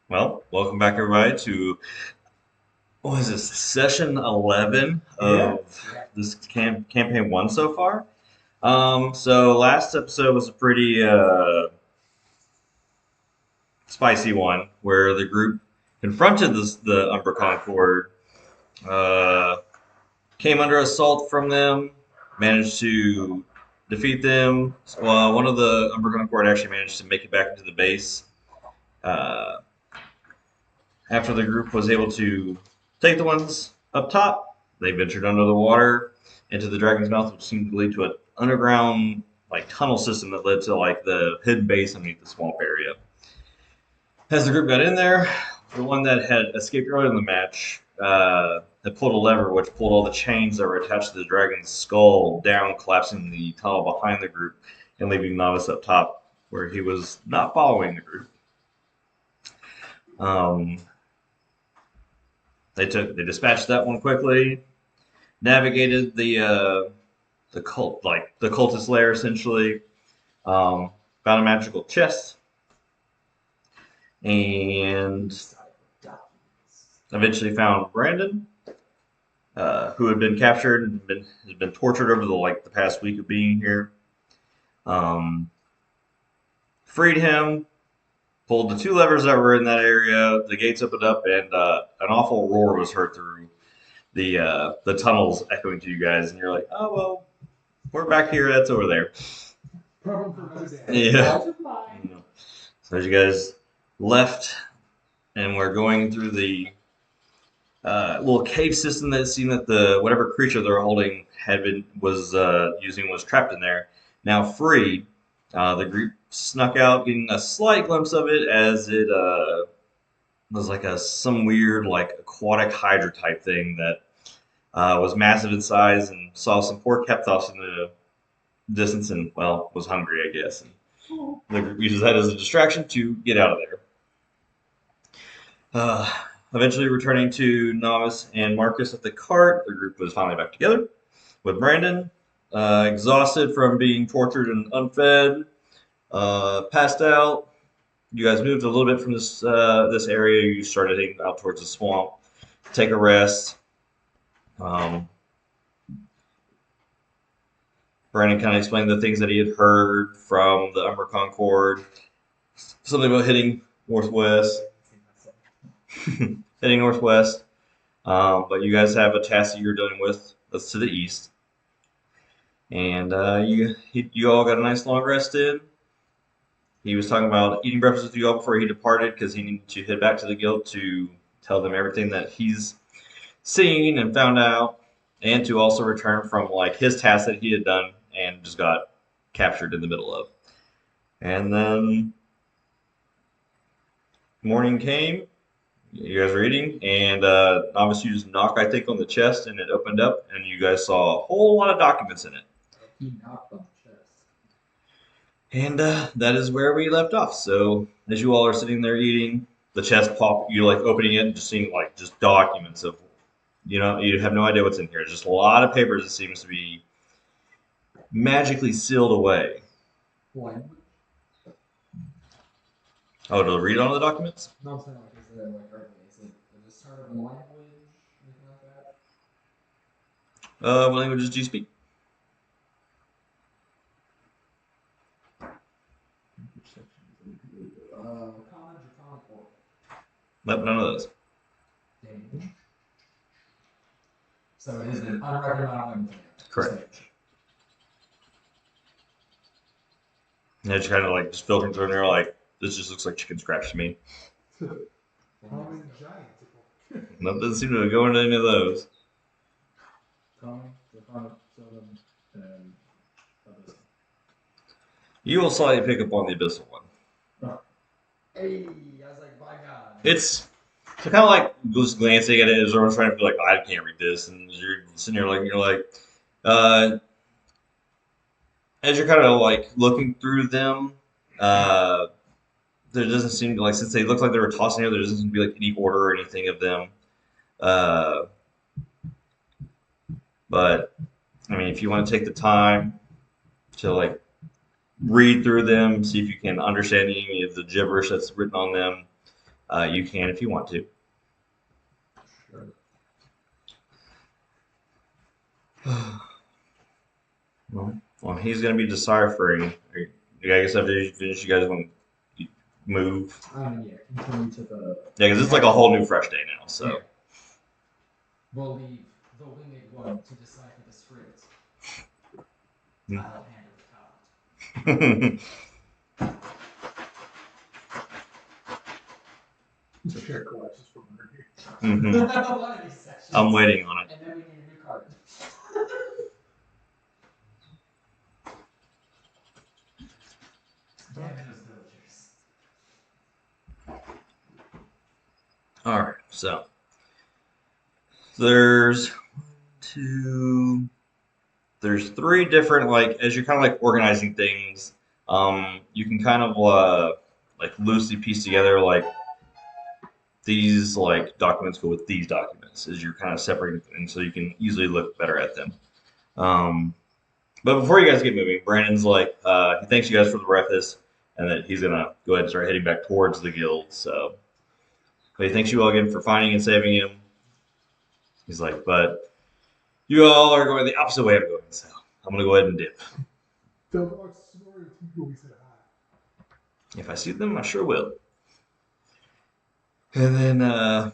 Well, welcome back everybody to what is this session 11 Yeah. of this campaign one so far. So last episode was a pretty spicy one where the group confronted the Umber Concord, uh, came under assault from them, managed to defeat them. Well, one of the Umber Concord actually managed to make it back into the base. Uh, After the group was able to take the ones up top, they ventured under the water into the dragon's mouth, which seemed to lead to an underground like tunnel system that led to like the hidden base underneath the swamp area. As the group got in there, the one that had escaped earlier in the match had pulled a lever, which pulled all the chains that were attached to the dragon's skull down, collapsing the tunnel behind the group and leaving Novice up top, where he was not following the group. Um, they dispatched that one quickly, navigated the cultist lair essentially. Found a magical chest and eventually found Brandon, who had been captured and has been tortured over the past week of being here. Um, Freed him, pulled the two levers that were in that area. The gates opened up, and an awful roar was heard through the tunnels, echoing to you guys. And you're like, oh well, we're back here. That's over there. Problem for today. Yeah. So as you guys left, and we're going through the little cave system that seemed that the whatever creature they're holding had been was using was trapped in there. Now free, the group snuck out, getting a slight glimpse of it as it was like some weird like aquatic hydra type thing that was massive in size and saw some poor Kepthos in the distance and well was hungry I guess. And the group uses that as a distraction to get out of there. Uh, Eventually returning to Novice and Marcus at the cart, the group was finally back together with Brandon, exhausted from being tortured and unfed, passed out. You guys moved a little bit from this area. You started heading out towards the swamp, take a rest. Um, Brandon kind of explained the things that he had heard from the Umber Concord, something about heading northwest. Heading northwest. But you guys have a task that you're dealing with that's to the east. And you all got a nice long rest in. He was talking about eating breakfast with you all before he departed because he needed to head back to the guild to tell them everything that he's seen and found out, and to also return from like his task that he had done and just got captured in the middle of. And then morning came, you guys were eating, and obviously you just knock, I think, on the chest, and it opened up, and you guys saw a whole lot of documents in it. He knocked on the chest. And that is where we left off. So as you all are sitting there eating, the chest pop, you like opening it and just seeing like just documents of, you have no idea what's in here. Just a lot of papers that seems to be magically sealed away. Language? Oh, to read on the documents? No, I'm saying like, is it like, is it sort of language? Anything like that? What languages do you speak? Common, Draconic, or Nope, none of those. Danish. So it is an unrecognized Correct. And it's kind of like just filtering through, and you're like, this just looks like chicken scratch to me. Common, giant. Nope, doesn't seem to go into any of those. Common, Draconic, Sylvan, and others. You will slightly pick up on the abyssal one. Hey, I was like, by God. It's so kind of like just glancing at it as everyone's trying to be like, I can't read this, and you're sitting there like uh, as you're kind of like looking through them, uh, there doesn't seem to like since they look like they were tossing here, there doesn't seem to be like any order or anything of them. Uh, but I mean, if you want to take the time to like read through them, see if you can understand any of the gibberish that's written on them. You can if you want to. Sure. Well, he's going to be deciphering. I guess after you finish, you guys want to move. Yeah, continue to the. Yeah, because it's like a whole new fresh day now. So. Yeah. We'll leave the winged one to decipher the script. Hmm. I'll handle the card. Check watches from Mhm. One of these sessions. I'm waiting on it. And then we need a new card. Damn those villagers. All right, so there's there's three different like as you're kind of like organizing things. You can kind of like loosely piece together like these like documents go with these documents as you're kind of separating things, so you can easily look better at them. Um, but before you guys get moving, Brandon's like he thanks you guys for the breakfast, and that he's gonna go ahead and start heading back towards the guild. So, but he thanks you all again for finding and saving him. He's like, but you all are going the opposite way I'm going, so I'm gonna go ahead and dip. If I see them, I sure will. And then, all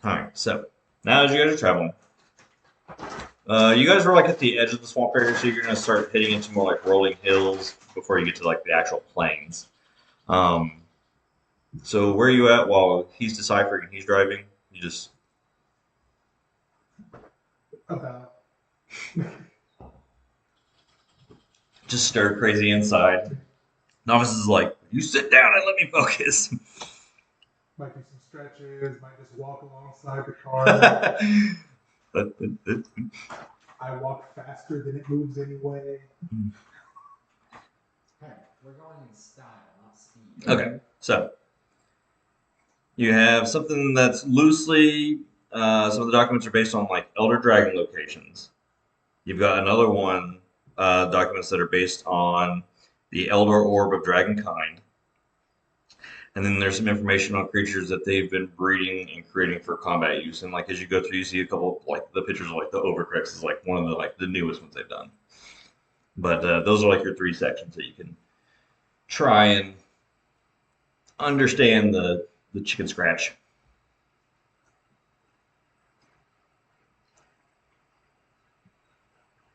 right. So now, as you guys are traveling, you guys were like at the edge of the swamp area, so you're gonna start heading into more like rolling hills before you get to like the actual plains. Um, so where are you at while he's deciphering and he's driving? You About. just stir crazy inside. Novice is like, you sit down and let me focus. Might do some stretches, might just walk alongside the car. I walk faster than it moves anyway. Hey, we're going in style, not speed. Okay, so you have something that's loosely, some of the documents are based on like Elder Dragon locations. You've got another one, documents that are based on the Elder Orb of Dragonkind. And then there's some information on creatures that they've been breeding and creating for combat use. And like as you go through, you see a couple like the pictures of like the Overcrux is like one of the newest ones they've done. But those are like your three sections that you can try and understand the chicken scratch.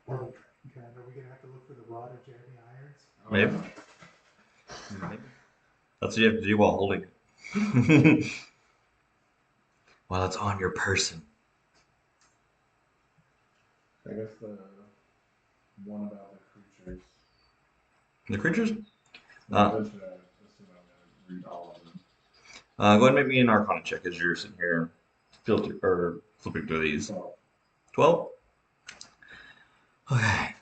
Okay, are we gonna have to look for the rod of Jeremy Irons? Maybe. That's what you have to do while holding it. While it's on your person. I guess the one about the creatures. The creatures? Eventually, I assume I'm going to read all of them. Go ahead and make me an Arcana check as you're sitting here flipping through these. 12? Okay.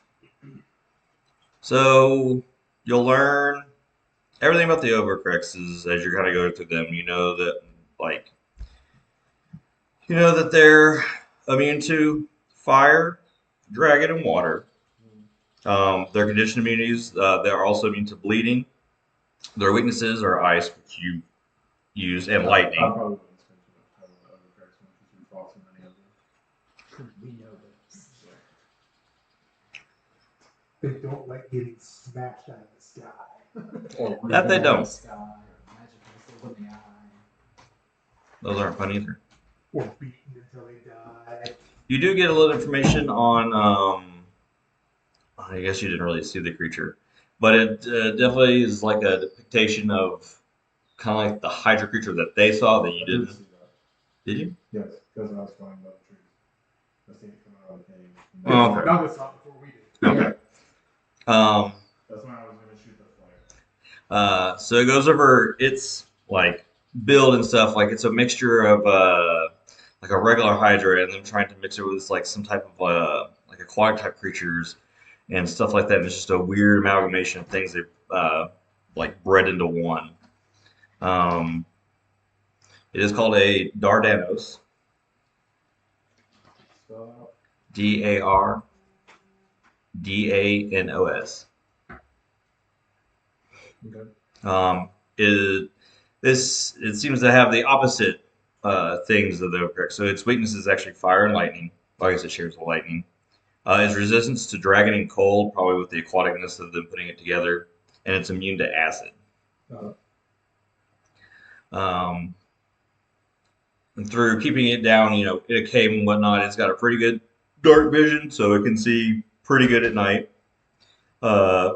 So you'll learn everything about the Overcrexes as you're kind of going through them. You know that they're immune to fire, dragon, and water. Their condition immunities, they're also immune to bleeding. Their weaknesses are ice, which you use, and I lightning. probably wouldn't spend too much time on the other correct one because we fought so many of them. We know this. They don't like getting smashed out of the sky. Or That they don't. Sky, or magic missiles in the eye. Those aren't fun either. Or beaten until they die. You do get a little information on, I guess you didn't really see the creature, but it definitely is like a depiction of kind of like the Hydra creature that they saw that you I did didn't. see that. Did you? Yes, because I was going above the trees. I seen it coming out of the cave. Oh, okay. None of us saw it before we did. Okay. Um, That's when I was going to shoot the flare. so it goes over its like build and stuff. Like it's a mixture of like a regular Hydra and then trying to mix it with like some type of like aquatic type creatures and stuff like that. And it's just a weird amalgamation of things that like bred into one. It is called a Dardanos. Spell out. Dardanos. Okay. It it seems to have the opposite things of the Operic. So its weakness is actually fire and lightning. Well, I guess it shares the lightning. Its resistance to dragon and cold, probably with the aquaticness of them putting it together, and it's immune to acid. Uh, Um, and through keeping it down, in a cave and whatnot, it's got a pretty good dark vision, so it can see pretty good at night. Uh,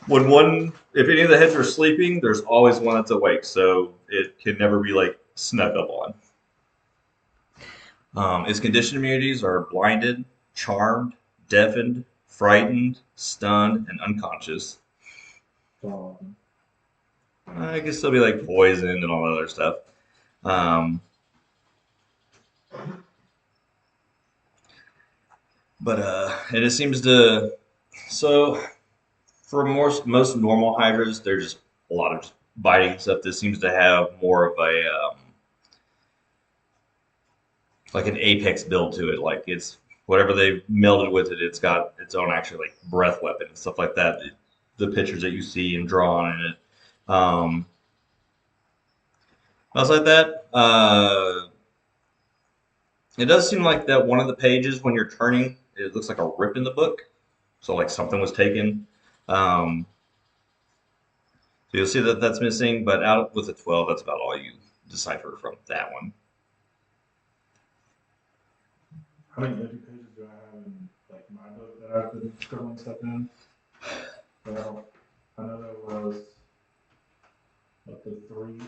if any of the heads are sleeping, there's always one that's awake, so it can never be like snuck up on. Its condition immunities are blinded, charmed, deafened, frightened, stunned, and unconscious. so, I guess they'll be like poisoned and all that other stuff. Um, and it seems to so for most normal hydras, they're just a lot of just biting stuff. This seems to have more of a like an apex build to it. Like it's whatever they've melded with it, it's got its own actual like breath weapon and stuff like that. The pictures that you see and drawn in it. Um, Outside that, it does seem like that one of the pages when you're turning, it looks like a rip in the book. So like something was taken. Um, so you'll see that that's missing, but out with a 12, that's about all you decipher from that one. how many empty pages do I have in like my book that I've been scribbling stuff in? Well, I know there was up to 3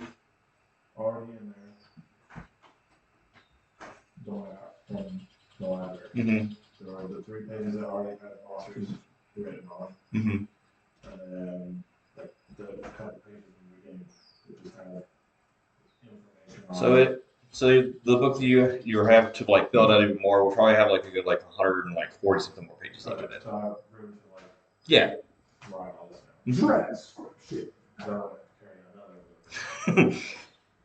already in there. Going out from the library. Mm-hmm. There were the 3 pages that already had authors written on, Mm-hmm. and then like the couple pages in the beginning, which just had information on. So the book that you have to like fill it out even more will probably have like a good like 140 something more pages left Okay, of it. so I have room to like Yeah. write all this Mhm. down. Shit. So I don't have to carry another book.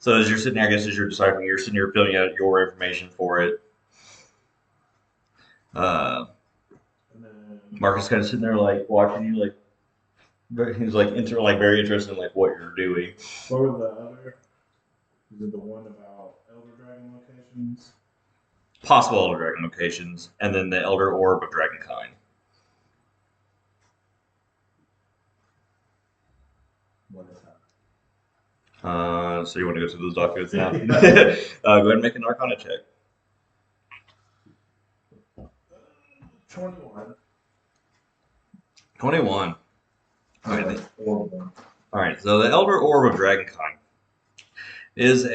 So as you're sitting there, I guess as you're deciphering, you're sitting here filling out your information for it. Uh, And then Marcus kind of sitting there like watching you, like he's like very interested in like what you're doing. what were the other? Is it the one about Elder Dragon locations? Possible Elder Dragon locations, and then the Elder Orb of Dragonkind. What is that? So you want to go through those documents now? Go ahead and make an Arcana check. 21. 21. All right. That's horrible. All right. So the Elder Orb of Dragonkind is as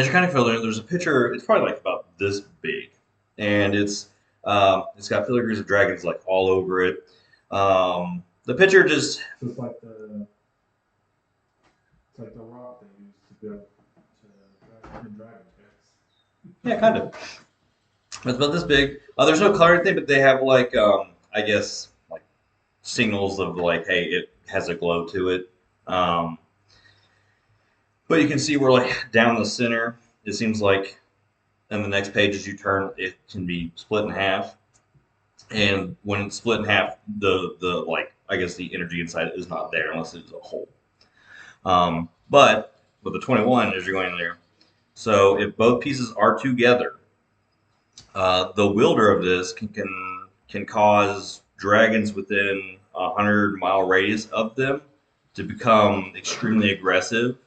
you're kind of filling, there's a picture. It's probably like about this big, and it's got filigrees of dragons like all over it. The picture just So it's like the rock they used to build to dragon pits. yeah, kind of. It's about this big. There's no color or anything, but they have like I guess like signals of like, hey, it has a glow to it. Um, but you can see where like down the center, it seems like, and the next page as you turn, it can be split in half. And when it's split in half, the like I guess the energy inside it is not there unless it's a hole. But with the 21, as you're going in there, so if both pieces are together, the wielder of this can cause dragons within 100-mile radius of them to become extremely aggressive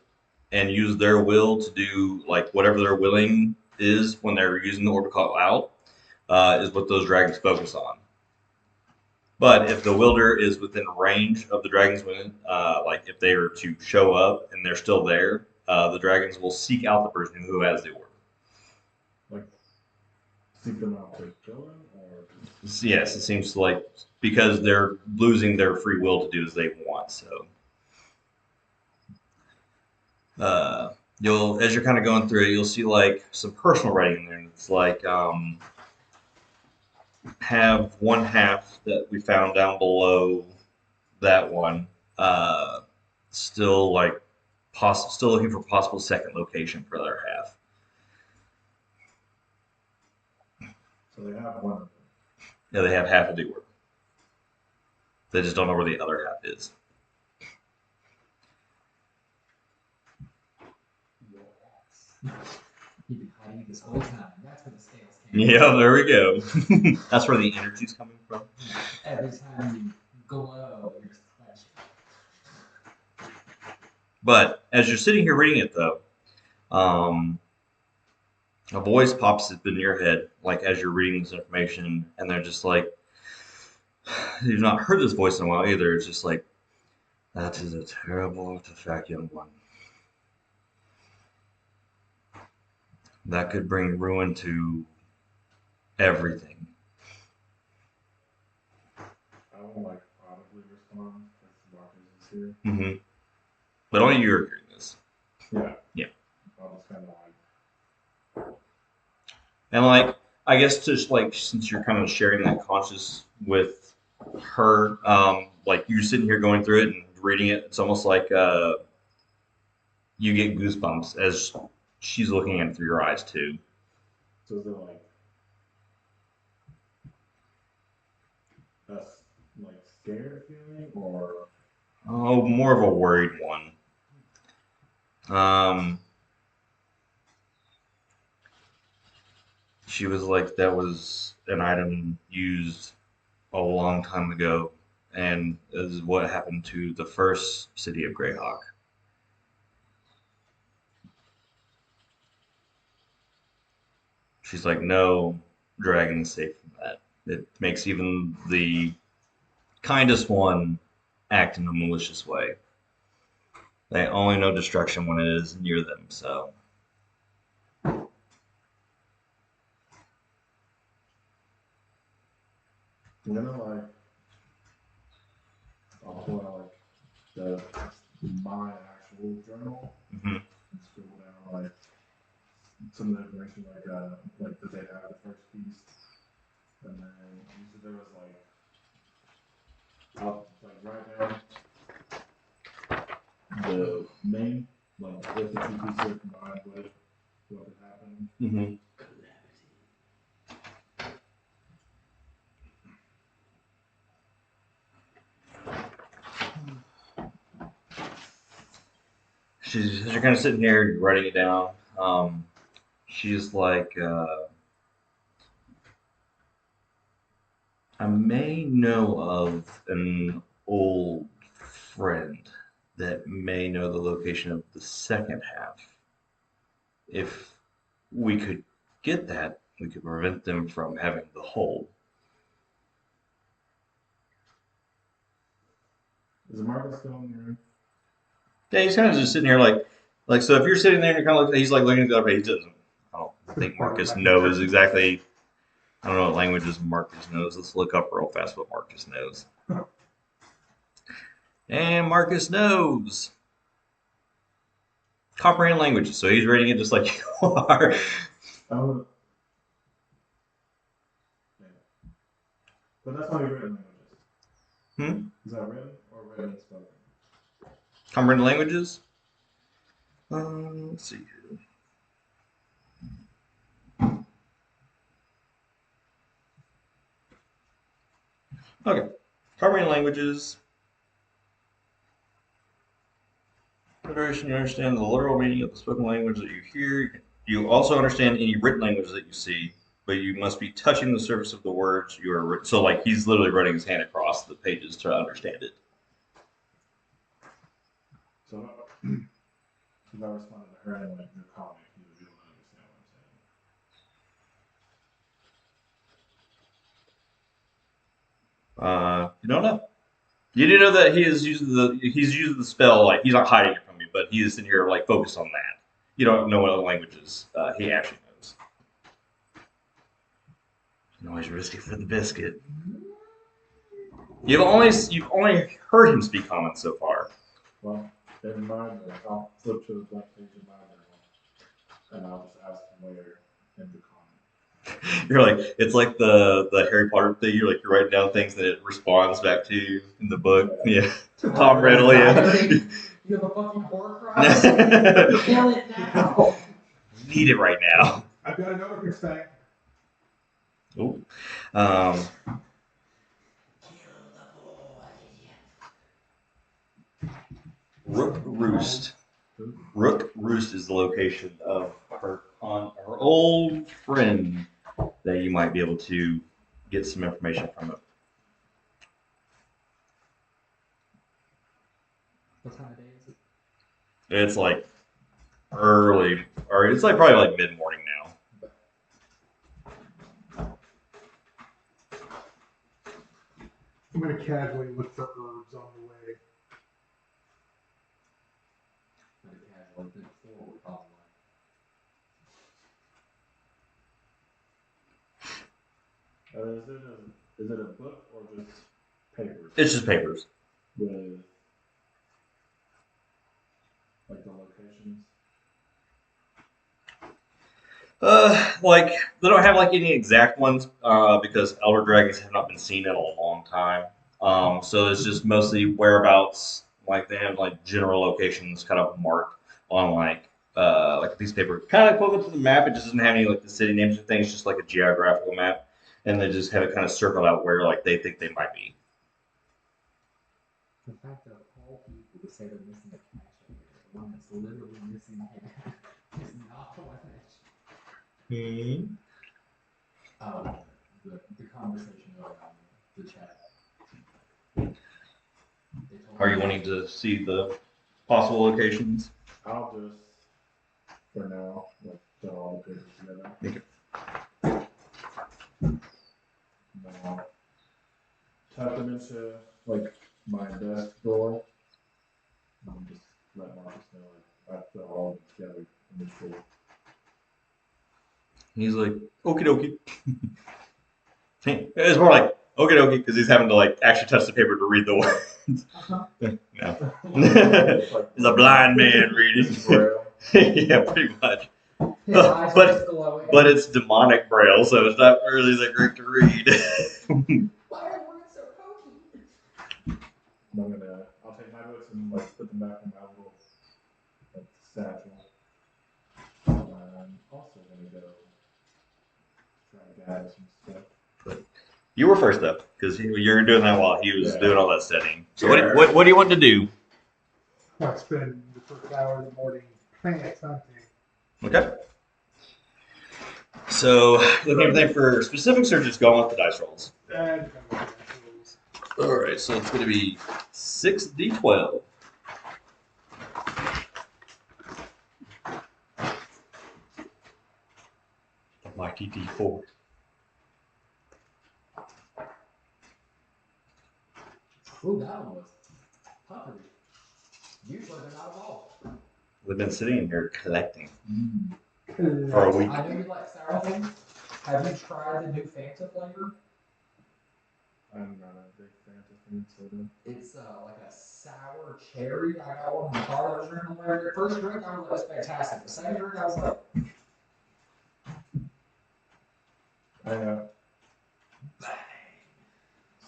and use their will to do like whatever their willing is when they're using the orbital out is what those dragons focus on. But if the wielder is within range of the dragon's wing, like if they are to show up and they're still there, the dragons will seek out the person who has the orb. Like seek them out to kill them, or Yes, it seems like because they're losing their free will to do as they want. So you'll, as you're kind of going through it, you'll see like some personal writing in there. And it's like have one half that we found down below that one. Still like still looking for possible second location for their half. so they have one of them. Yeah, they have half of the orb. They just don't know where the other half is. You've been hiding this whole time. That's where the scales came Yeah, there we go. That's where the energy's coming from. from. Every time you glow, you're flashing. But as you're sitting here reading it, though, a voice pops up in your head, like as you're reading this information, and they're just like, you've not heard this voice in a while either. It's just like, that is a terrible artifact, young one. That could bring ruin to everything. I will like audibly respond because Marcus is here. Hmm. But only you're hearing this. Yeah. Yeah. I'll just kind of like. And like, I guess just like since you're kind of sharing that conscious with her, like you're sitting here going through it and reading it, it's almost like you get goosebumps as she's looking at it through your eyes too. So is it like us like scared feeling or Oh, more of a worried one. She was like, that was an item used a long time ago, and is what happened to the first city of Greyhawk. She's like, no dragon is safe from that. It makes even the kindest one act in a malicious way. They only know destruction when it is near them, so. I'm gonna like I'll pull out like my actual journal Mhm. and scribble down like some of the information like that they have the first piece, and then usually there was like I'll like write down the main like if the two pieces are combined with what would happen. Mm-hmm. She's as you're kind of sitting here writing it down. She's like, I may know of an old friend that may know the location of the second half. If we could get that, we could prevent them from having the whole. Is Marcus still in the room? Yeah, he's kind of just sitting here like so. If you're sitting there and you're kind of like, he's like looking at the other page. He doesn't. I don't think Marcus knows exactly. I don't know what languages Marcus knows. Let's look up real fast what Marcus knows. And Marcus knows comprehend languages, so he's reading it just like you are. Oh. Yeah. But that's only written languages. Is that written or written and spoken? Comprehend languages. Let's see here. Okay, comprehend languages. Federation, you understand the literal meaning of the spoken language that you hear. You also understand any written language that you see, but you must be touching the surface of the words you are written. So, like, he's literally running his hand across the pages to understand it. So if I responded to her in like the comic, you would be able to understand what I'm saying. You don't know. You do know that he's using the spell, like he's not hiding it from you, but he is in here like focused on that. You don't know what other languages he actually knows. You can always risk it for the biscuit. You've only heard him speak common so far. Well, in my book, I'll flip to the blank page in my journal, and I'll just ask him where in the comic. You're like it's like the Harry Potter thing. You're writing down things that it responds back to you in the book. Yeah, Tom Riddle. Yeah. You have a fucking Horcrux? Kill it now! Need it right now. I've got another fix back. Oh. Kill the boy. Rook Roost. Rook Roost is the location of her old friend that you might be able to get some information from it. What time of day is it? It's like early, or it's like probably like mid morning now. I'm gonna casually look for herbs on the way. Like a casual thing forward, probably. Is it a book or just papers It's just papers. with like the locations? Like they don't have like any exact ones because elder dragons have not been seen in a long time. So it's just mostly whereabouts. Like they have like general locations kind of marked on like a piece of paper, kind of equivalent to the map. It just doesn't have any like the city names or things. It's just like a geographical map, and they just have it kind of circled out where like they think they might be. The fact that all people would say they're missing a cache over here, the one that's literally missing half is not the one that. The conversation going on in the chat. Are you wanting to see the possible locations? I'll just, for now, like put all the papers together. Okay. Now, type them into like my desk drawer. And just let Marcus know like I put all of them together in this drawer. He's like, okie dokie. It's more like okie dokie because he's having to like actually touch the paper to read the words. No. He's a blind man reading. Braille. Yeah, pretty much. His eyes are just glowing. But it's demonic braille, so it's not really that great to read. Why are words so pokey? I'll take my notes and like put them back in my little like, satchel. I'm also gonna go try to gather some stuff. You were first up because you're doing that while he was Yeah. doing all that studying. So Yeah. what do you want to do? I spend the first hour of the morning plant hunting. Okay. So looking at everything for specifics or just going with the dice rolls? And All right, so it's going to be 6d12. The mighty d4. Ooh, that one was puffery. Usually they're not involved. We've been sitting in here collecting for for a week. I know you like sour things. Have you tried the new Fanta flavor? I'm not a big fan of food soda. It's like a sour cherry. I got one in the car that I was drinking there. The first drink I was like, it's fantastic. The second drink I was like, I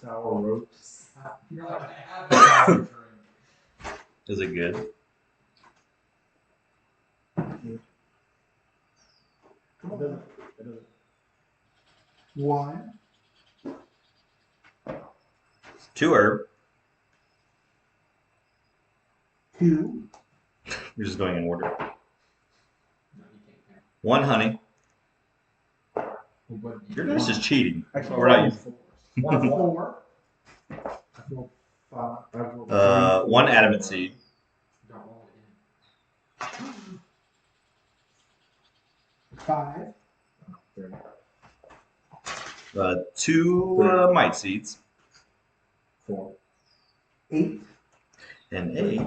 sour ropes. you're like, I have a sour drink. Is it good? It doesn't. one, 2 herb. 2, We're just going in order. No, you can't. 1 honey. But Your dice is cheating. actually We're not using. 4, I rolled 5, I rolled 1 adamant seed. Don't roll it in. 5, 2 might seeds. 4. 8, And 8.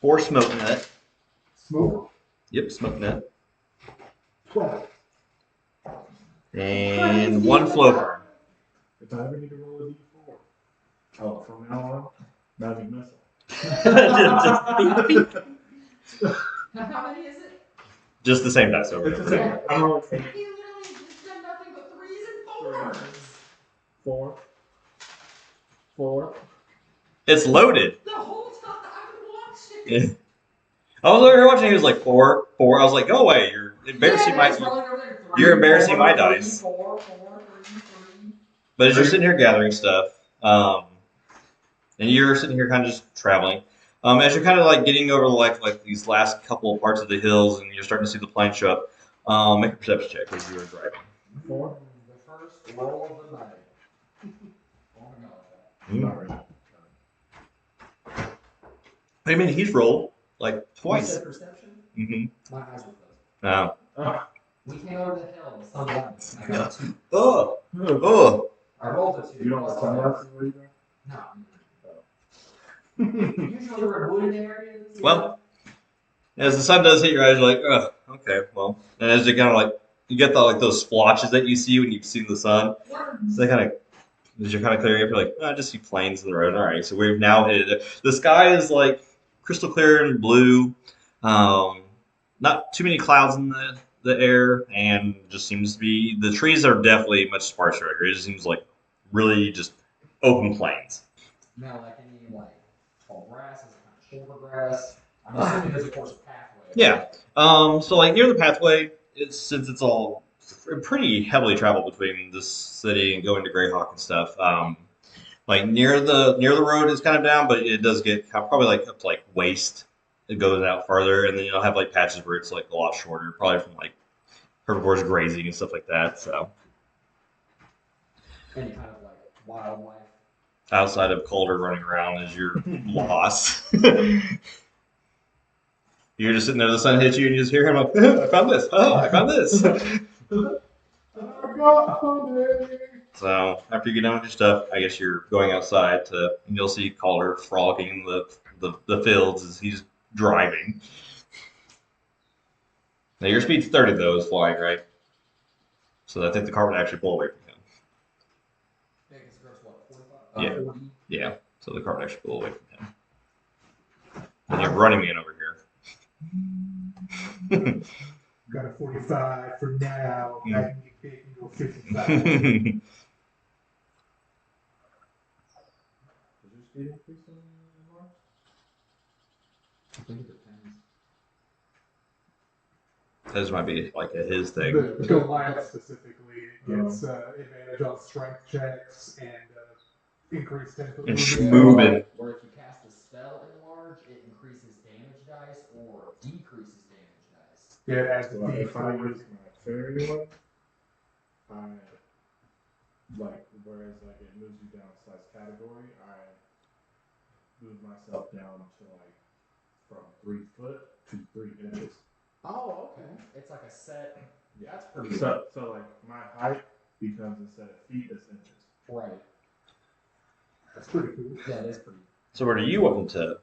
4 smoke nut. smoke, Yep, smoke nut. 12. And 1 flow fern. If I ever need to roll a d4. Oh, from now on, magic missile. How many is it? Just the same dice over It's and the over. same. I'm rolling 8. He literally just done nothing but 3s and 4s. 4. 4. It's loaded. The whole time I've been watching. I was over here watching. He was like 4, 4. I was like, go away. You're embarrassing it's my. rolling over there. 3, You're embarrassing 4, my 3, dice. 4, 4, 3, 3. But as you're sitting here gathering stuff, and you're sitting here kind of just traveling, As you're kind of like getting over like these last couple of parts of the hills, and you're starting to see the plane show up, make a perception check as you are driving. For the first roll of the night. Oh my god. Not really. I mean, he's rolled like You twice. said perception? Mm-hmm. My eyes were closed. Wow. We came over the hill and the sun went. I got a 2. Oh, oh. I rolled a 2. You don't want sunglasses where you No. go? Usually we're in wooded areas. Well, as the sun does hit your eyes, you're like, oh, okay, well. And as you kind of like, you get the, like those splotches that you see when you see the sun. So they kind of, as you're kind of clearing up, you're like, oh, I just see planes in the road. All right, so we've now hit it. The sky is like crystal clear and blue. Not too many clouds in the air, and just seems to be, the trees are definitely much sparser out here. It just seems like really just open plains. Now, like any like tall grass, is it kind of shorter grass? I'm assuming there's of course a pathway. Yeah. So like near the pathway, since it's all pretty heavily traveled between this city and going to Greyhawk and stuff. Like near the road is kind of down, but it does get probably like up to like waist. It goes out farther, and then you'll have like patches where it's like a lot shorter, probably from like herbivores grazing and stuff like that. So Any kind of like wildlife. outside of Calder running around as you're lost. You're just sitting there, the sun hits you, and you just hear him like, I found this. Oh, I found this. So after you get done with your stuff, I guess you're going outside and you'll see Calder frolicking the fields as he's driving. Now your speed's 30 though, is flying, right? So I think the car would actually pull away from him. Yeah, because it goes what, 45? Yeah. 40? Yeah, so the car would actually pull away from him. And you're running me in over here. Got a 45 for now. I can get big and go 55. Did your speed increase in March? I think it depends. This might be like his thing. The Goliath specifically gets advantage on strength checks and increased tempo. And movement. moving. Where if you cast a spell in large, it increases damage dice or decreases damage dice. Yeah, it adds So a if I D4. use my fairy one, I like whereas like it moves you down size category, I move myself down to like from 3 foot to 3 inches. Oh, okay. It's like a set. That's pretty So like my height becomes instead of feet, it's inches. right. That's pretty cool. Yeah, it is pretty. So what are you looking to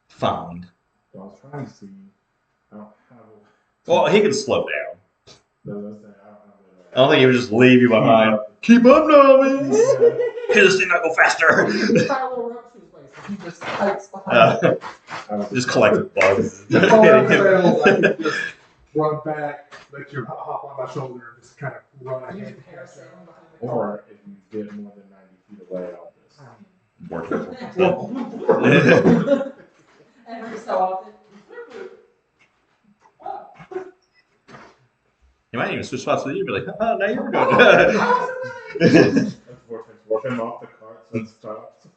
find? So I was trying to see. I don't have a. Well, he can slow down. No, let's say I don't have I don't think he would just leave you behind. Keep up, novice! Can this thing not go faster? Tyler rubs his waist, and he just hikes behind. Just collecting bugs. If all else fails, I can just run back, let you hop on my shoulder, and just kind of run You ahead. just parasail behind the car. Or if you get more than 90 feet away, I'll just. Work. Every so often. You might even switch spots with you and be like, oh, now you're Oh, good. That's vortex. Warp him off the cart so it stops.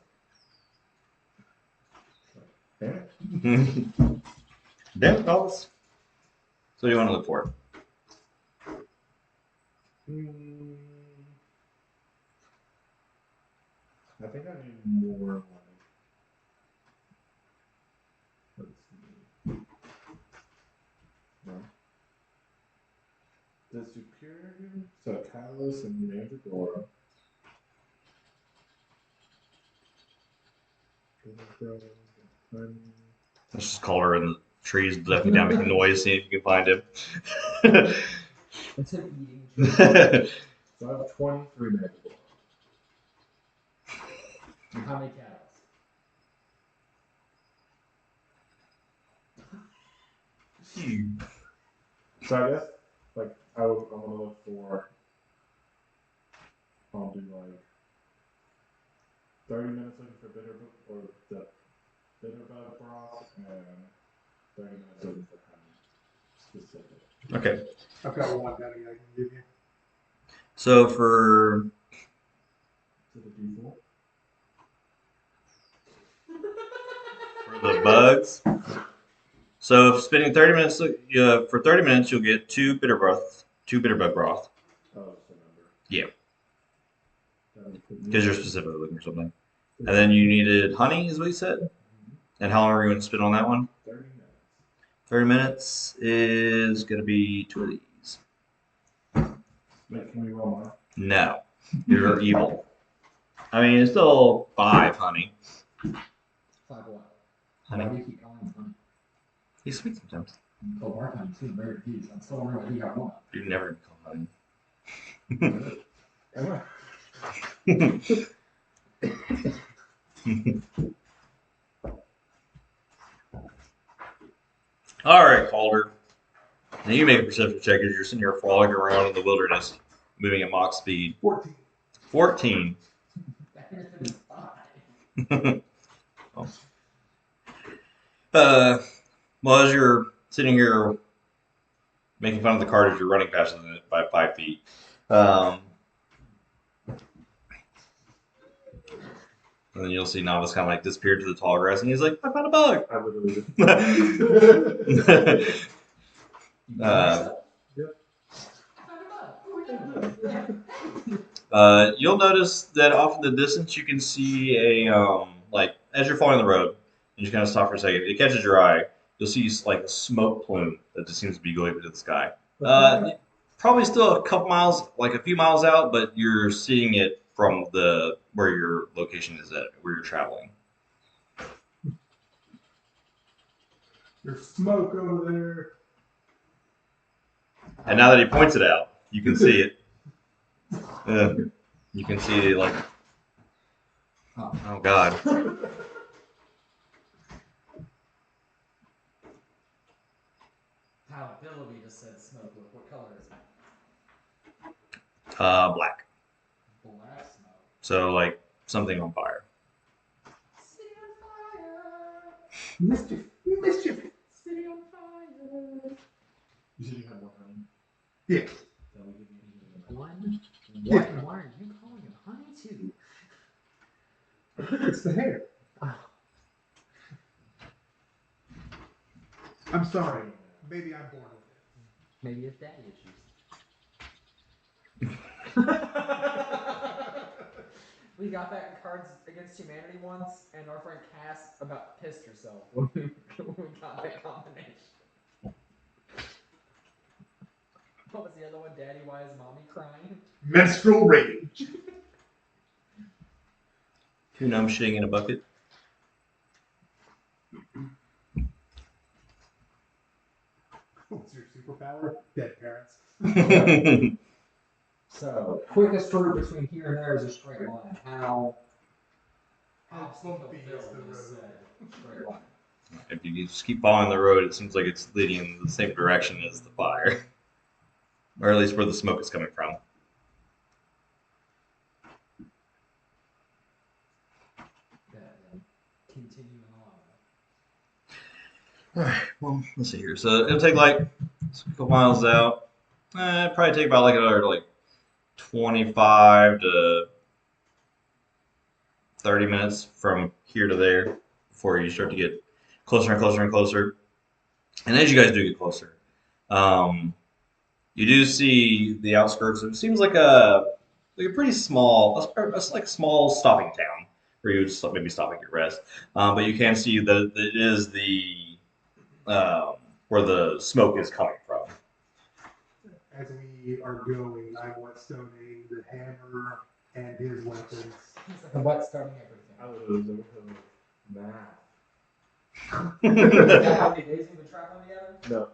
Okay. Damn it, Elvis. So what do you want to look for? I think I need more like. Let's see. No. The superior, so Catalyst and Mandragora. Let's just call her in the trees, definitely down making noise, see if you can find him. It's him eating. So I have 23 Mandragora. And how many cows? So I guess, like, I want to look for. I'll do like 30 minutes looking for bitter or the bitter bud broth and 30 minutes looking for honey specific. Okay. I've got one honey I can give you. So for To the default. for the bugs. So if spending 30 minutes for 30 minutes, you'll get two bitter bug broth. Oh, it's the number. Yeah. Because Because you're specifically looking for something. And then you needed honey, is what you said. And how long are you going to spend on that one? 30 minutes. 30 minutes is going to be two of these. Wait, can we roll mine? No, you're evil. I mean, it's still 5 honey. 5 what? Why Honey. do you keep calling him honey? He's sweet sometimes. Oh, Mark, I'm too very confused. I'm still wondering what he got one. You're never going to call honey. Am All right, Calder. Now you make a perception check as you're sitting here frolicking around in the wilderness, moving at Mach speed. 14. 14. That is 5. Well, as you're sitting here making fun of the cart as you're running faster than it by 5 feet, and then you'll see Novice kind of like disappear to the tall grass, and he's like, "I found a bug." I literally You'll notice that off in the distance you can see a like as you're following the road, and you kind of stop for a second. It catches your eye. You'll see like a smoke plume that just seems to be going into the sky. Probably still a couple miles, like a few miles out, but you're seeing it from the where your location is at, where you're traveling. There's smoke over there. And now that he points it out, you can see it. You can see like, oh God. How Billy just said smoke. Look, what color is it? Black. Black smoke. So like something on fire. City on fire. Mischief. City on fire. You said you had one honey. Yeah. That would give you One? Yeah. Why are you calling him honey too? It's the hair. I'm sorry. Maybe I'm born with it. Maybe it's daddy issues. We got that in Cards Against Humanity once, and our friend Cass about pissed herself when we got that combination. What was the other one? Daddy, why is mommy crying? Menstrual rage. 2 gnomes shitting in a bucket. What's your superpower? Dead parents. So, quickest route between here and there is a straight line. How bumpy is the road? Straight line. If you just keep following the road, it seems like it's leading in the same direction as the fire. Or at least where the smoke is coming from. Continuing on. Alright, well, let's see here. So it'll take like a couple miles out. It'd probably take about like another like 25 to 30 minutes from here to there before you start to get closer and closer and closer. And as you guys do get closer, you do see the outskirts. It seems like a pretty small, like a small stopping town where you would just maybe stop and get rest. But you can see that it is the where the smoke is coming from. As we are going, I'm whetstoning the hammer and his weapons. The what's starting everything. I would have math. Is that how many days we've been traveling together? No.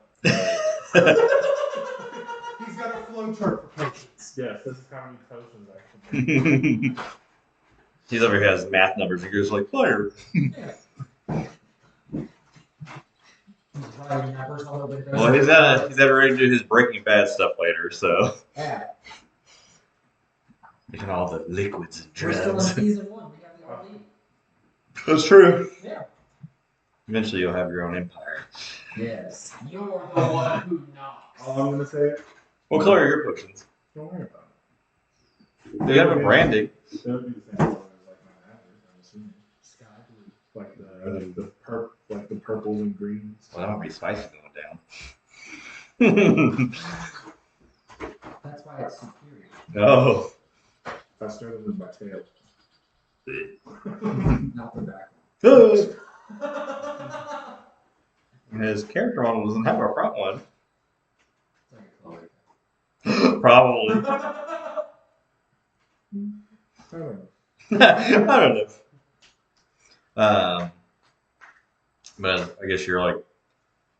He's got a flow chart for potions. Yes, this is how many potions I can make. He's over here has math numbers and goes like fire. Yeah. Writing numbers all over the Well, he's got ready to do his Breaking Bad stuff later, so Yeah. making all the liquids and We're still in drugs. season 1. We have the RD. That's true. Yeah. Eventually, you'll have your own empire. Yes. You're the one who knocks. All I'm gonna say, What color are your potions? don't worry about You got a branding. it. It would be the same color as like my average, I'm assuming. Sky blue. Like the like the purples and greens. Well, that would be spicy going down. That's why it's superior. Oh. I started with my tail. Not the back. His character model doesn't have a front one. It's like a color. Probably. I don't know. I don't know. But I guess you're like,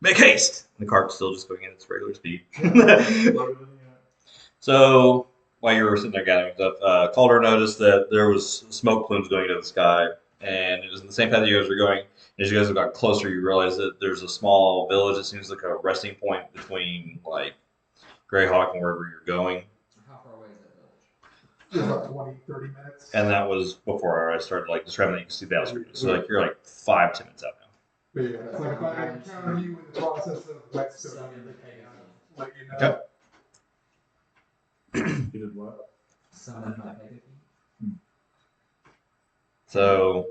make haste! The cart's still just going at its regular speed. So while you were sitting there gathering stuff, Calder noticed that there was smoke plumes going into the sky, and it was in the same path you guys were going. As you guys have got closer, you realize that there's a small village that seems like a resting point between like Greyhawk and wherever you're going. How far away is that village? It's like 20, 30 minutes. And that was before I started like describing that you can see the outskirts. So like you're like 5-10 minutes out now. But yeah, it's like if I encounter you in the process of whetstone, let you know. Okay. You did what? Summon my Pegasus. So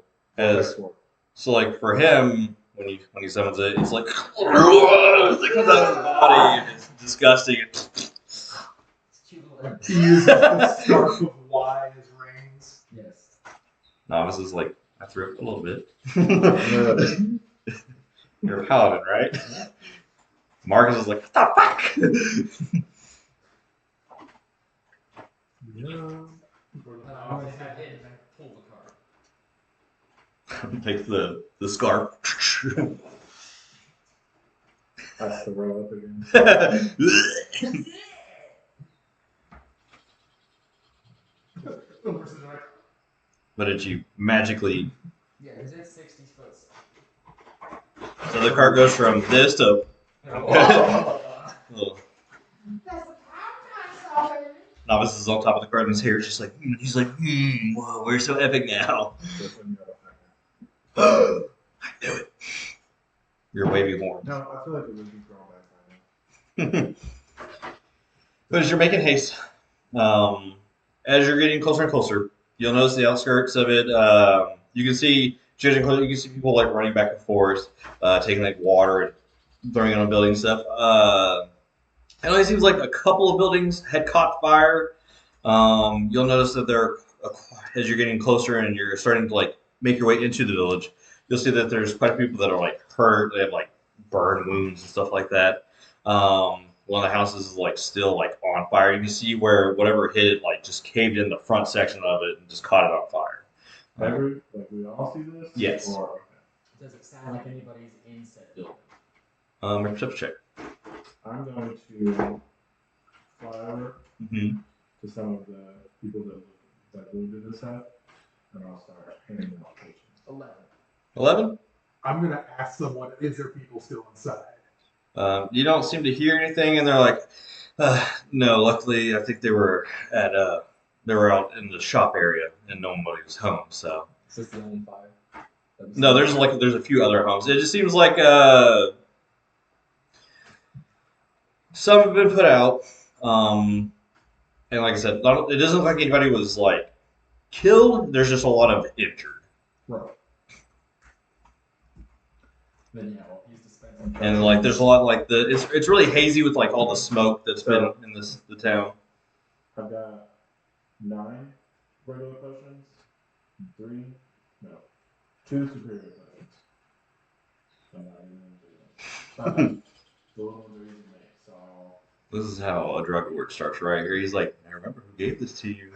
like for him, when he summons it, it's like it comes out of his body and it's disgusting. It's cute little. He uses the scarf of Y as reins. Yes. Novice is like, I threw up a little bit. You're a paladin, right? Marcus is like, what the fuck? Yeah. I always have hit and pull the card. Takes the scarf. Has to roll up again. But did you magically? Yeah, because it's 60 foot. So the cart goes from this to. Novice is on top of the cart and his hair is just like, he's like, whoa, we're so epic now. I knew it. Your wavy horn. No, I feel like it would be drawn back by now. But as you're making haste, as you're getting closer and closer, you'll notice the outskirts of it. You can see, judging close, you can see people like running back and forth, taking like water and throwing it on building stuff. It only seems like a couple of buildings had caught fire. You'll notice that as you're getting closer and you're starting to like make your way into the village, you'll see that there's quite a few people that are like hurt. They have like burn wounds and stuff like that. One of the houses is like still like on fire. You can see where whatever hit it like just caved in the front section of it and just caught it on fire. We all see this? Yes. Or, Does it sound like anybody's in said building? Make a perception check. I'm going to fly over Mm-hmm. to some of the people that wounded us at, and I'll start handing out patients. 11? I'm going to ask someone, is there people still inside? You don't seem to hear anything, and they're like, no. Luckily, I think they were out in the shop area, and nobody was home. So Is this the only fire? no, there's a few other homes. It just seems like some have been put out, and like I said, it doesn't look like anybody was like killed. There's just a lot of injured, Right. Then yeah, well, he's dispensing. and like there's a lot like it's really hazy with like all the smoke that's been in the town. I've got 9 regular potions, 2 superior potions. I'm not even gonna do them. The little ones are easy to make, so This is how a drug lord starts right here. He's like, I remember who gave this to you.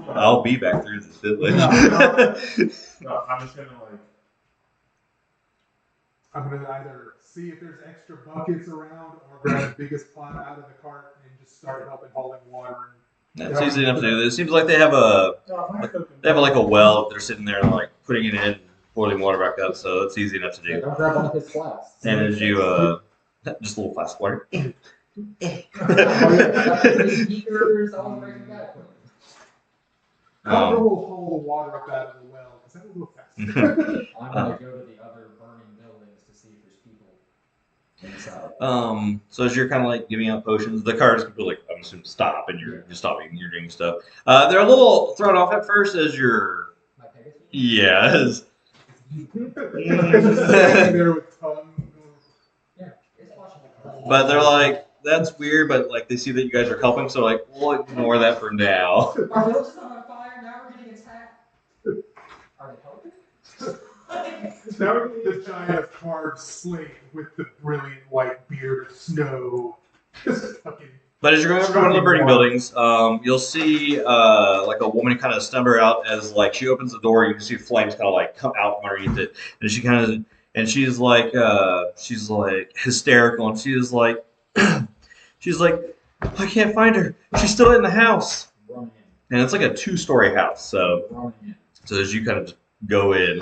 I'll be back through this village. no, I'm just gonna like. I'm going to either see if there's extra buckets around or grab the biggest pot out of the cart and just start helping hauling water. That's easy enough to do. It seems like they have like a well that they're sitting there like putting it in, boiling water back up, so it's easy enough to do. Don't grab one of his flasks. And as you just a little flask of water. Beakers, all the breaking bad equipment. Carter will haul the water up out of the well because that will go faster. I'm gonna go to the other burning buildings to see if there's people inside. So as you're kind of like giving out potions, the cars can be like, I'm assuming stop, and you're just stopping, you're doing stuff. They're a little thrown off at first as you're, My Pegasus? yeah, It's just standing there with tongue. Yeah, it's possible. But they're like, that's weird, but like they see that you guys are helping, so like, we'll ignore that for now. Our village is not on fire, now we're getting attacked. Are they helping? Now the giant carved slate with the brilliant white beard of snow. Just fucking. But as you're going over to one of the burning buildings, you'll see like a woman kind of stumble out as like she opens the door. You can see flames kind of like come out from underneath it, and she's like hysterical, and she's like she's like, I can't find her. She's still in the house, Run and it's like a 2-story house. So in. Run in. as you kind of just go in,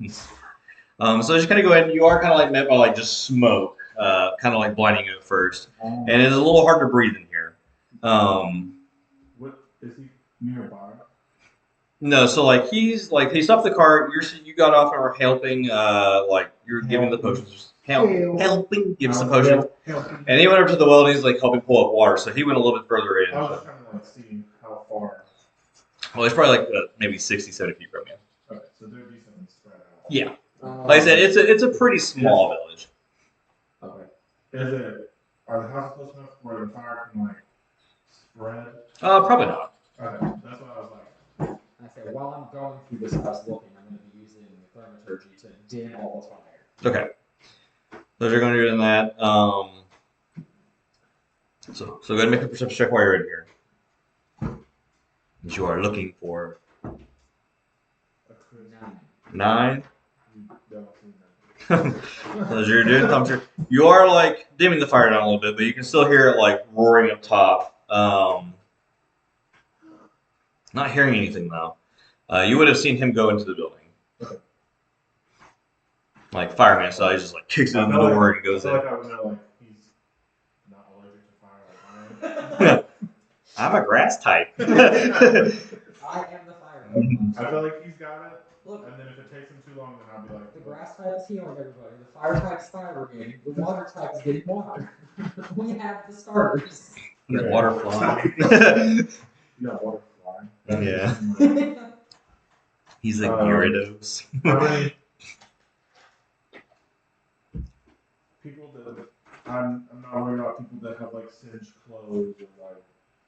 so as you kind of go in, you are kind of like met by like just smoke. Kind of like blinding you at first, and it's a little hard to breathe in here. What is he nearby? No, so like he stopped the car. You got off and were helping. Like you're giving the potions, helping give some potions, and he went over to the well and he's like helping pull up water. So he went a little bit further in. I was just trying to like see how far. Well, he's probably like maybe 60, 70 feet from you. Okay, so they're decently spread out. Yeah, like I said, it's a pretty small village. Okay. Are the houses close enough where the fire can like spread? Probably not. Okay, that's what I was like. I say, while I'm going through this house looking, I'm going to be using thaumaturgy to dim all the fire. Okay. So you're going to do that. So go ahead and make a perception check while you're in here. What you are looking for. A crit. 9. You don't see nothing. As you're doing thaumaturgy, you are like dimming the fire down a little bit, but you can still hear it like roaring up top. Not hearing anything though. You would have seen him go into the building. Like fireman style, he just like kicks in the door and goes I in. feel like I would know like he's not allergic to fire like I am. I'm a grass type. I am the fire. I feel like he's got it. Look, And then if it takes him too long, then I'll be like, the grass type is healing everybody. The fire type is fire brigade. The water type is getting water. We have the starters. The water fly. you got water flying. Yeah. He's like Gyarados. How many people that I'm not worried about people that have like singed clothes or like.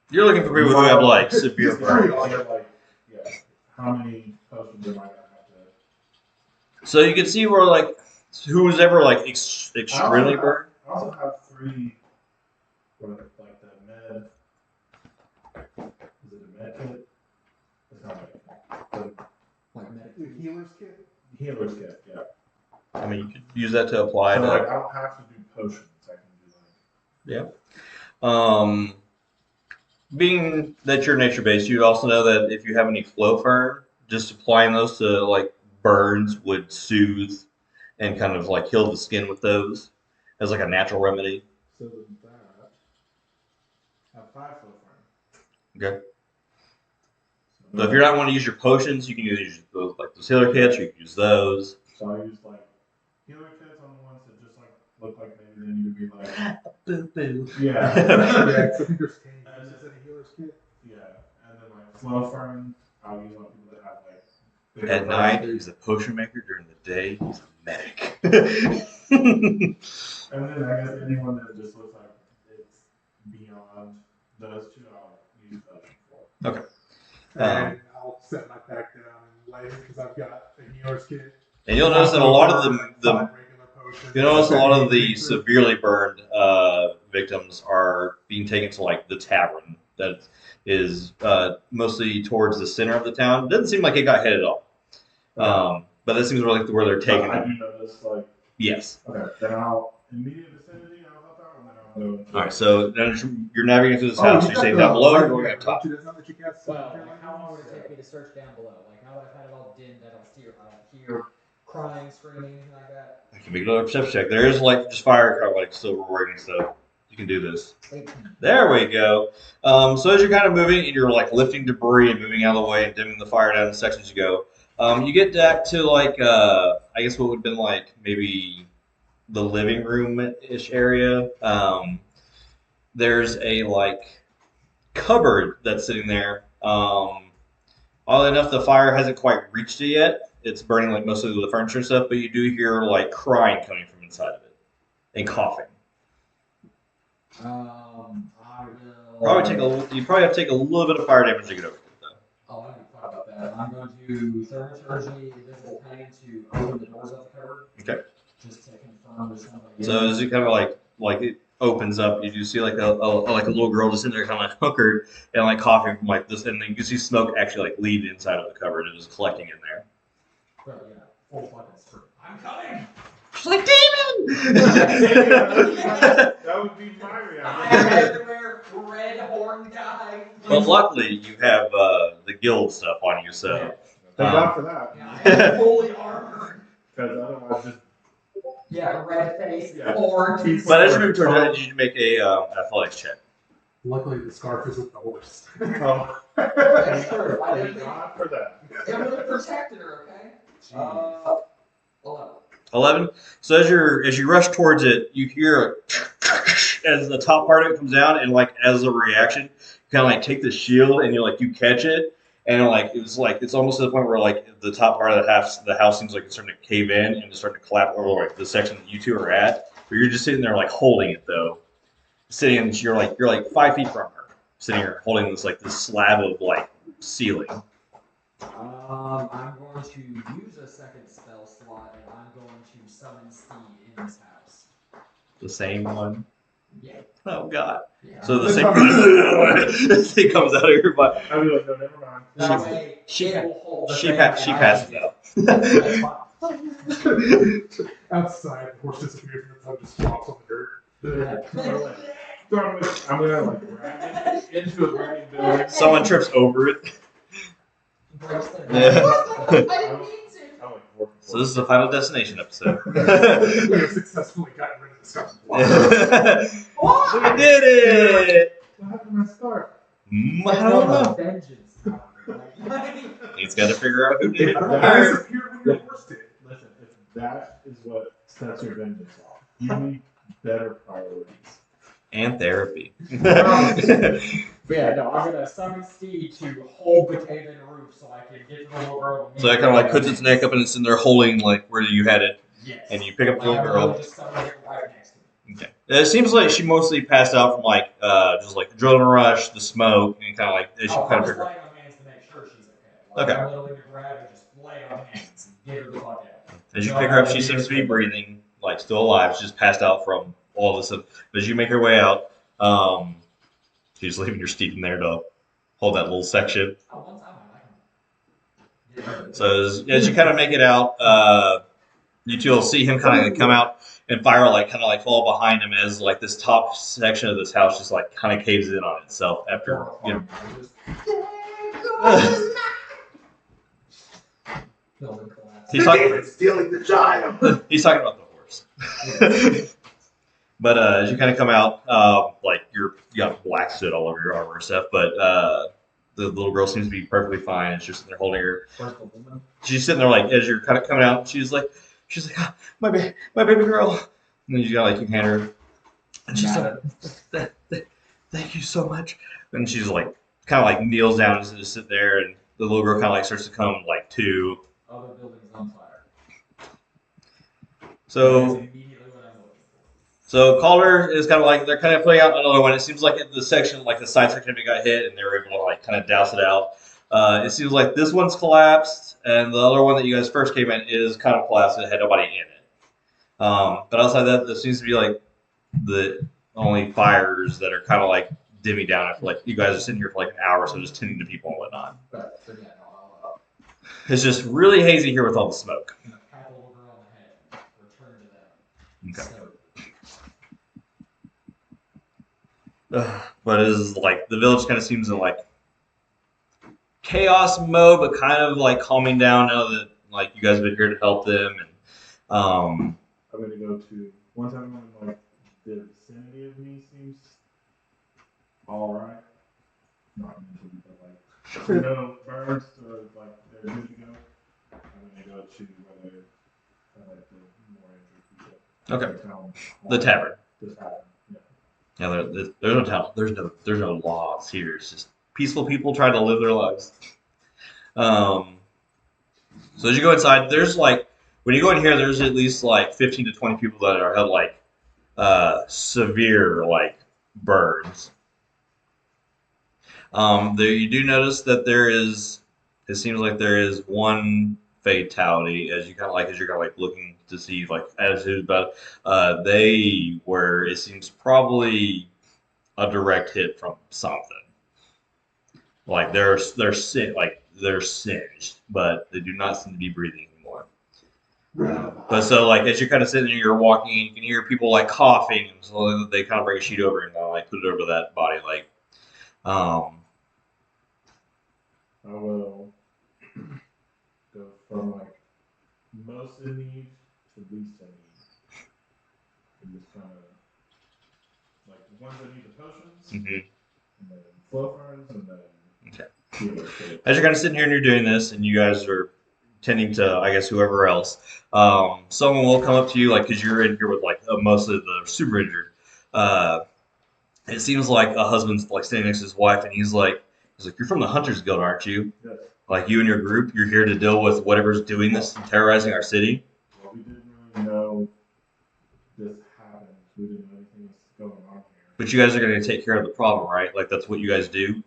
You're looking for people who have like severe burns. Like, yeah. How many potions am I gonna have to? So you can see where like who's ever like extremely burned. I also have 3. What like the med? Is it a med kit? It's not a med kit. Like medic. The healer's kit. The healer's kit. Yeah. I mean, you could use that to apply So, to. like, I don't have to do potions. I can do like. Yeah. Being that you're nature based, you'd also know that if you have any flow fern, just applying those to like burns would soothe and kind of like heal the skin with those as like a natural remedy. So then that. I have 5 so far. Okay. So if you're not wanting to use your potions, you can use those like those healer kits. You can use those. So I use like healer kits on the ones that just like look like maybe they need to be like. Boo boo. Yeah. Yeah, I think there's 10 uses in a healer's kit. Yeah, and then like slow fern, I'll use on people that have like. bigger At night, burns. he's a potion maker. During the day, he's a medic. And then I guess anyone that just looks like it's beyond those 2, I'll use potion for. Okay. And I'll set my pack down and lay because I've got a healer's kit. And you'll notice that a lot of the Regular potions. you notice a lot of the severely burned victims are being taken to like the tavern that is mostly towards the center of the town. It doesn't seem like it got hit at all. But that seems like where they're taking I them. do notice like, Yes. okay, then I'll immediate vicinity, I'll help out, and then I'll go. All right. So now you're navigating through this house. You're saying down below, or going up top. Well, like, how long would it take me to search down below? Like, now that I've had it all dimmed, I don't hear crying, screaming, anything like that. I can make another perception check. There is like just fire kind of like still roaring and stuff. You can do this. 18. There we go. So as you're kind of moving and you're like lifting debris and moving out of the way and dimming the fire down in sections you go, you get back to like I guess what would have been like maybe the living room-ish area. There's a like cupboard that's sitting there, Oddly enough, the fire hasn't quite reached it yet. It's burning like most of the furniture and stuff, but you do hear like crying coming from inside of it and coughing. I will. You probably have to take a little bit of fire damage to get over it though. Oh, I didn't talk about that. I'm going to thaumaturgy invisible pain to open the doors of the cupboard. Okay. Just to confirm there's somebody. So as you kind of like it opens up, you do see like a little girl just in there kind of like hunkered and like coughing from like this, and then you can see smoke actually like leave inside of the cupboard and just collecting in there. But yeah, full fucking screw. I'm coming. She's like, Demon! That would be my I reaction. have to wear red horn guy. Well, luckily you have the guild stuff on you, so. Thank God for that. Yeah, I am fully armored. Because otherwise, just Yeah, red face, Yeah. horn. But as you move towards that, you need to make a athletics check. Luckily, the scarf is with the horse. oh, That's true. I thank didn't think. God for that. It would have protected her, okay? 11. 11. So as you rush towards it, you hear as the top part of it comes down, and like as a reaction, you kind of like take the shield and you catch it, and it's almost to the point where like the top part of the house seems like it's starting to cave in and it's starting to collapse over like the section that you two are at. But you're just sitting there like holding it though, you're like 5 feet from her, sitting here holding this slab of like ceiling. I'm going to use a second spell slot, and I'm going to summon Steve in this house. The same one. Yeah. Oh god. Yeah. So the same thing comes out of your butt. I'd be like, no, never mind. That way, she it will hold the She thing passes and I out. That's fine. Outside, the horse disappears and the tongue just flops on the dirt. I'm gonna like grab it into a burning building. Someone trips over it. Breaks the Yeah. I didn't mean to. I'm like working So this is the Final Destination episode. We have successfully gotten rid of the scarf. We did it! What happened to my scarf? I don't know. Vengeance. He's got to figure out who did it. It disappeared when your horse did. Listen, if that is what sets your vengeance off, you need better priorities. And therapy. But yeah, no, I'm gonna summon Steve to hold the cave-in roof so I can get to the little girl. So it kind of like puts its neck up and it's in there holding like where you had it, Yes. and you pick up the little I'm girl. just summon it right next to me. Okay. It seems like she mostly passed out from like just like the adrenaline rush, the smoke, and kind of like as she I'm kind of just figure. laying on hands to make sure she's okay. Like, Okay. I'm literally gonna grab her, just lay on hands and get her the fuck out. As you pick her up, she seems to be breathing, like still alive. She's just passed out from all this stuff. But as you make her way out, she's leaving your Steve in there to hold that little section. Oh, one time I like him. So as you kind of make it out, you two will see him kind of come out and fire kind of fall behind him as like this top section of this house just like kind of caves in on itself after. You know, Building collapse. he's talking. Stealing the child. He's talking about the horse. But as you kind of come out, you got black soot all over your armor and stuff, but the little girl seems to be perfectly fine. She's sitting there holding her. Where's the woman? She's sitting there as you're kind of coming out. She's like, ah, my baby girl. And then you got you hand her, and she's like, thank you so much. And she's kind of kneels down and just sit there, and the little girl kind of starts to come to. Other buildings on fire. That's So. immediately what I'm looking for. So Calder is kind of they're kind of putting out another one. It seems like the section, the side section of it got hit, and they were able to kind of douse it out. It seems like this one's collapsed, and the other one that you guys first came in is kind of collapsed. It had nobody in it. But outside that, there seems to be the only fires that are kind of dimming down after you guys are sitting here for an hour, so just tending to people and whatnot. But yeah, no, I'll It's just really hazy here with all the smoke. pat the little girl on the head. Return to them. Okay. So, But it is the village kind of seems in chaos mode, but kind of calming down now that you guys have been here to help them. And I'm gonna go to once everyone the vicinity of me seems all right. Not mentally, but no burns or they're good to go. I'm gonna go to whether the more injured people. Okay. Tell them The tavern. this happened. Yeah. Yeah, there's no town. There's no laws here. It's just peaceful people trying to live their lives. So as you go inside, there's like when you go in here, there's at least like 15 to 20 people that are have like severe like burns. There you do notice that there is. It seems like there is one fatality as you kind of like as you're kind of like looking to see like attitude, but they were. It seems probably a direct hit from something. Like they're singed, but they do not seem to be breathing anymore. But so like as you're kind of sitting there, you're walking, you can hear people like coughing, and so they kind of bring a sheet over and like put it over that body. Like, I will go from like most in need to least in need. And just kind of like the ones that need the potions, mhm. and then flow ferns, and then Okay. healers. So As you're kind of sitting here and you're doing this, and you guys are tending to, I guess, whoever else, someone will come up to you, like, because you're in here with like most of the super injured. Uh, it seems like a husband's like standing next to his wife, and he's like, you're from the Hunters Guild, aren't you? yes. Like you and your group, you're here to deal with whatever's doing this and terrorizing our city. Well, we didn't really know this happened. We didn't know anything was going on here. But you guys are going to take care of the problem, right? Like that's what you guys do. You know,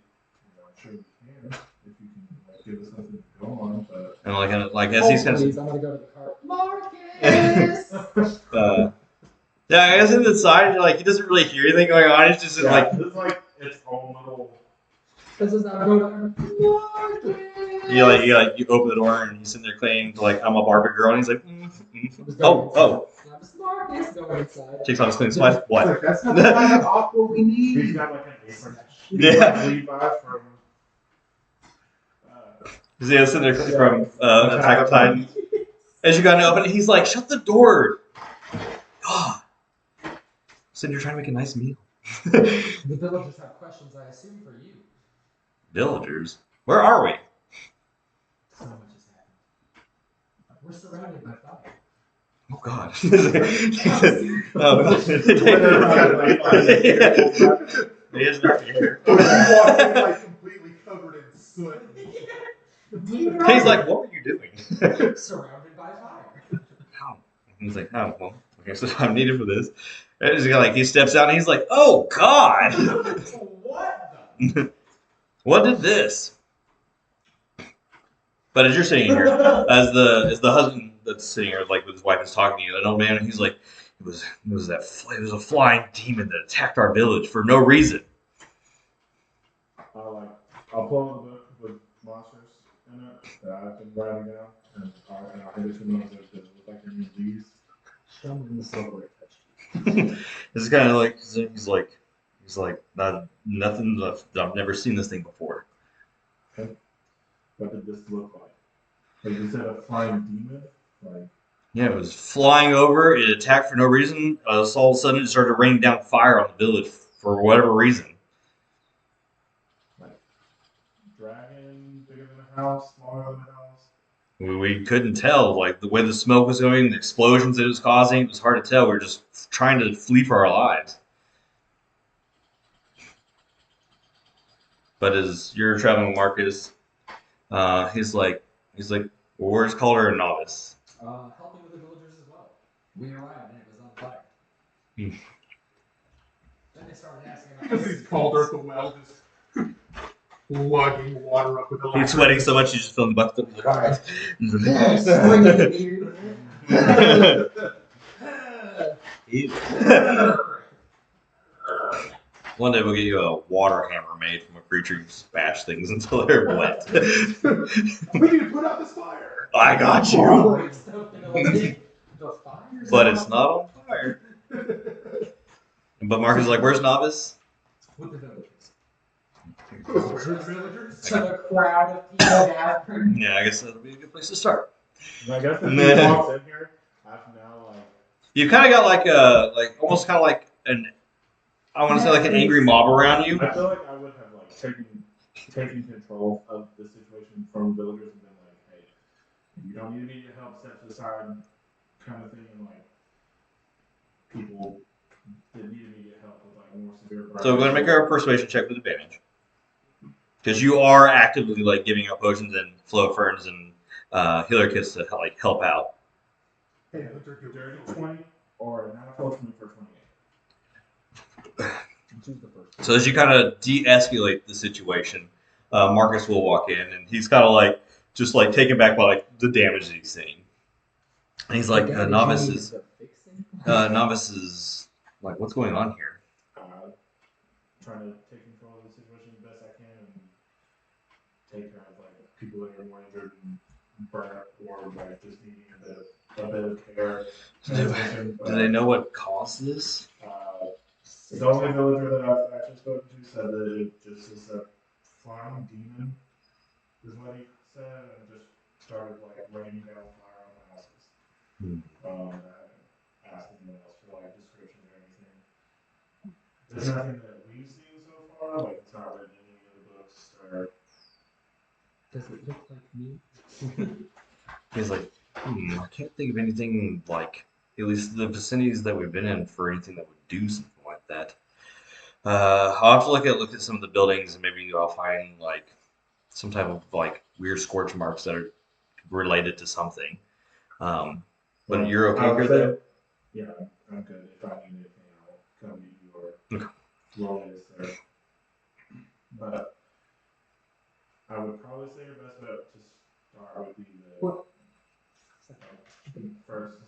I'm sure we can if you can like give us something to go on, but And like as he's kind Please, of, I'm gonna go to the cart. Marcus! yeah, I guess inside, like he doesn't really hear anything going on. He's just yeah, like, it's like its own little. This is not going to Marcus! you open the door and he's sitting there claiming to like I'm a Barbie girl, and he's like, oh, I'm just Marcus going inside. takes off his clean sweat. It's What? like, that's not the kind of aqua we He's need. got like an apron. Yeah. Levi from. He's sitting there from Attack on Titan. As you got to open it, he's like, shut the door. God. Sitting here trying to make a nice meal. The villagers have questions, I assume, for you. Villagers? Where are we? So much has happened. We're surrounded by fire. Oh God. He is not here. Walking like completely covered in soot. He's like, what were you doing? Surrounded by fire. How? He's like, oh, well, okay, so I'm needed for this. And he's like, he steps out and he's like, oh God. What the? What did this? But as you're sitting here, as the husband that's sitting here, like with his wife, is talking to you, an old man, and he's like, it was a flying demon that attacked our village for no reason. I'll pull up the book with monsters in it that I've been writing down, and I'll hand it to them that look like they're new leaves. Show me the silver touch. This is kind of like he's like nothing. I've never seen this thing before. What did this look like? Like, is that a flying demon? Like, Yeah, it was flying over. It attacked for no reason. So all of a sudden, it started raining down fire on the village for whatever reason. dragon bigger than a house, smaller than a house? We couldn't tell. Like the way the smoke was going, the explosions it was causing, it was hard to tell. We were just trying to flee for our lives. But as you're traveling with Marcus, he's like, well, where's Calder and Novice? Helping with the villagers as well. We arrived and it was on fire. Hmm. Then they started asking Because he's called Earth the Well, just lugging water up with a He's sweating so much, he's just filling the bucket up with the water. One day we'll get you a water hammer made from a creature you bash things until they're wet. We need to put out this fire. I got you. The fire's But it's not on fire. But Marcus is like, where's Novice? with the villagers. Villagers? To the crowd of people gathering. Yeah, I guess that'll be a good place to start. And I guess if he walks in here, I've now like. You kind of got almost kind of like I want to say like an angry mob around you. I feel like I would have like taken control of the situation from villagers and been like, hey, you don't need immediate help, step to the side, kind of thing, and like people that need immediate help with like more severe. So we're going to make our persuasion check with advantage. because you are actively like giving out potions and flow ferns and healer kits to like help out. Hey, Hunter, do Dirty 20 or natural 20 for 28. Choose the first. So as you kind of de-escalate the situation, Marcus will walk in and he's kind of like just like taken back by like the damage that he's seeing. And he's like, novice is like, what's going on here? Trying to take control of the situation the best I can and take care of like people that are more injured and burnt or like just needing a bit of care. Do they know what caused this? The only villager that I've actually spoken to said that it just is a flying demon, is what he said, and just started like raining down fire on the houses. I haven't asked anyone else for like descriptions or anything. There's nothing that we've seen so far, like it's not written in any of the books or. Does it look like me? He's like, I can't think of anything like, at least the vicinities that we've been in for anything that would do something like that. I'll have to look at some of the buildings and maybe I'll find like some type of like weird scorch marks that are related to something. But you're okay here though? Yeah, I'm good. If I need anything, I'll come to you or Okay. roll this there. But I would probably say your best bet to start would be the first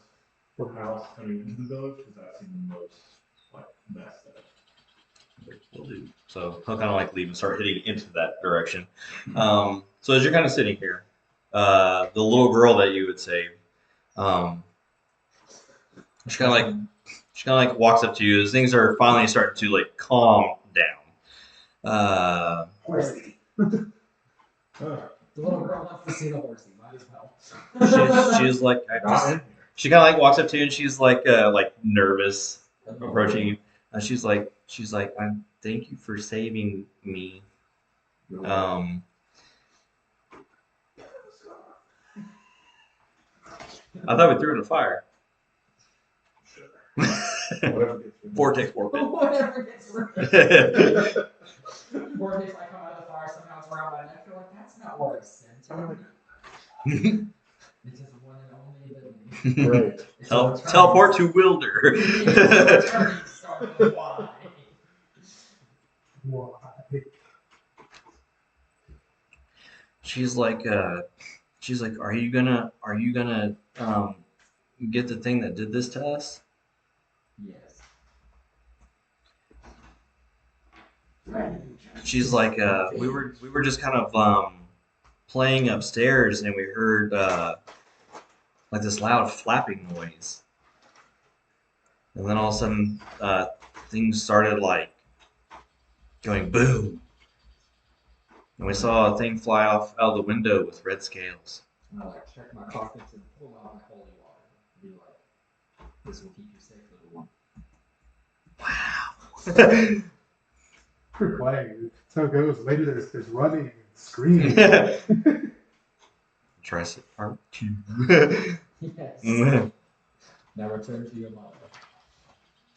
house coming into the village because that's the most like messed up. Will do. So he'll kind of like leave and start heading into that direction. So as you're kind of sitting here, the little girl that you would save, she kind of like walks up to you as things are finally starting to like calm down. The little girl wants to see the horsey. Might as well. She's like, she kind of like walks up to you and she's like nervous approaching you. And she's like, thank you for saving me. I thought we threw it in the fire. Vortex warp it. Whatever gets rid. Vortex like come out of the fire, somehow it's around my neck. You're like, that's not what I sent. It's just one and only ability. Right. Teleport to Wilder. Why? She's like, are you gonna get the thing that did this to us? Yes. She's like, we were just kind of playing upstairs and we heard like this loud flapping noise, and then all of a sudden things started like going boom, and we saw a thing fly off out of the window with red scales. I like check my pockets and pull out my holy water. Be like, this will keep you safe, little one. Wow. We're playing. That's how it goes. Later there's running and screaming. Jurassic Park 2. Yes. Now return to your mother.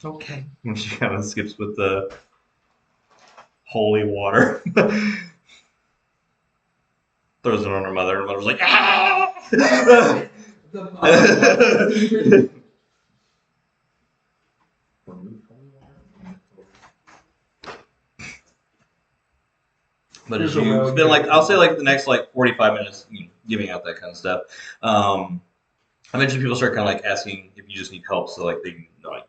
Okay. And she kind of skips with the holy water. Throws it on her mother. Her mother's like, ah! The mother. But as you've been like, I'll say like the next like 45 minutes giving out that kind of stuff. Eventually people start kind of like asking if you just need help so like they can like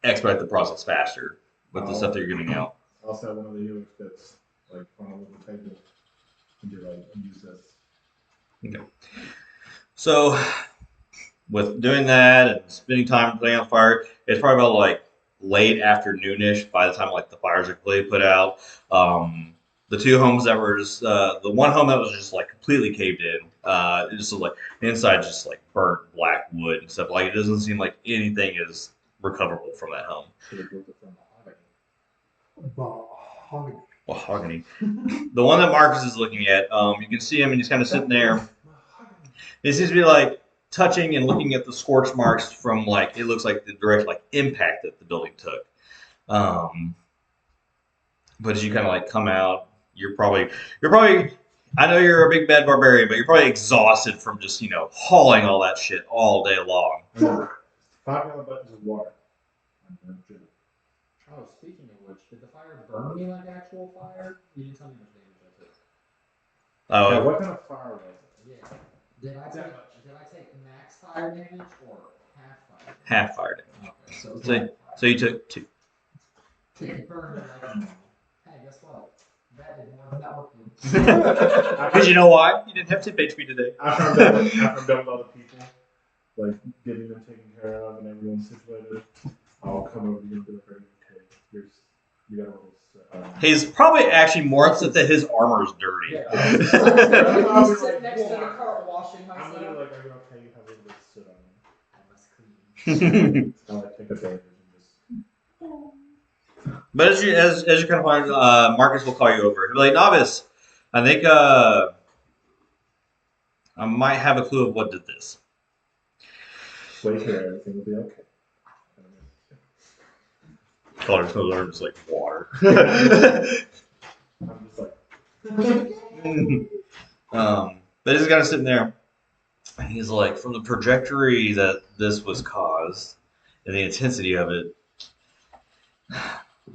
expedite the process faster with the stuff that you're giving out. I'll set one of the healing kits like on a little table and be like, use this. Okay. So with doing that and spending time playing on fire, it's probably about like late afternoonish by the time like the fires are completely put out. The two homes that were just the one home that was just like completely caved in. It just looked like the inside just like burnt black wood and stuff. Like it doesn't seem like anything is recoverable from that home. Should have built it from Mahogany. Mahogany. The one that Marcus is looking at, you can see him and he's kind of sitting there. He seems to be like touching and looking at the scorch marks from like it looks like the direct like impact that the building took. But as you kind of like come out, you're probably. I know you're a big bad barbarian, but you're probably exhausted from just hauling all that shit all day long. 5 gallon buckets of water. Oh, speaking of which, did the fire burn me like actual fire? You didn't tell me much damage I took. Yeah, Oh, what kind of fire was it? Yeah. Did I take max fire damage or half fire damage? half fire damage. Okay, so it was So, half fire. so you took 2. It burned me like normal. Hey, guess what? That did more than that worked. Because you know why? You didn't have tip HP today. After I'm done with other people, like getting them taken care of and everyone's situated, I'll come over to you and be like, okay, you got a little He's probably actually more upset that his armor's dirty. Yeah. I'll be Sit like, next to the "Whoa." cart washing myself. I'm literally like, are you okay? You have a little bit of soot on you. I must clean. I like take advantage and just. But as you kind of find, Marcus will call you over. He'll be like, Novice, I think I might have a clue of what did this. Wait here, everything will be okay. Colors are just like water. I'm just like, But he's kind of sitting there, and he's like, from the trajectory that this was caused and the intensity of it,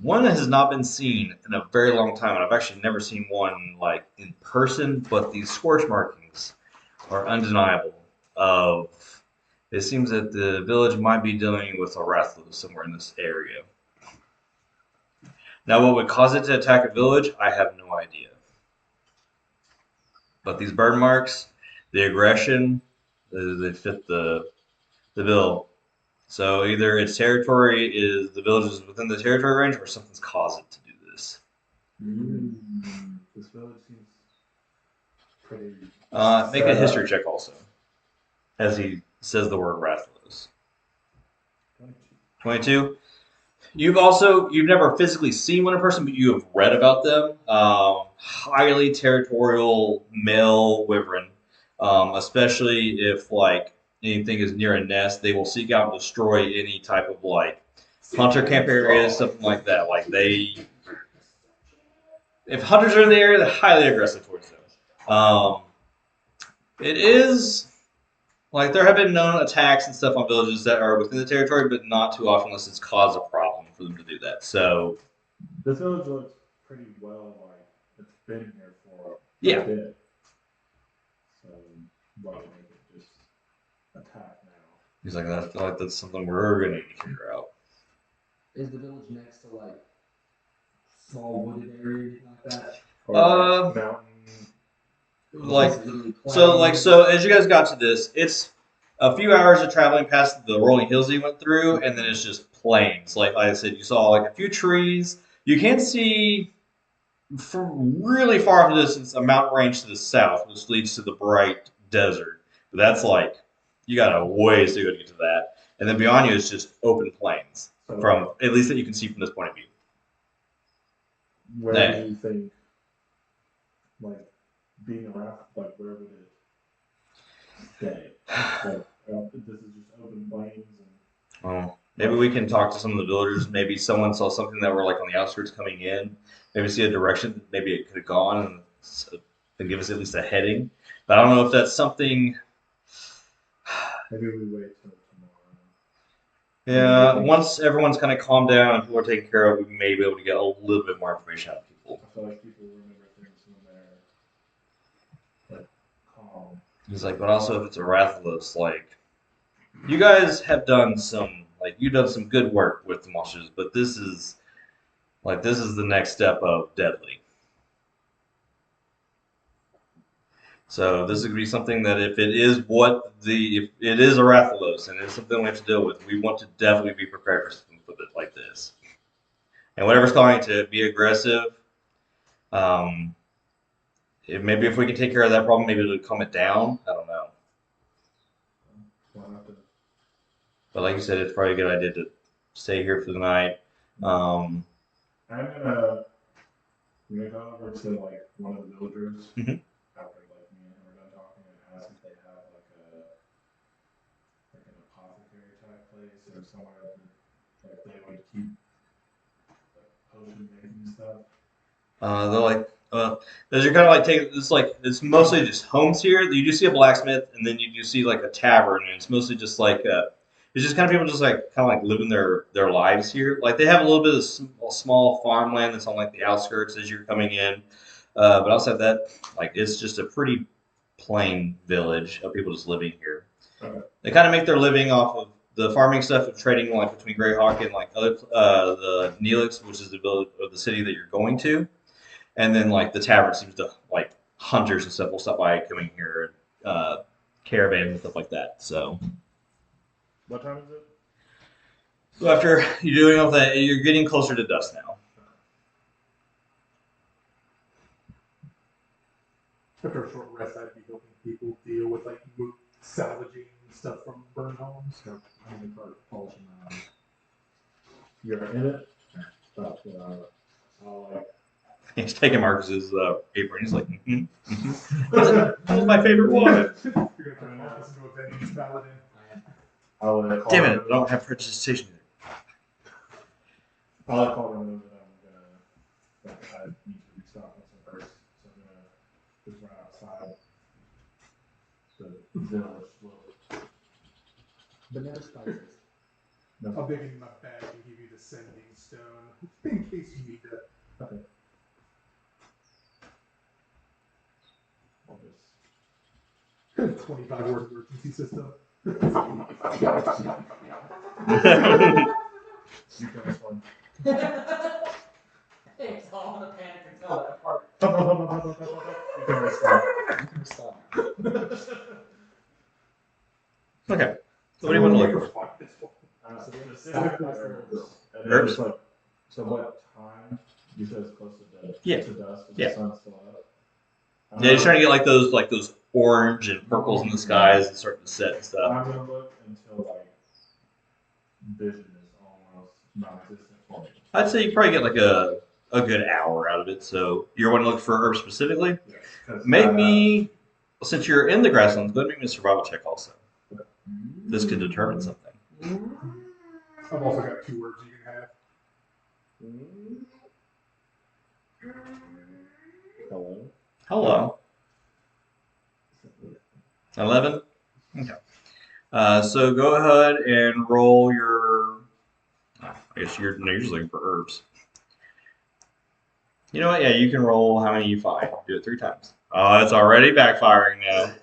one that has not been seen in a very long time, and I've actually never seen one like in person, but these scorch markings are undeniable. It seems that the village might be dealing with a Rathalos somewhere in this area. Now, what would cause it to attack a village, I have no idea. But these burn marks, the aggression, they fit the bill. So either its territory is the village is within the territory range, or something's caused it to do this. This village seems pretty. Make a history check also, as he says the word Rathalos. 22. You've never physically seen one in person, but you have read about them. Highly territorial male wyvern, especially if like anything is near a nest, they will seek out and destroy any type of like hunter camp areas, something like that. Like if hunters are in the area, they're highly aggressive towards them. It is. Like, there have been known attacks and stuff on villages that are within the territory, but not too often unless it's caused a problem for them to do that. So, this village looks pretty well, like, it's been here for yeah. a bit. So, why make it just attack now? He's like, I feel like that's something we're going to need to figure out. Is the village next to, like, small wooded area or anything like that? Or mountain. So as you guys got to this, it's a few hours of traveling past the rolling hills you went through, and then it's just plains. Like I said, you saw like a few trees. You can see from really far off the distance a mountain range to the south, which leads to the bright desert. But that's like you got a ways to go to get to that, and then beyond you is just open plains. From at least that you can see from this point of view. Where do you think, like, being around, like, where would it stay? Like, this is just open plains and. Maybe we can talk to some of the villagers. Maybe someone saw something that were like on the outskirts coming in. Maybe see a direction. Maybe it could have gone and give us at least a heading. But I don't know if that's something. Maybe we wait till tomorrow. Yeah, once everyone's kind of calmed down and people are taken care of, we may be able to get a little bit more information out of people. I feel like people remember things when they're like calm. He's like, but also if it's a Rathalos, like, you guys have done you've done some good work with the monsters, but this is the next step of deadly. So this is gonna be something that if it is if it is a Rathalos and it's something we have to deal with, we want to definitely be prepared for something with it like this. And whatever's going to be aggressive, maybe if we can take care of that problem, maybe it'll calm it down. I don't know. But like you said, it's probably a good idea to stay here for the night. I'm gonna go over to like one of the villagers after like me and him are done talking and ask if they have like an apothecary type place or somewhere that like they would keep like potion making stuff. They're like, As you're kind of like taking it's like it's mostly just homes here. You do see a blacksmith, and then you do see like a tavern, and it's mostly just like it's just kind of people just like kind of like living their lives here. Like they have a little bit of small farmland that's on like the outskirts as you're coming in, but outside of that, like it's just a pretty plain village of people just living here. Okay. They kind of make their living off of the farming stuff and trading like between Greyhawk and like other the Neelix, which is the village or the city that you're going to. And then like the tavern seems to like hunters and stuff will stop by coming here, caravans and stuff like that. So What time is it? so after you're doing all that, you're getting closer to dusk now. After a short rest, I'd be helping people deal with like salvaging stuff from burned homes. I'm gonna start polishing my eyes. You're in it? Stop. I'll like. He's taking Marcus's apron. He's like, that was my favorite one. You're gonna turn this into a vengeance paladin. I'll let Damn it! I don't have prestidigitation. I'll let Paul know that I need to restock myself first. So I'm gonna just run outside the village slowly. Banana spices. I'll dig into my bag and give you the sending stone in case you need that. Okay. I'll just 25 word emergency system. you can respond. It's all in the panic until that part. You can respond. You can stop. Okay. So what do you want to look for? So specifically herbs. And Herbs? Like, so what time? You said it's close to dusk. Yeah. To dusk. Is Yeah. the sun still up? Yeah, you're trying to get like those orange and purples in the skies and starting to set and stuff. I'm gonna look until like vision is almost non-existent for me. I'd say you probably get like a good hour out of it. So you're wanting to look for herbs specifically? Yes. 'Cause Make me, since you're in the grasslands, go ahead and make me a survival check also. This could determine something. I've also got 2 words you can have. Hello. Hello. 11? Okay. So go ahead and roll your. I guess you're usually looking for herbs. You know what? Yeah, you can roll how many you find. Do it 3 times. Oh, it's already backfiring now.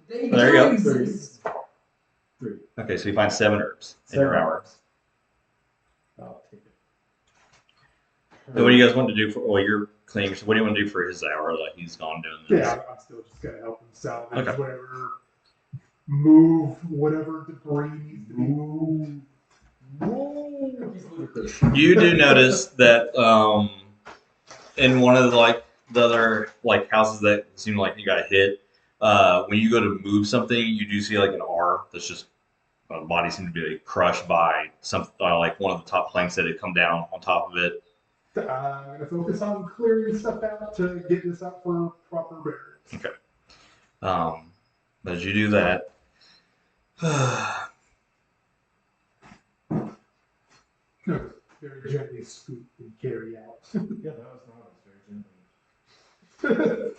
They There you go. exist. 3. Okay, so you find 7 herbs in your hour. I'll take it. So what do you guys want to do for? Well, you're cleaning. So what do you want to do for his hour that he's gone doing this? Yeah, I'm still just gonna help him salvage Okay. whatever, move whatever debris needs to be moved. You do notice that in one of the other like houses that seem like you got hit, when you go to move something, you do see like an arm that's just body seemed to be like, crushed by some like one of the top planks that had come down on top of it. I'm gonna focus on clearing stuff out to get this out for proper burials. But as you do that, Very gently scoop and carry out. Yeah, that was not very gently.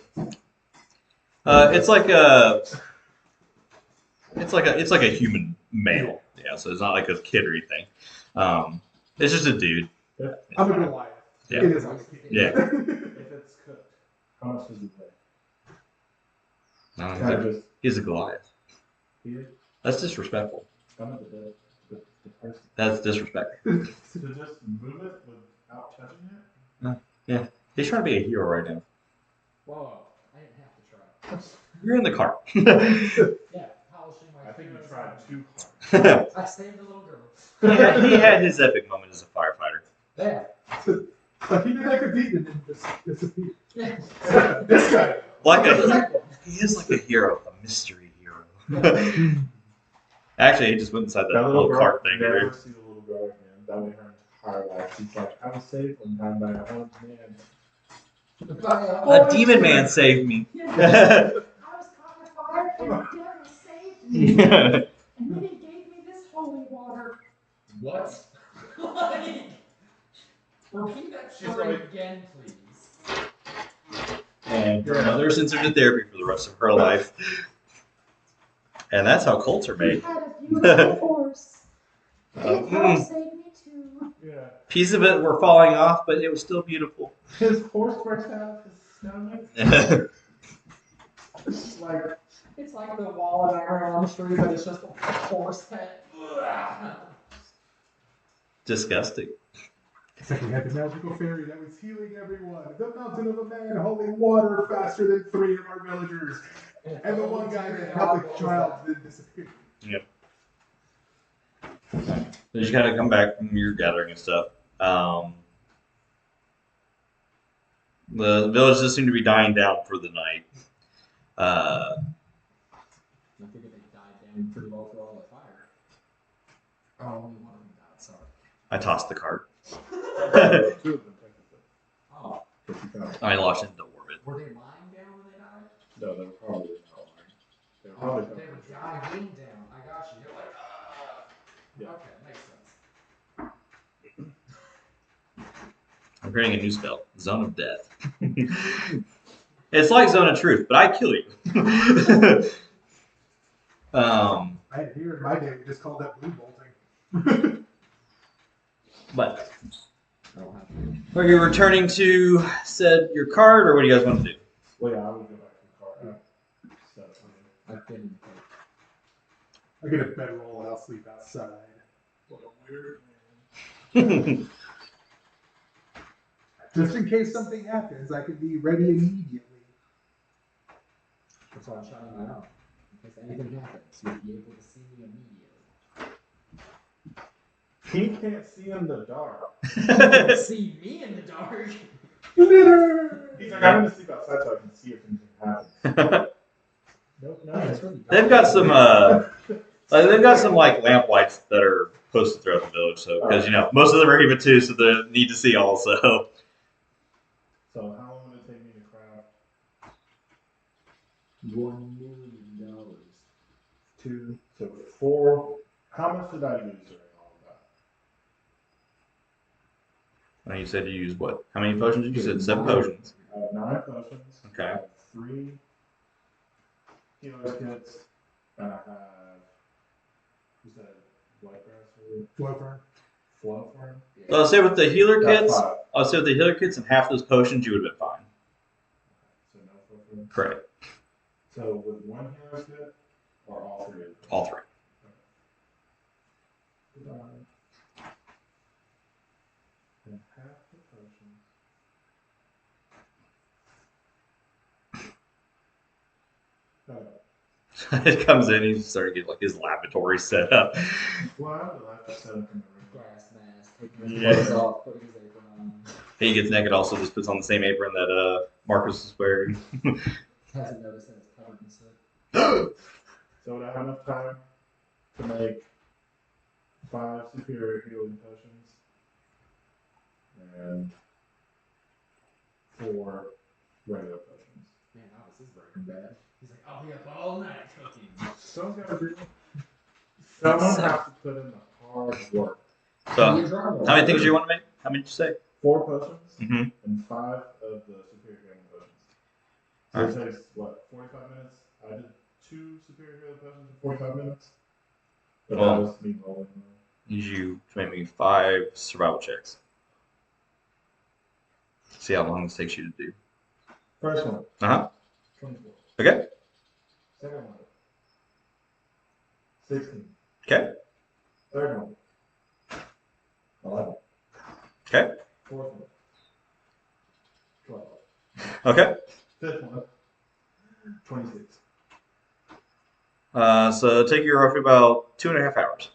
it's like a human male. Yeah, so it's not like a kid or anything. It's just a dude. I'm a Goliath. Yeah. It is like a kid. Yeah. If it's cooked, how much does it weigh? No, Can I just he's a Goliath. eat it? That's disrespectful. I'm at the person. That's disrespectful. To just move it without touching it? He's trying to be a hero right now. Whoa, I didn't have to try. You're in the car. Yeah, polishing my I think you hero's tried armor. too hard. I saved a little girl. he had his epic moment as a firefighter. There. Like he did like a beat and then just disappeared. Yeah. This guy. He is like a hero, a mystery hero. Actually, he just went inside that little cart thing. Never Right? see the little girl again. That way her entire life. She's like, I was saved one time by a old man. A demon man saved me. I was caught in a fire and the devil saved me. And then he gave me this holy water. What? Like, repeat that She's story like- again, please. and her mother sends her to therapy for the rest of her life. And that's how cults are He made. had a beautiful horse. His Mm. horse saved me too. Yeah. Piece of it were falling off, but it was still beautiful. His horse burst out of his stomach. It's like the wall in Nightmare on Elm Street, but it's just a horse head. Disgusting. It's like we had the magical fairy that was healing everyone. The mountain of a man holding water faster than 3 of our villagers. And the one guy that helped the child then disappeared. Yep. So you kind of come back from your gathering and stuff. The villages seem to be dying down for the night. I figured they died down pretty well for all the fire. Oh, only one of them died, sorry. I tossed the cart. 2 of them technically. Oh, I launched into orbit. were they lying down when they died? No, they were probably not lying. They were Oh, probably they were dying down. I got you. You're like, Yeah. Okay, makes sense. I'm creating a new spell, Zone of Death. It's like Zone of Truth, but I kill you. Here in my day, we just called that blue bolting. But I don't have to. are you returning to said your card, or what do you guys want to do? Well, yeah, I would go back to the car. Stuff. I've been. I get a bedroll and I'll sleep outside. What a weird man. Just in case something happens, I can be ready immediately. That's why I'm shouting that out. In case anything happens, you'll be able to see me immediately. He can't see in the dark. You can see me in the dark. He's like, I'm gonna sleep outside so I can see if anything happens. Nope, no. That's really They've got some like lamp lights that are posted throughout the village. So because most of them are human too, so they need to see also. So how long would it take me to craft? $1 million. 2, so 4. How much did I use during all of that? And you said you used what? How many potions? You said 7 potions. I have 9 potions. Okay. I have 3 healer kits, and I have, you said white grass or flow fern? So I'll say with the healer That's kits, 5. I'll say with the healer kits and half those potions, you would have been fine. So no flow fern? Correct. So with 1 healer kit, or all 3 of them? All 3. And half the potions. It comes in, he's starting to get like his laboratory set up. Well, I have the left set up in the room. Grass mask, taking his Yeah. clothes off, putting his apron on. He gets naked, also just puts on the same apron that Marcus is wearing. Hasn't noticed that it's covered in soot. So would I have enough time to make 5 superior healing potions and 4 regular potions? Man, now this is Breaking Bad. He's like, I'll be up all night cooking. Someone's got to do Someone has to put in the hard work. So, You're driving how many things do you want to make? How many did you say? 4 potions Mm-hmm. and 5 of the superior healing potions. So it takes, what, 45 minutes? I did 2 superior healing potions in 45 minutes. But that Well, was me rolling. Need you to make me 5 survival checks. See how long this takes you to do. First one, Uh-huh. 24. Okay. Second one, 16. Okay. Third one, 11. Okay. Fourth one, 12. Okay. Fifth one, 26. So take you roughly about 2.5 hours.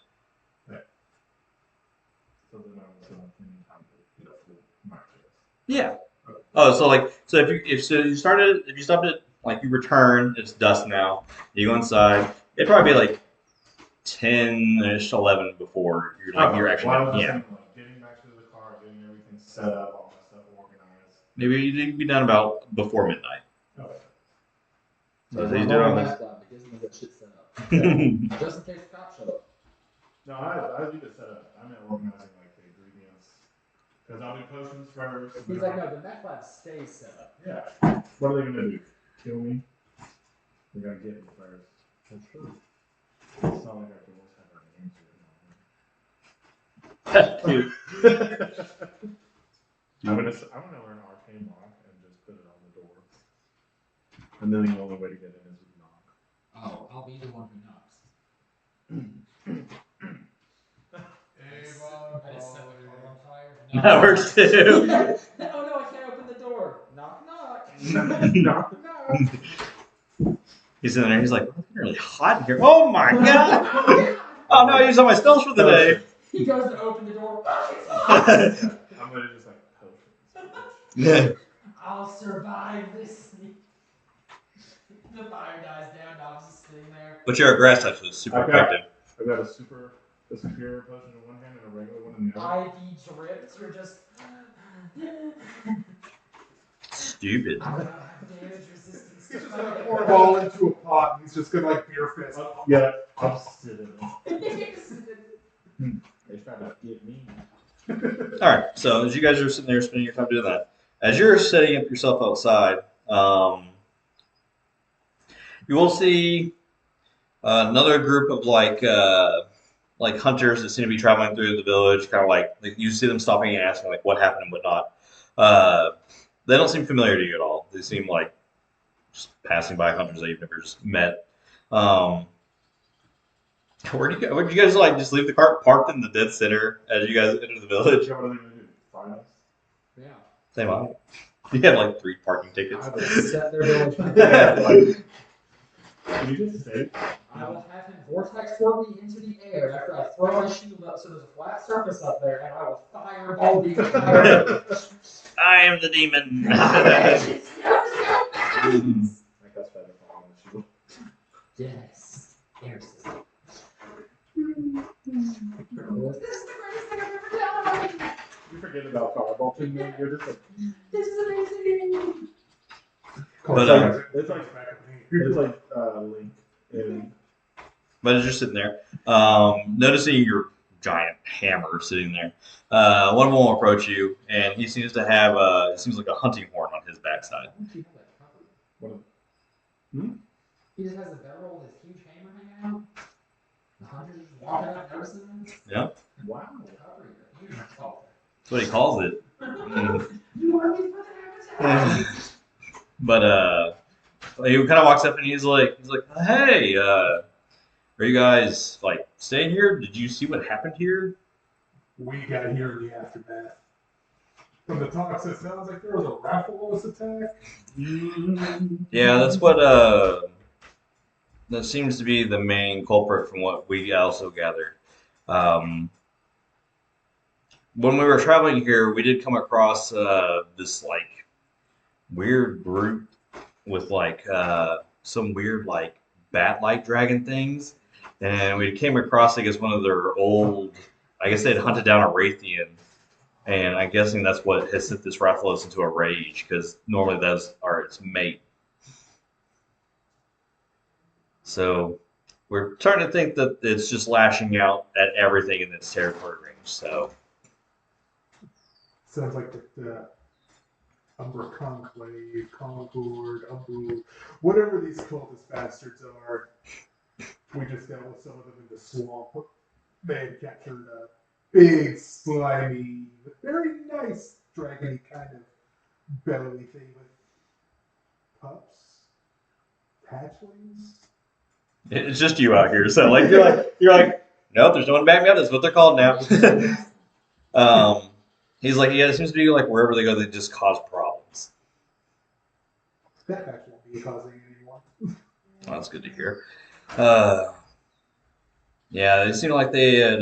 So then I was thinking time to get a full mark test. Yeah. Oh, so if you stopped at like you return, it's dusk now. You go inside. It'd probably be like 10ish, 11 before you're actually Well, I was just yeah. thinking, like, getting back to the car, getting everything set up, all my stuff organized. Maybe you'd be done about before midnight. Okay. So he's doing this. Laptop, it gives me that shit set up. Just in case the cops show up. No, I do the setup. I meant organizing like the ingredients, Because I'll do potions first. He's like, no, the meth lab stays set up. Yeah. What are they gonna do? Kill me? They're gonna get me first. That's true. It's not like our doors have our names written on them. I'm gonna learn arcane lock and just put it on the door. And then the only way to get in is with knock. Oh, I'll be the one who knocks. I just set the car on fire. That works too. Oh no, I can't open the door. Knock, knock. Knock, knock. He's in there. He's like, "Oh, it's really hot in here. Oh my god! Oh no, I used all my spells for the day." He goes to open the door. I'm gonna just like potions. I'll survive this. The fire dies down. Now I'm just sitting there. But you're a grass type, so it's super Okay. effective. I've got a superior potion in one hand and a regular one in the other. IV drips. You're just. Stupid. I don't have damage resistance. He's just gonna pour it all into a pot and he's just gonna like beer fist. Yeah, I'm sitting. They tried to get me. All right. So as you guys are sitting there spending your time doing that, as you're setting up yourself outside, you will see another group of like hunters that seem to be traveling through the village. Kind of like you see them stopping and asking like what happened and whatnot. They don't seem familiar to you at all. They seem like just passing by hunters that you've never just met. Where'd you guys like just leave the cart parked in the dead center as you guys enter the village? What are they gonna do? Find us? Yeah. Same on. You have like 3 parking tickets. I will set their village. Can you just say? I will have him vortex twirl me into the air after I throw my shield up so there's a flat surface up there, and I will fireball the entire. I am the demon. Like that's better on the shield. Yes. Air system. This is the greatest thing I've ever done. You forget about fireball too, man. You're just like This is amazing. But, it's like Link and But as you're sitting there, noticing your giant hammer sitting there, one of them will approach you, and he seems to have it seems like a hunting horn on his backside. what? He just has a barrel with his huge hammer hanging out. The hunters just walking out noticing him. Yeah, Wow. Covering it. Huge call. that's what he calls it. Mm. You want me to put the hammer down? But he kind of walks up and he's like, "Hey, are you guys like staying here? Did you see what happened here?" We got here in the aftermath. From the talks, it sounds like there was a raffle attack. Yeah, that's what that seems to be the main culprit from what we also gathered. When we were traveling here, we did come across this like weird group with like some weird like bat-like dragon things, and we came across I guess one of their old. I guess they'd hunted down a Raytheon, and I'm guessing that's what has sent this Rathalos into a rage because normally those are its mate. So we're starting to think that it's just lashing out at everything in its territory range. So Sounds like the Umbra Conclave, Concord, Umbra, whatever these cultist bastards are. We just dealt with some of them in the swamp. They had captured a big, slimy, very nice dragony kind of belly thing with pups, hatchlings. it's just you out here. So like you're like nope, there's no one to back me up. That's what they're called now. He's like, yeah, it seems to be like wherever they go, they just cause problems. That patch won't be causing anymore. Well, that's good to hear. Yeah, it seemed like they had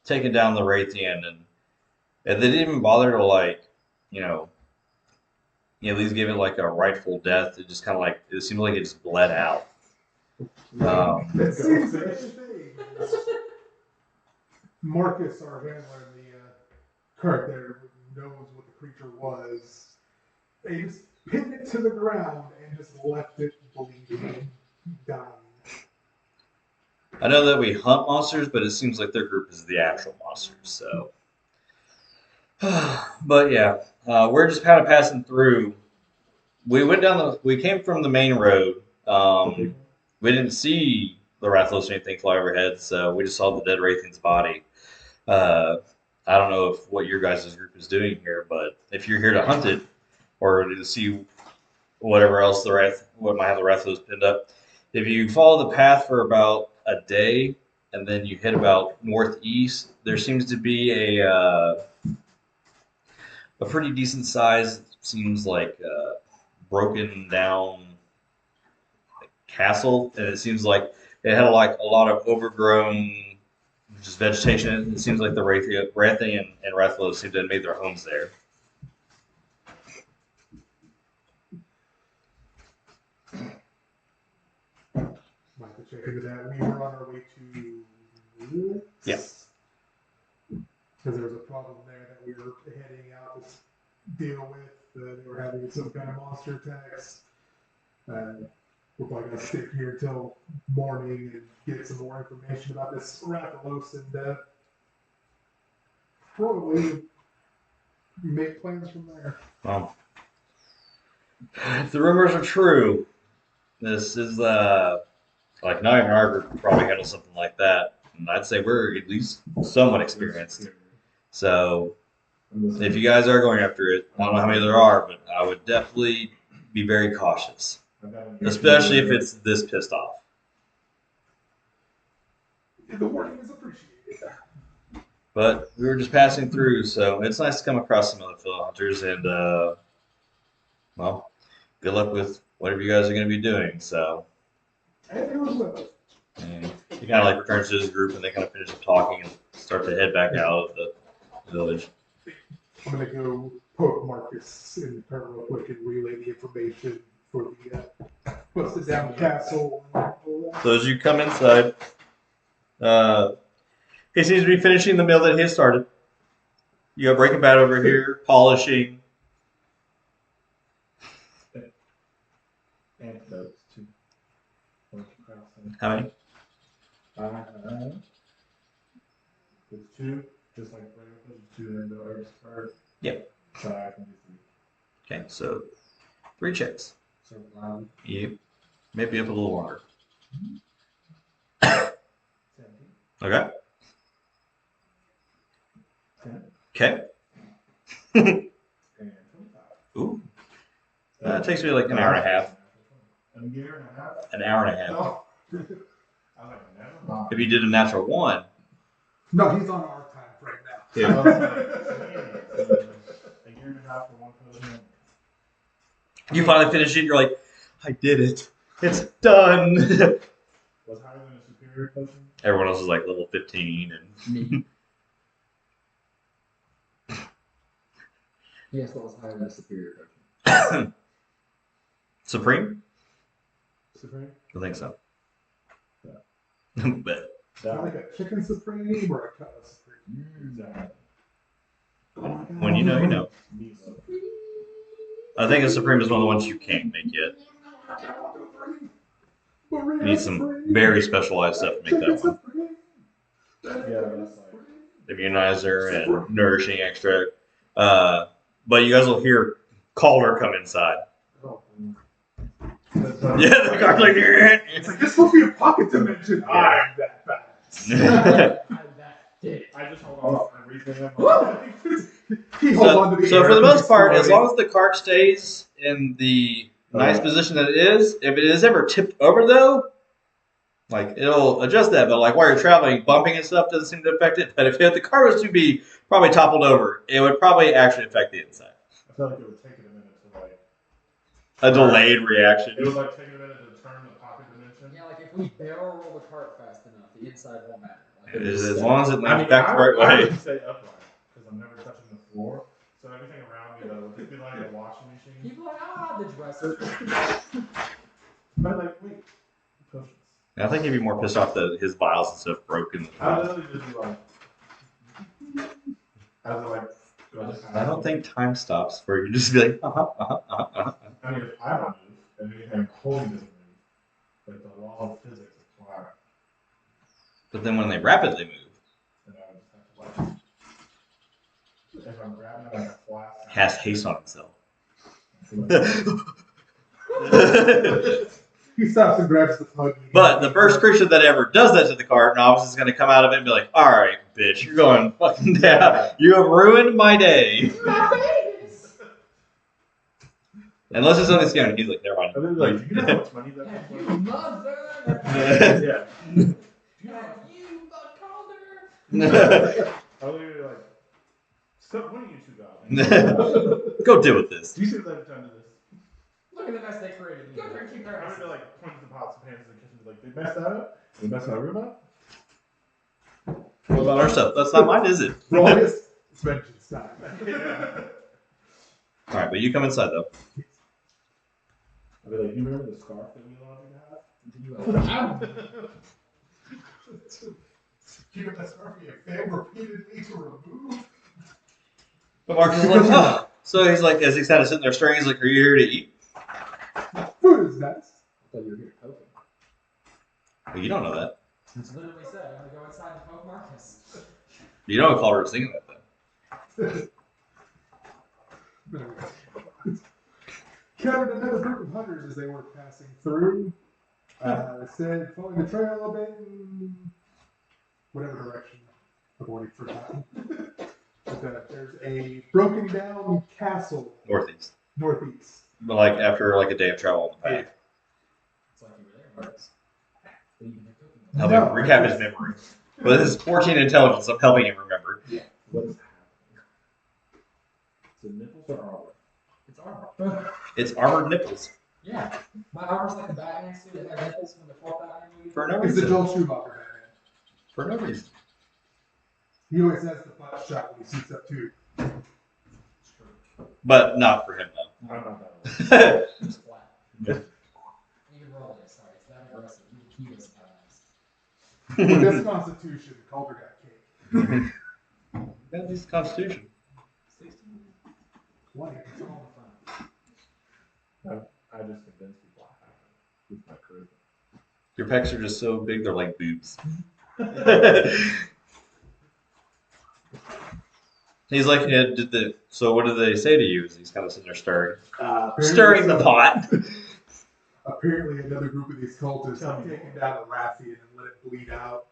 taken down the Raytheon, and they didn't even bother to like, at least give it like a rightful death. It just kind of like it seemed like it just bled out. That seems to be the thing. Marcus, our handler in the cart there, knows what the creature was. They just pinned it to the ground and just left it bleeding, dying. I know that we hunt monsters, but it seems like their group is the actual monsters. So But yeah, we're just kind of passing through. We came from the main road. We didn't see the Rathalos or anything fly overhead, so we just saw the dead Raytheon's body. Uh, I don't know if what your guys' group is doing here, but if you're here to hunt it or to see whatever else what might have the Rathalos pinned up, if you follow the path for about a day and then you hit about northeast, there seems to be a pretty decent size. Seems like broken down castle, and it seems like it had like a lot of overgrown just vegetation. It seems like the Rathian and Rathalos seem to have made their homes there. Might have to check into that. We were on our way to Hellix. Yeah. Because there was a problem there that we were heading out to deal with. They were having some kind of monster attacks. We're probably going to stick here until morning and get some more information about this Rathalos and probably make plans from there. Well, if the rumors are true, this is like not even our group would probably handle something like that. And I'd say we're at least somewhat experienced. So if you guys are going after it, I don't know how many there are, but I would definitely be very cautious, especially if it's this pissed off. The warning is appreciated. But we were just passing through, so it's nice to come across some other fellow hunters, and well, good luck with whatever you guys are going to be doing. So, And it was with us. and he kind of like returns to his group, and they kind of finish up talking and start to head back out of the village. I'm going to go poke Marcus in the turn real quick and relay the information for the busted down castle. So as you come inside, he seems to be finishing the meal that he has started. You got Breaking Bad over here, polishing. Antidotes too. How many? There's two, just like regular, there's two in the herbs card. Yep. So I can do three. Okay, so 3 checks. So You maybe up a little longer. 17 Okay. 10 Okay. and 25. Ooh. That takes me like an hour and a half. An year and a half? An hour and a half. No. I was like, never mind. If you did a natural 1, No, he's on our time frame now. yeah. A year and a half for one person. You finally finish it. You're like, I did it. It's done. Was higher than a superior potion? Everyone else is like level 15 and Me. Yes, what was higher than a superior version? Supreme. Supreme? I think so. Yeah. But Like a chicken supreme or a cutlet supreme. Exactly. when you know, you know. Meat loaf. I think a Supreme is one of the ones you can't make yet. You need some very specialized stuff to make that one. Yeah, that's like. Immunizer and nourishing extract. But you guys will hear Calder come inside. Oh. Yeah, the guard's like, It's like, this supposed to be a pocket dimension. Yeah. I'm that fast. I just hold on and read them. He holds on to the So air for the and most he's part, as floating. long as the cart stays in the nice position that it is, if it is ever tipped over though, like it'll adjust that. But like while you're traveling, bumping and stuff doesn't seem to affect it. But if the car was to be probably toppled over, it would probably actually affect the inside. I feel like it would take it a minute to like. A delayed reaction. It would like take a minute to turn the pocket dimension. Yeah, like if we barrel roll the cart fast enough, the inside won't matter. Like, As long as it I lands mean, back the right I way. would say upright because I'm never touching the floor. So everything around me though would just be like a washing machine. people are like, the dresser. But like, wait, potions. I think he'd be more pissed off that his vials and stuff broke in the I trial. literally just be like, as I like. I don't think time stops for you. Just be like, I mean, if I don't move, and anything holding doesn't move, like the law of physics apply, But then when they rapidly move, and I would just have to like. if I'm grabbing like a flask. Cast haste on himself. He stops and grabs the plug. But the first creature that ever does that to the cart, Novice is going to come out of it and be like, all right, bitch, you're going fucking down. You have ruined my day. My babies. Unless it's something scary. He's like, never mind. And then like, do you know how much money that Have was? you mother? Yeah. Have you called her? I was literally like, stop, what are you two got? Go deal with this. Do you see what I've done to this? Look at the mess they created. Go there and keep their I'm ass. gonna like point to the pots and pans in the kitchen and be like, they messed that up? They messed my room up? What about our stuff? That's not mine, is it? Rawest vengeance time. All right, but you come inside, though. I'll be like, you remember the scarf that we allowed you to have? Keep that scarf you failed repeatedly to remove. But Marcus is like, oh. So he's like, as he's kind of sitting there staring, he's like, are you here to eat? Food is nice. I thought you were here to poke him. Well, you don't know that. That's literally said. I'm gonna go inside and poke Marcus. You know what Calder was thinking that, though. Countered another group of hunters as they were passing through. Said, following the trail a bit in whatever direction. I've already forgotten. But there's a broken down castle Northeast. northeast. But like after like a day of travel on the back. It's like you were there, Marcus. But you been cooking. Help him recap his memory. With his 14 intelligence, I'm helping him remember. What is happening? So nipples or armor? It's armor. It's armored nipples. Yeah. My armor's like the Batman suit that had nipples from the 4th Batman movie. For no It's the reason. Joel Schumacher Batman. For no reason. He always has the butt shot when he suits up too. It's true. But not for him, though. I'm not that old. It's flat. You can roll it. Sorry, it's that aggressive. He doesn't have eyes. With this constitution, Calder got cake. That's his constitution. 16. 20. It's all in front. I just convinced people I have it. With my charisma. Your pecs are just so big, they're like boobs. He's like, yeah, so what did they say to you? As he's kind of sitting there stirring. Stirring the pot. Apparently, another group of these cultists have taken down a Rathian and let it bleed out.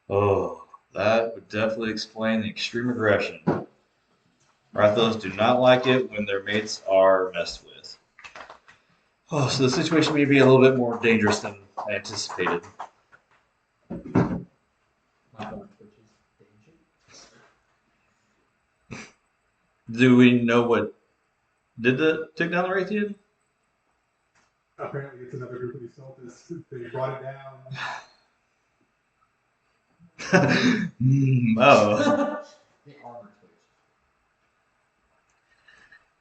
Oh, that would definitely explain the extreme aggression. Rathos do not like it when their mates are messed with. Oh, so the situation may be a little bit more dangerous than I anticipated. My phone twitches. Danger. Do we know what did take down the Rathian? Apparently, it's another group of these cultists. They brought it down. Oh. The armor twitch.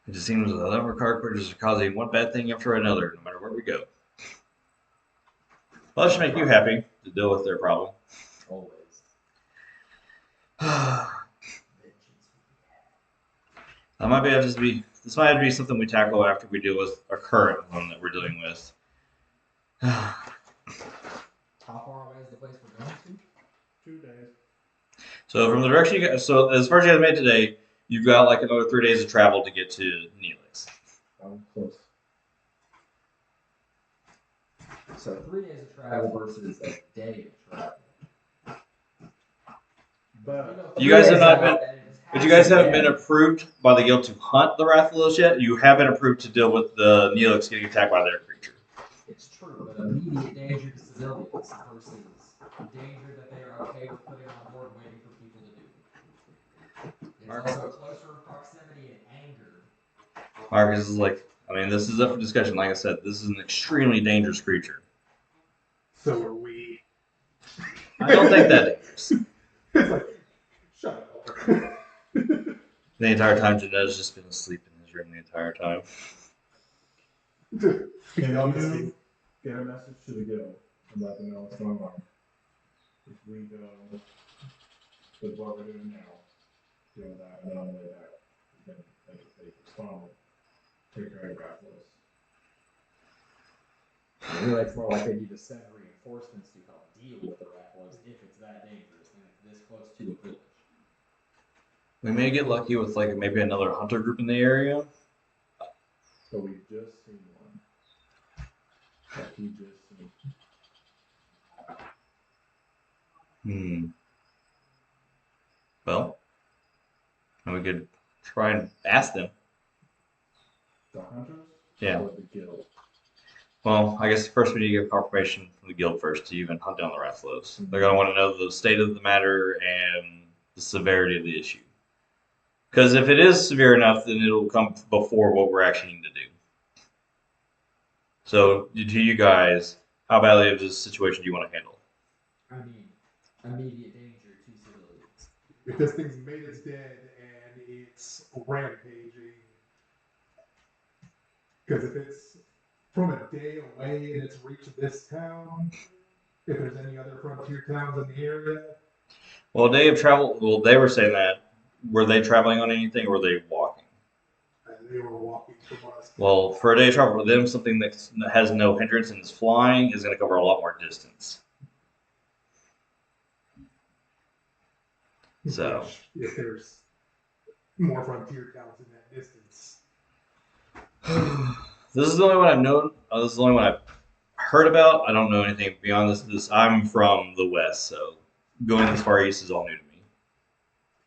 It just seems that the number of card purchases are causing one bad thing after another, no matter where we go. Well, that should make you happy to deal with their problem. Always. That might have to be. This might have to be something we tackle after we deal with our current one that we're dealing with. How far away is the place we're going to? 2 days. So from the direction you guys, so as far as you guys made today, you've got like another 3 days of travel to get to Neelix. I'm close. So 3 days of travel versus a day of travel. But You guys have not been, But but you guys haven't been approved by the guild to hunt the Rathalos yet. You have been approved to deal with the Neelix getting attacked by their creature. It's true, but immediate danger to civilians versus danger that they are okay with putting on board waiting for people to do. There's also closer proximity and anger. Marcus is like, I mean, this is up for discussion. Like I said, this is an extremely dangerous creature. So are we. I don't think that dangerous. It's like, shut up, Calder. The entire time, Jeanette's just been asleep in his room the entire time. can you get a message to the guild and let them know what's going on? If we go with what we're doing now, deal with that, and then on the way back, we can they respond, take care of Rathalos. I feel like it's more like they need to send reinforcements to help deal with the Rathalos if it's that dangerous and it's this close to a village. We may get lucky with like maybe another hunter group in the area. So we just seen one. Like he just seen. Well, and we could try and ask them. The hunters? Yeah. Or the guild? Well, I guess first we need to get confirmation from the guild first to even hunt down the Rathlos. They're going to want to know the state of the matter and the severity of the issue. Because if it is severe enough, then it'll come before what we're actually needing to do. So, to you guys, how badly of this situation do you want to handle? I mean, immediate danger to civilians. If this thing's made its dead and it's rampaging, because if it's from a day away and it's reached this town, if there's any other frontier towns in the area, Well, they have traveled. Well, they were saying that. Were they traveling on anything or were they walking? they were walking from us. Well, for a day of travel for them, something that has no hindrance and is flying is going to cover a lot more distance. So, if there's more frontier towns in that distance, this is the only one I've known. This is the only one I've heard about. I don't know anything beyond this. I'm from the West, so going this far east is all new to me.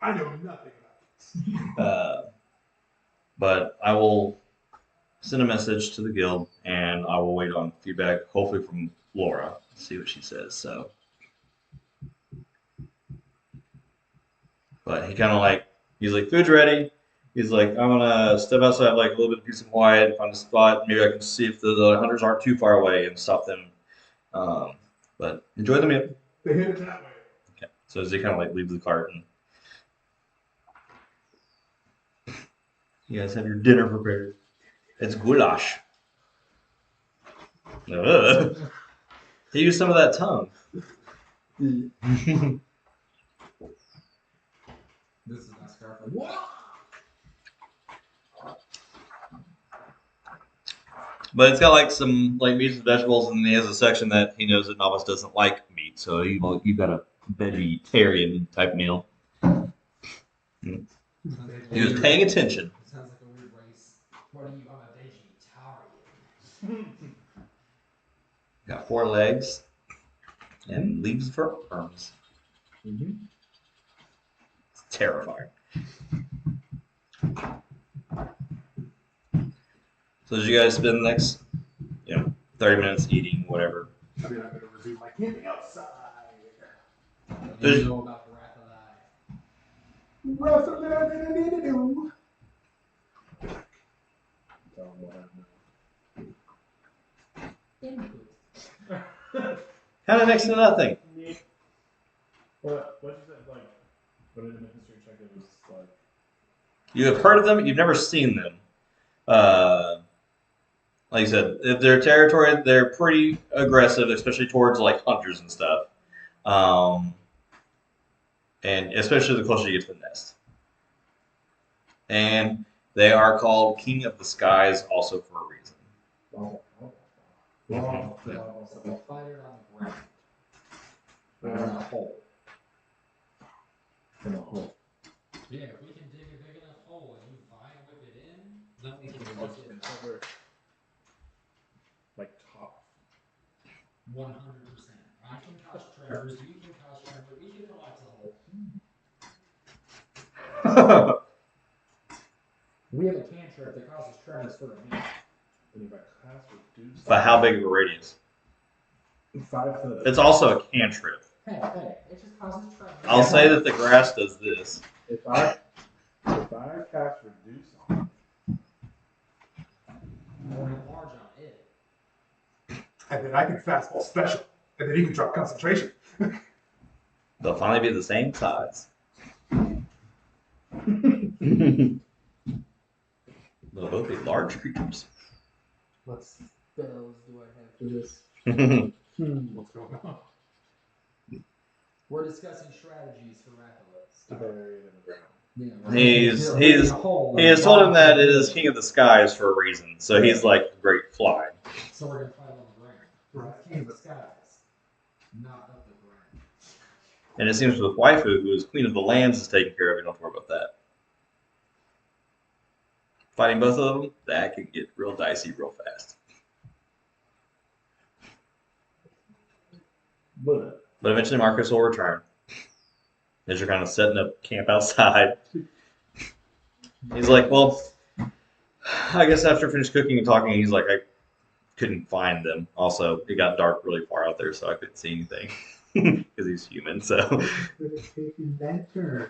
I know nothing about this. But I will send a message to the guild, and I will wait on feedback, hopefully from Laura, see what she says. So, but he kind of like he's like, food's ready. He's like, I'm gonna step outside like a little bit of peace and quiet, find a spot. Maybe I can see if the hunters aren't too far away and stop them. But enjoy the meal. They hit it that way. Okay. So as he kind of like leaves the cart and you guys have your dinner prepared. It's goulash. Ugh. He used some of that tongue. This is my scarf. What? But it's got like some like meats and vegetables, and he has a section that he knows that Novice doesn't like meat, so you got a vegetarian type meal. He was paying attention. Sounds like a weird race. What are you? I'm a vegetarian. Got 4 legs and leaves for arms. It's terrifying. So did you guys spend the next, 30 minutes eating, whatever? I mean, I'm going to resume my camping outside. Do you know about the Wrath of Thy? Input. Kind of next to nothing. What you said, like, what did the history check? It was like. You have heard of them, you've never seen them. Like you said, if their territory, they're pretty aggressive, especially towards like hunters and stuff. And especially the closer you get to the nest. And they are called King of the Skies also for a reason. So we'll fight it on the ground. Or in a hole. In a hole. Yeah, if we can dig a big enough hole and you vine whip it in, then we can look at Over, like top. 100%. I can touch Trevor's, you can touch Trevor, we can collapse the hole. We have a cantrip that causes tremors for a minute. And if I class reduced. But how big of a radius? 5 foot. It's also a cantrip. Hey, it just causes tremors. I'll say that the grass does this. If I cast reduce on Or enlarge on it. And then I can fastball special. And then you can drop concentration. They'll finally be the same size. They'll both be large creatures. What spells do I have for this? What's going on? We're discussing strategies for Rathalos. to bury it in the ground. Yeah, He has told him that it is King of the Skies for a reason. So he's like great flying. So we're gonna fight on the ground. Right. King of the skies, not up the ground. And it seems with Waifu, who is Queen of the Lands, is taken care of. You don't have to worry about that. fighting both of them, that could get real dicey real fast. But But eventually Marcus will return. As you're kind of setting up camp outside. He's like, well, I guess after finished cooking and talking, he's like, I couldn't find them. Also, it got dark really far out there, so I couldn't see anything. Because he's human, so. Could have taken that turn.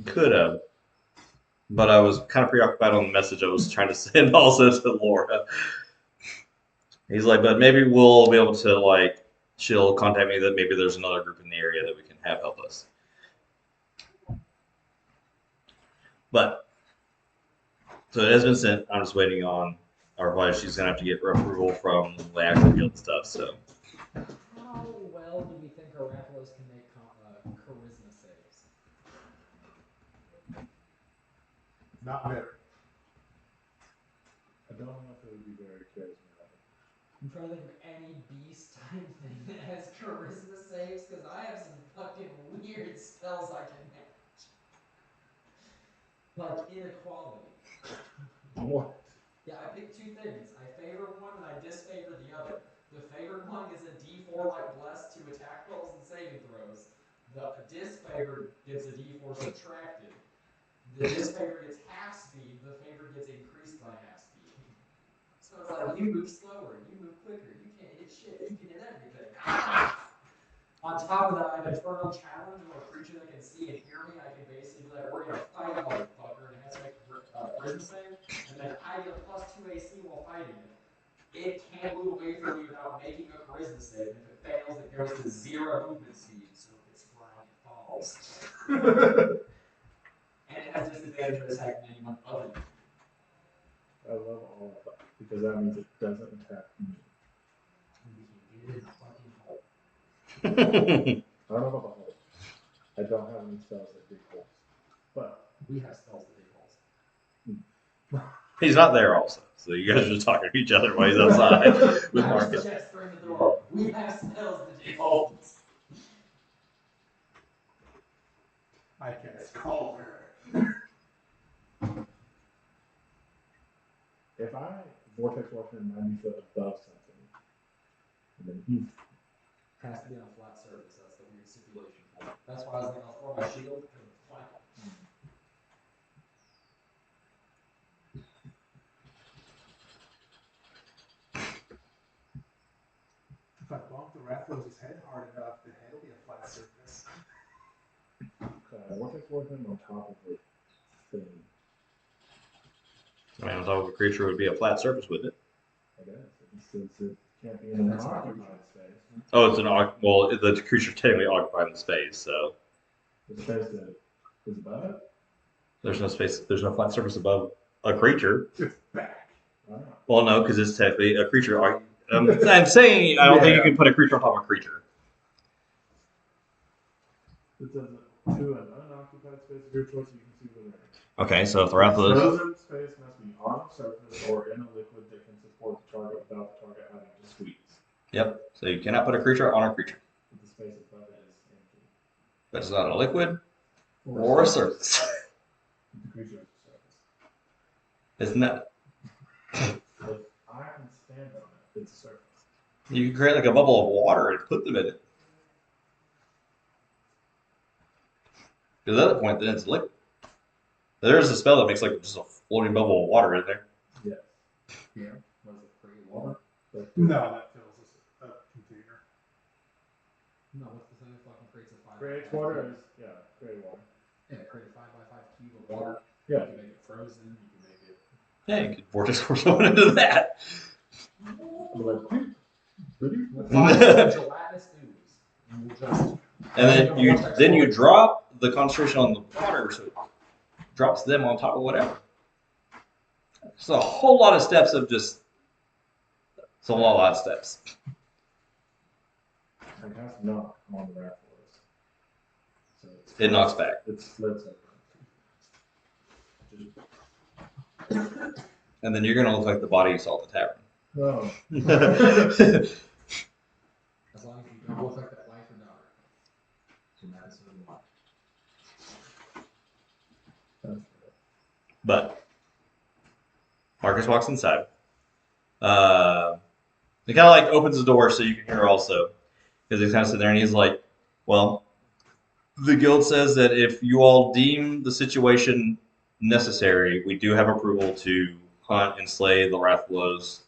Could have. But I was kind of preoccupied on the message I was trying to send also to Laura. He's like, but maybe we'll be able to, like, she'll contact me that maybe there's another group in the area that we can have help us. But, so it has been sent. I'm just waiting on our wife. She's going to have to get approval from the actual guild stuff, so. How well do we think Arapalos can make charisma saves? Not very. I don't know if it would be very charismatic. I'm trying to think of any beast type thing that has charisma saves, because I have some fucking weird spells I can manage. Like inequality. What? Yeah, I picked two things. I favor one and I disfavor the other. The favored one is a D4 like blessed to attack rolls and saving throws. The disfavored gets a D4 subtracted. The disfavored gets half speed, the favored gets increased by half speed. So it's like, you move slower, you move quicker, you can't hit shit, you can hit everything. Ah! On top of that, I have Eternal Challenge, where a creature that can see and hear me, I can basically be like, we're gonna fight a motherfucker, and it has to make a charisma save, and then I get a +2 AC while fighting it. It can't move away from me without making a charisma save, and if it fails, it goes to 0 movement speed, so if it's flying, it falls. And it has disadvantage of attacking anyone other than me. I love all of that because that means it doesn't attack me. We can get it in a fucking hole. I don't know about the hole. I don't have any spells that dig holes. But We have spells that dig holes. He's not there also, so you guys are just talking to each other while he's outside with Marcus. Chest through the door. We have spells that dig holes. I cast Call Her. if I vortex walk in 90 foot above something, and then he Has to be on a flat surface. That's the weird stipulation. That's why I was like, I'll throw my shield because it's flat. If I bump the Rathalos' head hard enough, the head will be a flat surface. vortex walk in on top of the thing, I mean, on top of a creature would be a flat surface, wouldn't it? I guess. Since it can't be in an occupied space. Oh, it's an well, the creature's technically occupying the space, so The space that is above it? there's no space. There's no flat surface above a creature. It's back. I don't know. Well, no, because it's technically a creature. I'm saying I don't think you can put a creature on top of a creature. It says to an unoccupied space of your choice, you can see within it. Okay, so if the Rathalos, Frozen space must be on a surface or in a liquid that can support the target without the target having to squeeze. yep. So you cannot put a creature on a creature. But the space above it is empty. But it's not a liquid or a surface. The creature is a surface. Isn't that? If I can stand on it, it's a surface. You can create like a bubble of water and put them in it. Because at that point, then it's liquid. There's a spell that makes like just a floating bubble of water in there. Yes. Yeah. What is it? Create water? But No, that fills a container. No, what's the thing that fucking creates a 5 creates water is, yeah, create water. Yeah, create a 5x5 cube of water. Yeah. You can make it frozen. You can make it. Yeah, you could vortex force someone into that. I'm like, really? We'll find some gelatinous ooze, and we'll just. And then you drop the concentration on the water, so it drops them on top of whatever. It's a whole lot of steps of just. It's a lot of steps. I cast knock on the Rathalos. So It knocks back. It splits open. And then you're gonna look like the body you saw at the tavern. Oh. As long as you don't look like that wife or daughter. From episode 1. But Marcus walks inside. He kind of like opens the door so you can hear also, because he's kind of sitting there and he's like, "Well, the guild says that if you all deem the situation necessary, we do have approval to hunt and slay the Wrathblows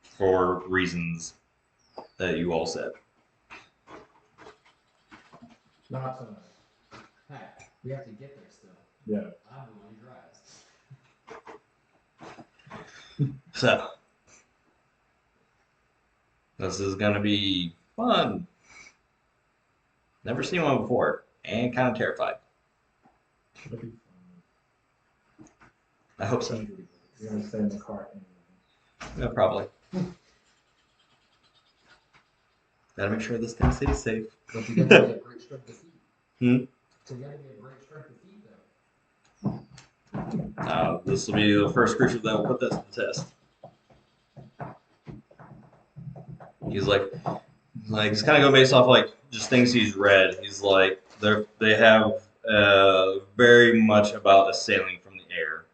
for reasons that you all said." Not tonight. Hey, we have to get there still. Yeah. I'm the one who drives. So, this is gonna be fun. Never seen one before, and kind of terrified. It'll be fun. I hope so. You're gonna stay in the car anyway. Yeah, probably. Gotta make sure this thing stays safe. But you're gonna be a great strength to feed. So you gotta be a great strength to feed, though. This will be the first creature that will put this to the test. He's just kind of going based off like just things he's read. He's like they have very much about assailing from the air.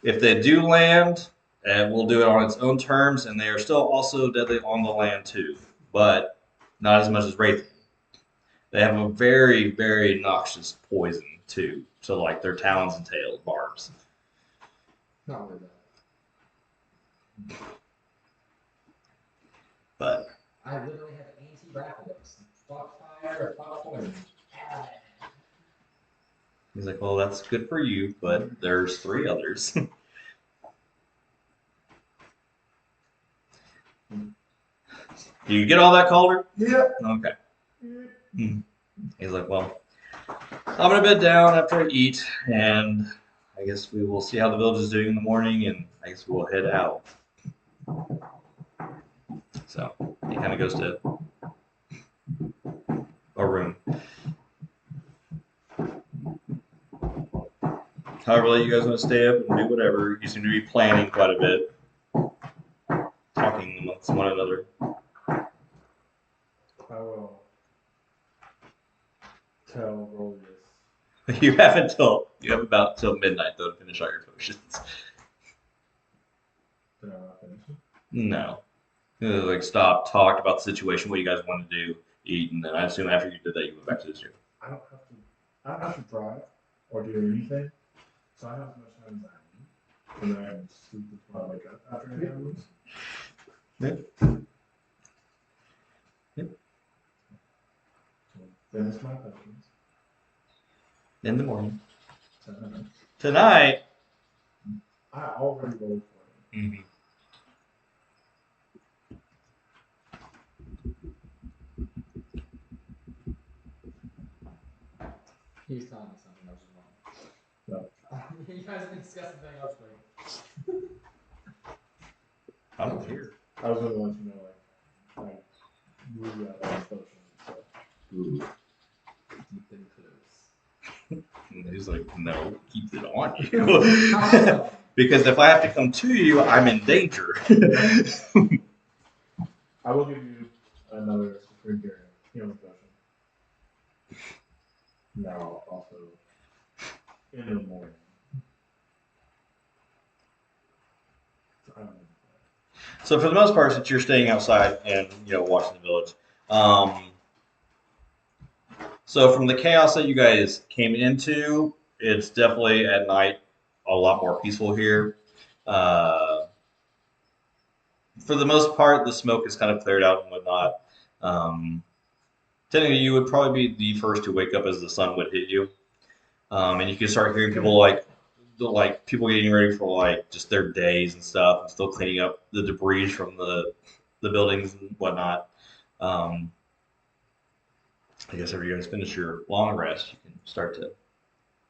If they do land, we'll do it on its own terms, and they are still also deadly on the land too, but not as much as Wraith. They have a very, very noxious poison too, so like their talons and tails, barbs. Not worried about it. But I literally have anti-raffles. Fuck fire, fuck poison. he's like, well, that's good for you, but there's 3 others. You get all that, Calder? Yeah. Okay. He's like, well, I'm gonna bed down after I eat, and I guess we will see how the village is doing in the morning, and I guess we'll head out. So he kind of goes to a room. However, you guys want to stay up and do whatever. You seem to be planning quite a bit, talking amongst one another. I will tell Rolius. You have about till midnight though to finish all your potions. Did I not finish it? No. Like stop, talked about the situation, what you guys want to do, eat, and then I assume after you did that, you went back to this room. I don't have to drive or do anything, so I have as much time as I need. And then I can sleep until I wake up after I get rooms. Yep. Finish my potions. In the morning. Tonight. Tonight. I already rolled for it. Mm-hmm. He's telling me something else is wrong. No. You guys have been discussing something else, right? I don't hear. I was going to let you know, like really out of potions. So. Keep them close. And he's like, no, keep it on you. How Because if I have to come to you, I'm in danger. I will give you another Supreme Healing potion. Now, also in the morning. So for the most part, since you're staying outside and watching the village, so from the chaos that you guys came into, it's definitely at night a lot more peaceful here. For the most part, the smoke is kind of cleared out and whatnot. Technically, you would probably be the first to wake up as the sun would hit you, and you can start hearing people like people getting ready for like just their days and stuff, and still cleaning up the debris from the buildings and whatnot. I guess after you guys finish your long rest, you can start to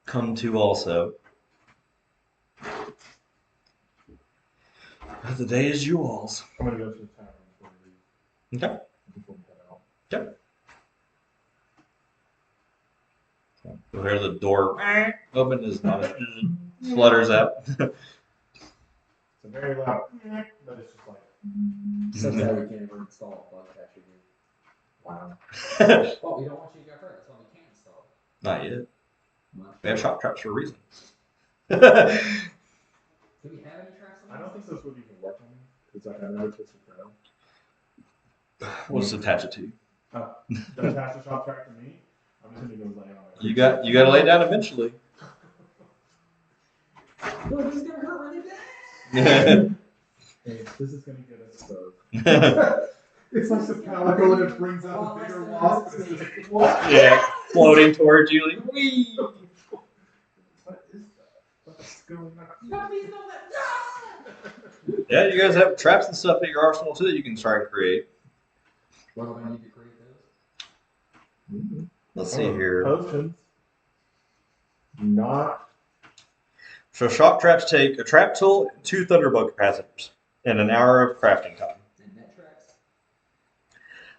come to also. But the day is you all's. I'm going to go to the tavern before we leave. Okay. Before we head out. Okay. You'll hear the door open as flutters out. It's a very loud, but it's just like, So sad we can't even install a bug catcher here. wow. Well, we don't want you to get hurt. That's why we can't install it. Not yet. Well, They have shock traps for a reason. Do we have any traps on I don't think this? this would even work on me. It's like I never touched the ground. We'll just attach it to you. Does attach the shop track to me? I'm just gonna go lay on it. You got to lay down eventually. Look, this is gonna hurt really bad. Hey, this is gonna get us exposed. It's like the palico and it brings out the bigger wasp. And it's just, what? Yeah, floating towards you. Like, Whee! What is that? What's going on? Puppies don't let. yeah, you guys have traps and stuff at your arsenal too that you can try and create. What do I need to create those? Let's see here. Potions. Not. So shock traps take a trap tool, 2 thunderbug capacitors, and an hour of crafting time. And net traps?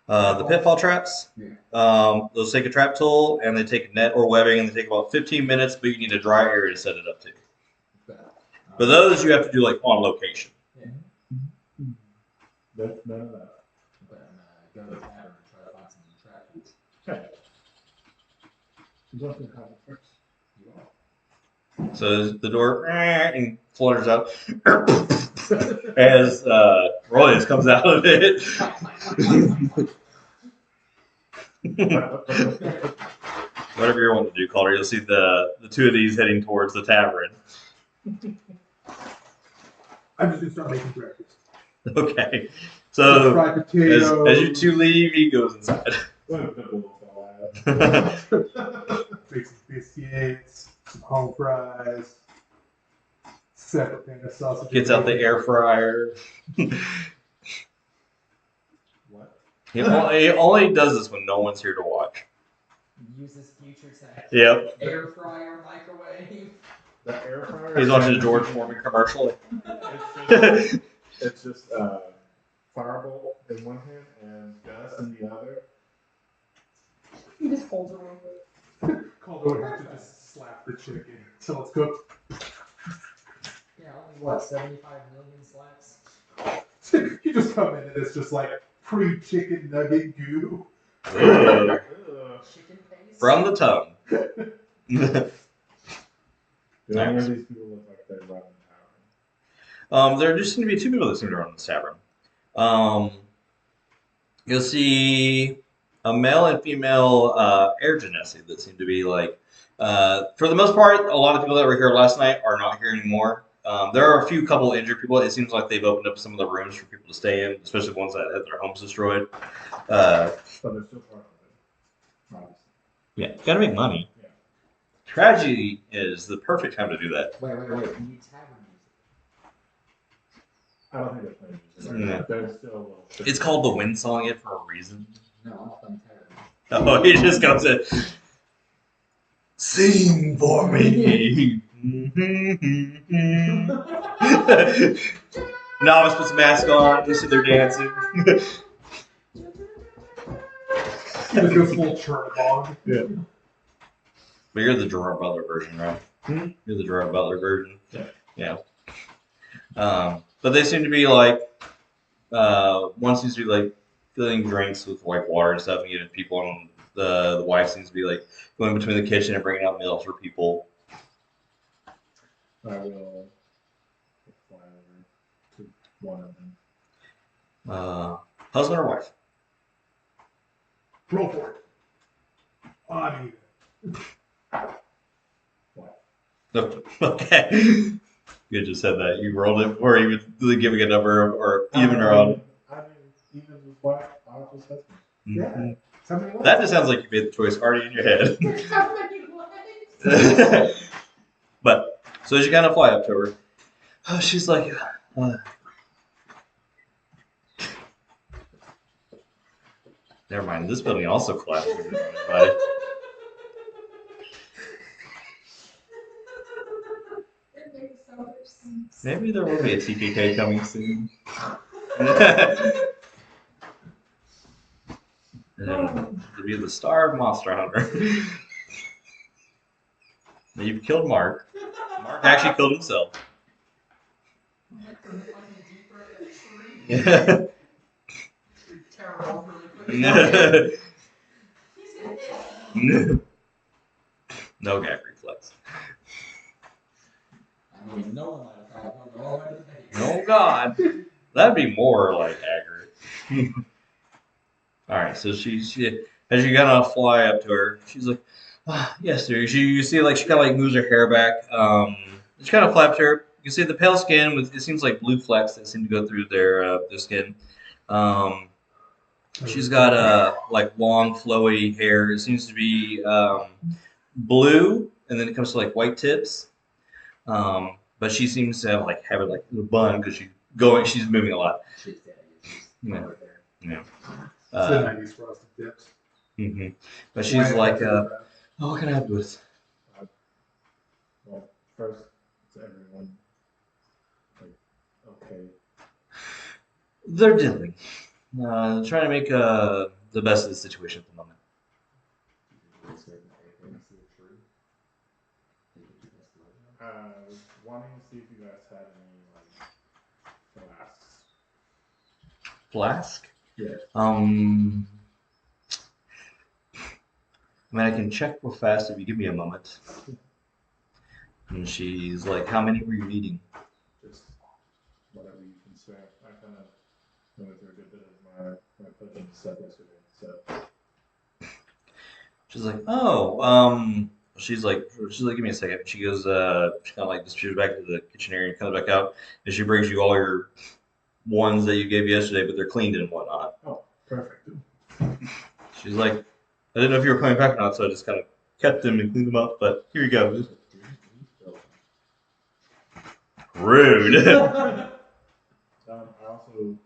The pitfall traps, those take a trap tool, and they take a net or webbing, and they take about 15 minutes, but you need a dry area to set it up to. But those you have to do like on location. Yeah. That's none of that. But I'm go to the tavern and try to find some trap tools. Okay. You don't think how it works. You are. So the door and flutters out as Royals comes out of it. Whatever you want to do, Calder. You'll see the 2 of these heading towards the tavern. I'm just gonna start making breakfast. Okay. So Fried as potatoes. you 2 leave, he goes inside. Make some biscuits, some home fries, separate pan of sausage. Gets out the air fryer. What? He only does this when no one's here to watch. Use this future tech. Yep. Air fryer, microwave. The air fryer. He's watching the George Foreman commercial. It's just fireball in one hand and gas in the other. He just holds it real quick. Calder would have to just slap the chicken until it's cooked. Yeah, only what, 75 million slaps? You just come in and it's just like pre-chicken nugget goo. Ugh. Chicken paste? From the tongue. Do any of these people look like they run in town? There just seem to be 2 people that seem to run this tavern. You'll see a male and female air genasi that seem to be like, for the most part, a lot of people that were here last night are not here anymore. There are a few couple injured people. It seems like they've opened up some of the rooms for people to stay in, especially ones that had their homes destroyed. But they're still part of it. Obviously. Yeah, gotta make money. Yeah. Tragedy is the perfect time to do that. Wait. You need tavern music. I don't think they're playing music. Yeah. They're still a little. It's called the Wind Song It for a reason. No, I'm not playing tavern. Oh, he just comes in. Sing for me. Novice puts a mask on. You see they're dancing. He just goes full church hog. Yeah. But you're the Gerard Butler version, right? You're the Gerard Butler version. Yeah. But they seem to be like, one seems to be like filling drinks with like water and stuff and giving people, and the wife seems to be like going between the kitchen and bringing out meals for people. I will fly over to one of them. Husband or wife? Roll for it. I need Okay. You just said that. You rolled it, or you were giving a number, or even or odd. I mean, even with wife, I was husband. Yeah. Somebody else. That just sounds like you made the choice already in your head. Somebody what? But so as you kind of fly up to her, she's like, never mind. This building also collapsed. Everybody. It makes so much sense. Maybe there will be a TKK coming soon. To be the star of Monster Hunter. Now you've killed Mark. Mark actually killed himself. Yeah. Terrible, really quick. He's gonna hit. No gag reflex. I mean, no one might have All the way to the base. Oh God, that'd be more like accurate. All right, so she as you kind of fly up to her, she's like, "Yes, sir." You see, like she kind of like moves her hair back. She kind of flaps her. You can see the pale skin with it seems like blue flecks that seem to go through their skin. Um, she's got like long flowy hair. It seems to be blue, and then it comes to like white tips. But she seems to have it like in a bun because she's moving a lot. She's dead. Yeah. Right there. Yeah. It's the 90s frosted tips. Mhm. But she's like, oh, what can I help you with? Well, first, to everyone, like, okay. They're dealing. Trying to make the best of the situation at the moment. I was wanting to see if you guys had any, like, flasks. Flask? Yeah. I mean, I can check real fast if you give me a moment. And she's like, how many were you needing? Just whatever you can spare. I kind of went through a good bit of my pledging stuff yesterday, so. She's like, she's like, give me a second. She goes, she kind of like disappears back to the kitchen area and comes back out, and she brings you all your ones that you gave yesterday, but they're cleaned and whatnot. Oh, perfect. She's like, I didn't know if you were coming back or not, so I just kind of kept them and cleaned them up, but here you go. Rude. I also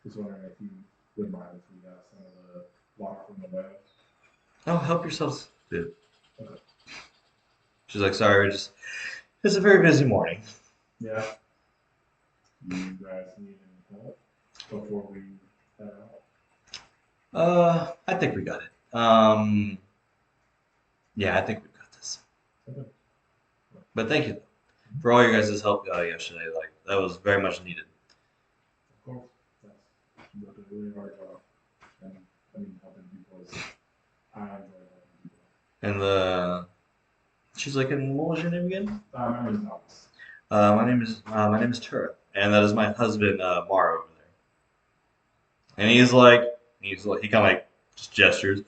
was wondering if you wouldn't mind if we got some of the water from the well. Oh, help yourselves, dude. Okay. She's like, sorry, it's a very busy morning. Yeah. You guys need any help before we head out? I think we got it. Yeah, I think we got this. Okay. But thank you for all your guys' help yesterday. Like, that was very much needed. Of course. That's a really hard job. And I mean, helping people is, I enjoy helping people. And she's like, and what was your name again? My name is Alex. My name is Tura, and that is my husband, Mara over there. And he kind of like just gestures.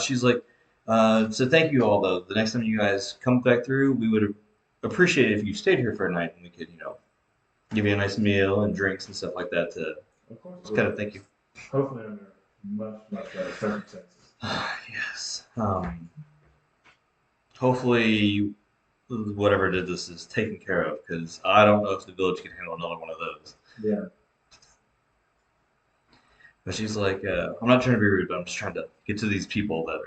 She's like, so thank you all though. The next time you guys come back through, we would appreciate it if you stayed here for a night and we could, give you a nice meal and drinks and stuff like that to Of course. just kind of thank you. Hopefully under much better circumstances. Yes. Hopefully, whatever did this is taken care of because I don't know if the village can handle another one of those. Yeah. But she's like, I'm not trying to be rude, but I'm just trying to get to these people that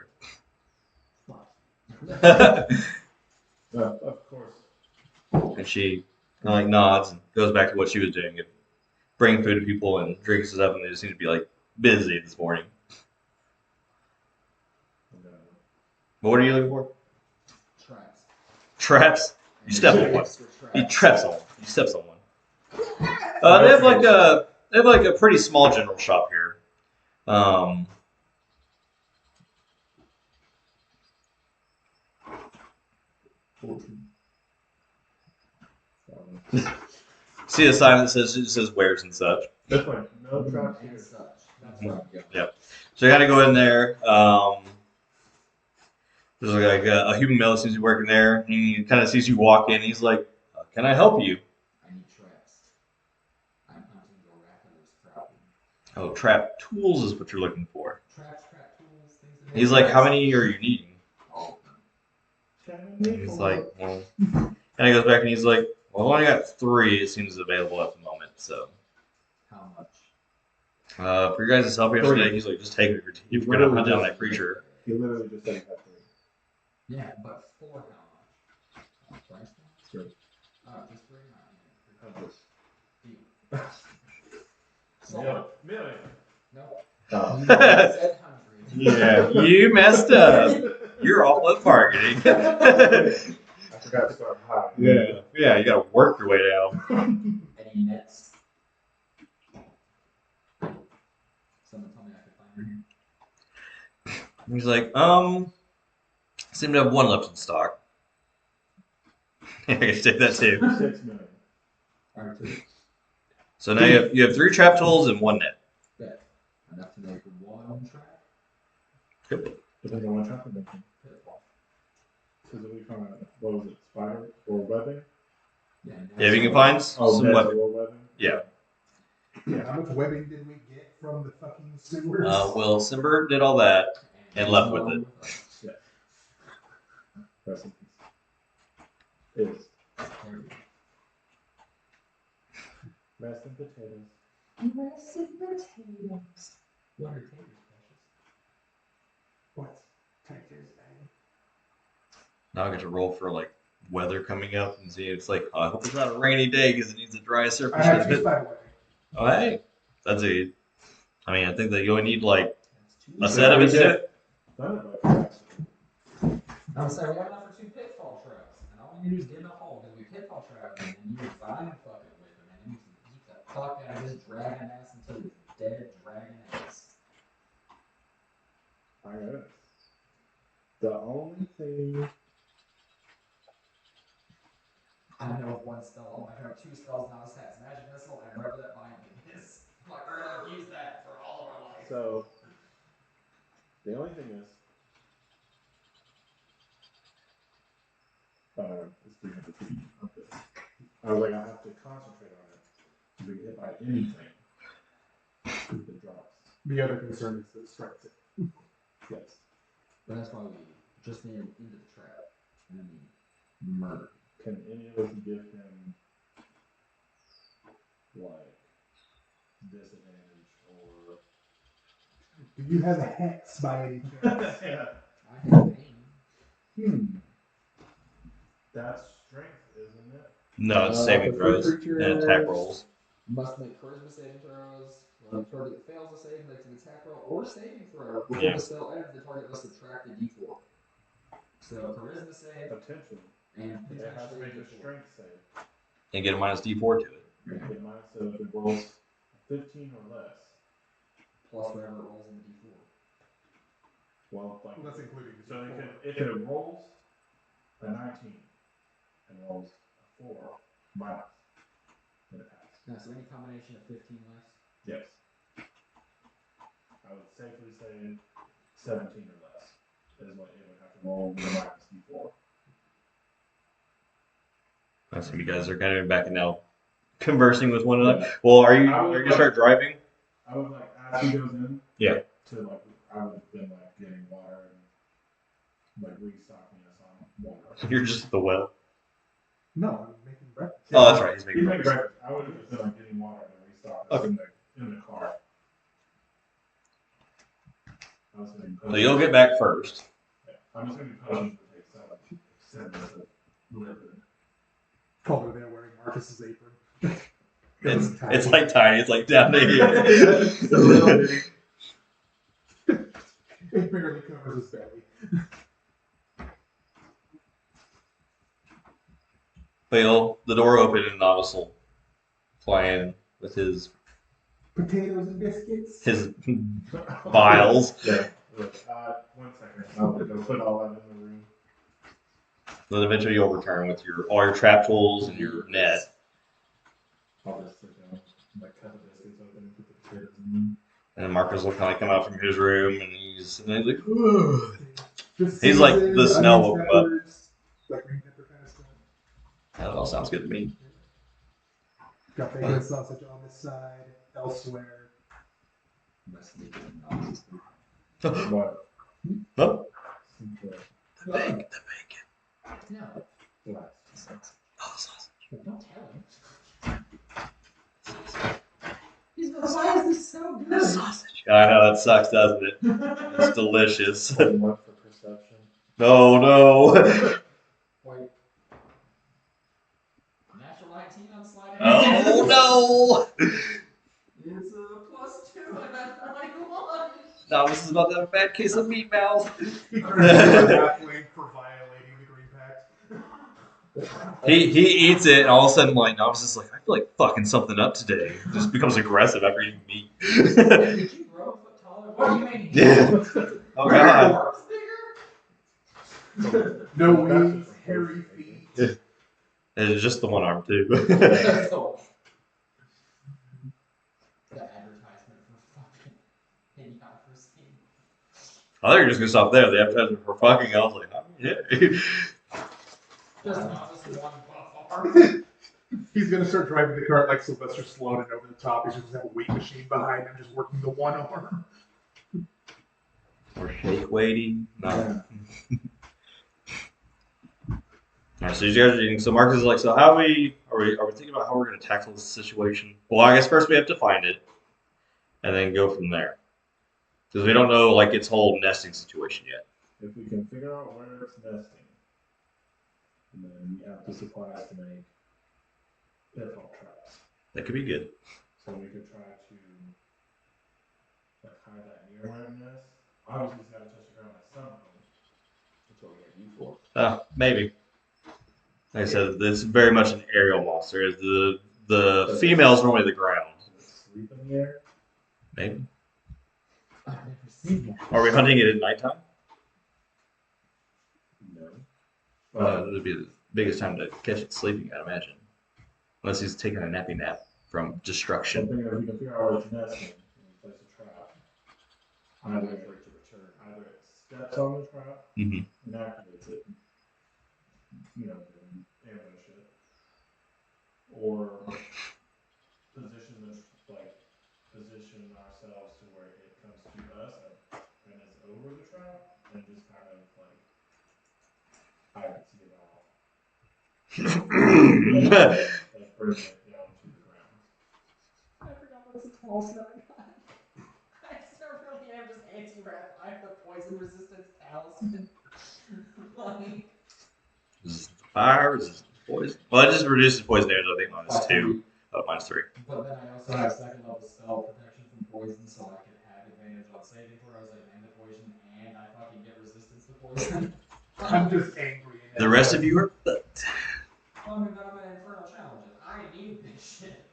are. Of course. And she kind of like nods and goes back to what she was doing and bringing food to people and drinks and stuff, and they just seem to be like busy this morning. But what are you looking for? Traps. Traps? You step on one. Extra traps. You trap someone. You step someone. They have like a pretty small general shop here. See a sign that says wares and such. That's fine. No traps And here. such. That's right. Yeah. Yep. So you gotta go in there. There's like a human male that seems to be working there. He kind of sees you walk in. He's like, "Can I help you?" I need traps. I'm hunting the rapids trap. Oh, trap tools is what you're looking for. Traps, trap tools, things that He's like, "How many are you needing?" Oh, And he's like, "Well," and he goes back and he's like, "Well, I only got 3. It seems available at the moment. So, how much? for your guys' help yesterday, he's like, just take it if you're gonna hunt down that creature." He literally just said he had 3. Yeah, but for how much? Price? Sure. Just $3. Deal. Million. No. Oh. You said 100. Yeah, you messed up. You're awful at bargaining. I forgot to start high. Yeah, you gotta work your way down. Any nets? Someone tell me I could find her. He's like, seem to have 1 left in stock. I can take that too. 6 million. Alright, two. So now you have 3 trap tools and 1 net. Bet. Enough to make one trap. Depends on what traffic they're making. Pitfall. Because if we find, what was it, spider or webbing? Yeah, Yeah, if you can find some nets weapon. or webbing? Yeah. Yeah, how much webbing did we get from the fucking sewers? Well, Simber did all that and left with it. Yes. Rest in peace. Is. Rest in potatoes. Rest in potatoes. What are taters, precious? What? Taters, man. Now I get to roll for like weather coming up and see. It's like, I hope it's not a rainy day because it needs a dry surface. I have 2 spider webbing. Oh, hey, that's a. I mean, I think that you only need like That's a two. set of it to do it. I would say we have enough for 2 pitfall traps, and all we need to do is get in the hole because we pitfall trap him, and you can find fucking with him, and you can beat the fuck out of his dragon ass until he's dead dragon ass. I got it. The only thing. I know of one spell. I have 2 spells now. This has magic missile and whatever that binding is. I'm like, we're gonna use that for all of our life. So, the only thing is. It's 300 feet up there. I was like, I have to concentrate on it. To be hit by anything. It drops. The other concern is that it strikes it. Yes. But that's why we just need him into the trap. And then we murder. Can any of us give him like disadvantage or? Do you have a hex by any chance? Yeah. I have aim. That's strength, isn't it? No, it's saving The throws creature and attack rolls. Must make charisma saving throws. The target fails a save, makes an attack roll or saving throw. Before Yeah. the spell ends, the target must subtract a d4. So charisma save Potentially. and It has to potentially make a d4. strength save. And get a minus D4 to it. Get minus, so if it rolls 15 or less. Plus whatever it rolls in the d4. Well, like. Well, that's including the So D4. if it rolls a 19 and rolls a 4 minus, then it passes. Now, so any combination of 15 less. Yes. I would safely say 17 or less is what it would have to roll with a minus D4. I see you guys are kind of back and now conversing with one another. Well, are you gonna start driving? I would like, as he goes in, Yeah. to like, I would have been like getting water and like restocking us on water. You're just at the well. No, I'm making breakfast. Oh, that's right. He's He's making making breakfast. breakfast. I would have just been like getting water and restock us in the car. I was gonna So you'll get back first. Yeah. I'm just gonna be potions to take 7 minutes of liquid. Colder than wearing Marcus's apron. It's like tiny. It's like down to here. It barely covers his belly. Well, the door opened and Novice playing with his Potatoes and biscuits. vials. Yeah. 1 second. I'll go put all that in the room. Then eventually you'll return with all your trap tools and your net. I'll just sit down, like cut the biscuits open and put the potatoes in them. And Marcus will kind of come out from his room and he's like, "Ugh." Just He's like, seasoned, the smell woke onions, him up. peppers, like green pepper kind of stuff. That all sounds good to me. Got bacon sausage on this side, elsewhere. Must make it nonsense. What? Oh, Okay. the bacon. No. Last. Oh, sausage. Don't tell him. He's like, why is this so good? Sausage. I know that sucks, doesn't it? It's delicious. What for perception? No, no. Wait. Natural 19 on slide. Oh no. It's a +2 and that's like 1. Novice is about to have a bad case of meat mouth. He crashes the halfling for violating the green pact. He eats it and all of a sudden like Novice is like, I feel like fucking something up today. Just becomes aggressive after eating meat. Did you grow a foot taller? What do you mean? Yeah. Oh god. Arms bigger? No wings, hairy feet. It's just the one arm too. So, the advertisement for fucking idiocracy. I thought you were just gonna stop there. The advertisement for fucking. I was like, oh, yeah. Just not just one buff arm. He's gonna start driving the cart like Sylvester Stallone and over the top. He's just gonna have a weight machine behind him, just working the one arm. Or shake weighting. No. Alright, so you guys are eating. So Marcus is like, so how are we thinking about how we're gonna tackle this situation? Well, I guess first we have to find it, and then go from there. Because we don't know like its whole nesting situation yet. If we can figure out where it's nesting, and then we have the supplies to make pitfall traps. That could be good. So we could try to like hide that near where it nests. Obviously, it's got to touch the ground at some point. That's what we got you for. Maybe. Like I said, it's very much an aerial monster. The female's normally the ground. Does it sleep in the air? Maybe. I've never seen that. Are we hunting it at nighttime? No. It'd be the biggest time to catch it sleeping, I'd imagine. Unless he's taking a nappy nap from I'm destruction. thinking if we can figure out where it's nesting and we place a trap, either Wait for it to return. either it steps on the trap Mm-hmm. and activates it, you know, and ambush it, or position ourselves to where it comes to us and is over the trap and just kind of like hide its get off. Like bring it down to the ground. I forgot what's the tallest that I got. I still really am just anti-wrath. I have the poison resistance talisman. Like, Fire resistant poison. Well, it just reduces poison damage, I think, -2. -3. but then I also have second level spell protection from poison, so I can have advantage on saving throws and the poison, and I fucking get resistance to poison. I'm just angry. The rest of you are fucked. I mean, but I'm an infernal challenge. I need this shit.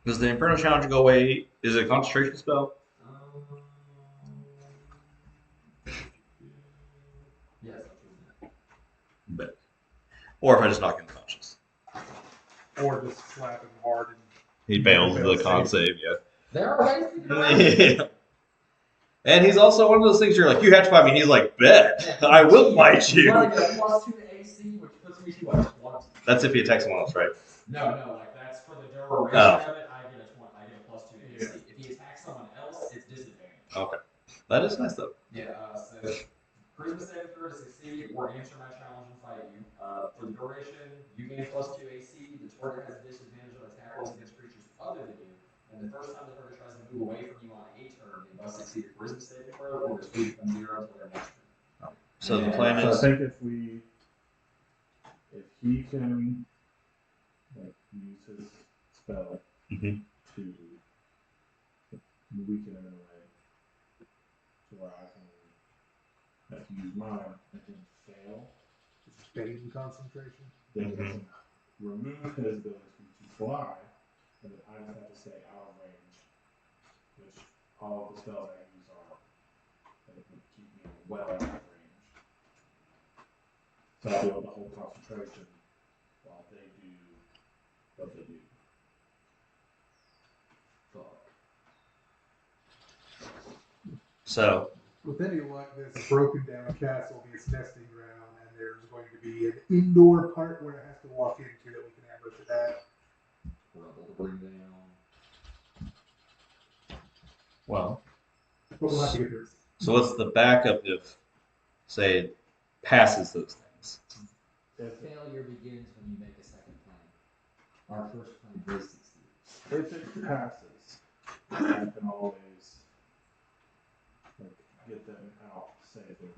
Does the Inferno Challenge go away? Is it a concentration spell? Yes, I'll choose that. But, or if I just knock him conscious. Or just slap him hard and He fails the con save, yeah. There are ways to do it. Yeah. And he's also one of those things you're like, you have to fight me. And he's like, bet. I will fight you. Well, I get a +2 to AC, which puts me to a 20. That's if he attacks someone else, right? No, like that's for the duration Oh. of it. I get a +2 to AC. If he attacks someone else, it's disadvantage. Okay. That is nice, though. Yeah. So charisma saving throw to succeed or answer my challenge and fight you. For the duration, you gain +2 AC. The target has a disadvantage on attack rolls against creatures other than you. And the first time the target tries to move away from you on a turn, they must succeed a charisma saving throw or their speed becomes 0 until their next turn. So the plan So I is. think if he can like use his spell Mhm. to weaken him in a way to where I can like use mine and then fail, Bane concentration. then we Mhm. can remove his ability to fly, and then I just have to stay out of range, which all of the spells I use are that would keep me well out of range. So I'll be able to hold concentration while they do what they do. Fuck. So, With any luck, this broken down castle be its nesting ground, and there's going to be an indoor part where it has to walk into that we can ambush it at. Rubble to bring down. well, But we'll have to get there. so what's the backup if, say, it passes those things? Failure begins when you make a second plan. Our first plan is succeed. If it passes, I can always like get them out safely.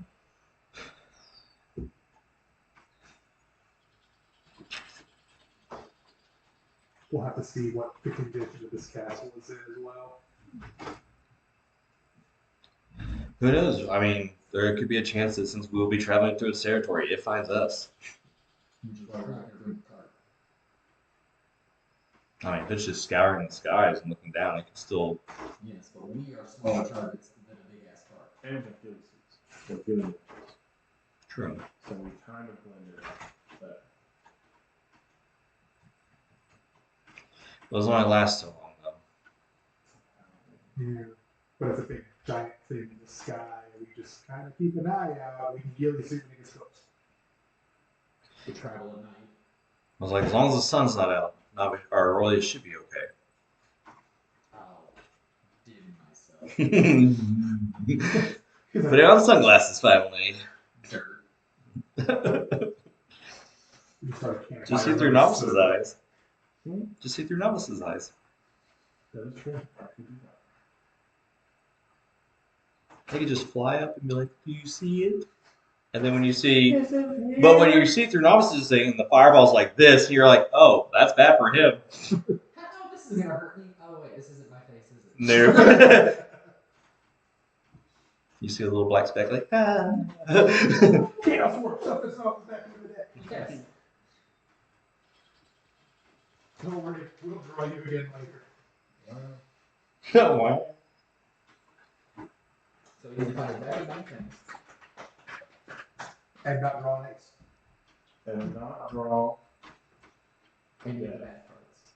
We'll have to see what the condition of this castle is in as well. Who knows? I mean, there could be a chance that since we will be traveling through its territory, it finds us. Which is why we're not going to bring the cart. I mean, if it's just scouring the skies and looking down, it could still. Yes, but we are smaller targets than a big ass cart. And have ghillie suits. So ghillie suits. True. So we kind of blended it. But It doesn't only last so long though. Yeah. But it's a big giant thing in the sky. We just kind of keep an eye out. We can really see when it gets close. We travel at night. I was like, as long as the sun's not out, our royals should be okay. I'll dim myself. Put it on sunglasses, family. Dirt. Just see through novice's eyes. Just see through novice's eyes. that is true. I could do that. They could just fly up and be like, "Do you see it?" And then when you see, but when you see through novice's thing, and the fireball's like this, you're like, "Oh, that's bad for him." Oh, this is gonna hurt me. Oh wait, this isn't my face, is it? No. You see a little black speck, like, ah. Chaos works. Something's off the back of the deck. Yes. Don't worry, we'll draw you again later. Why? So you can find very many things. And not draw an ace. And not draw. Any of the bad cards.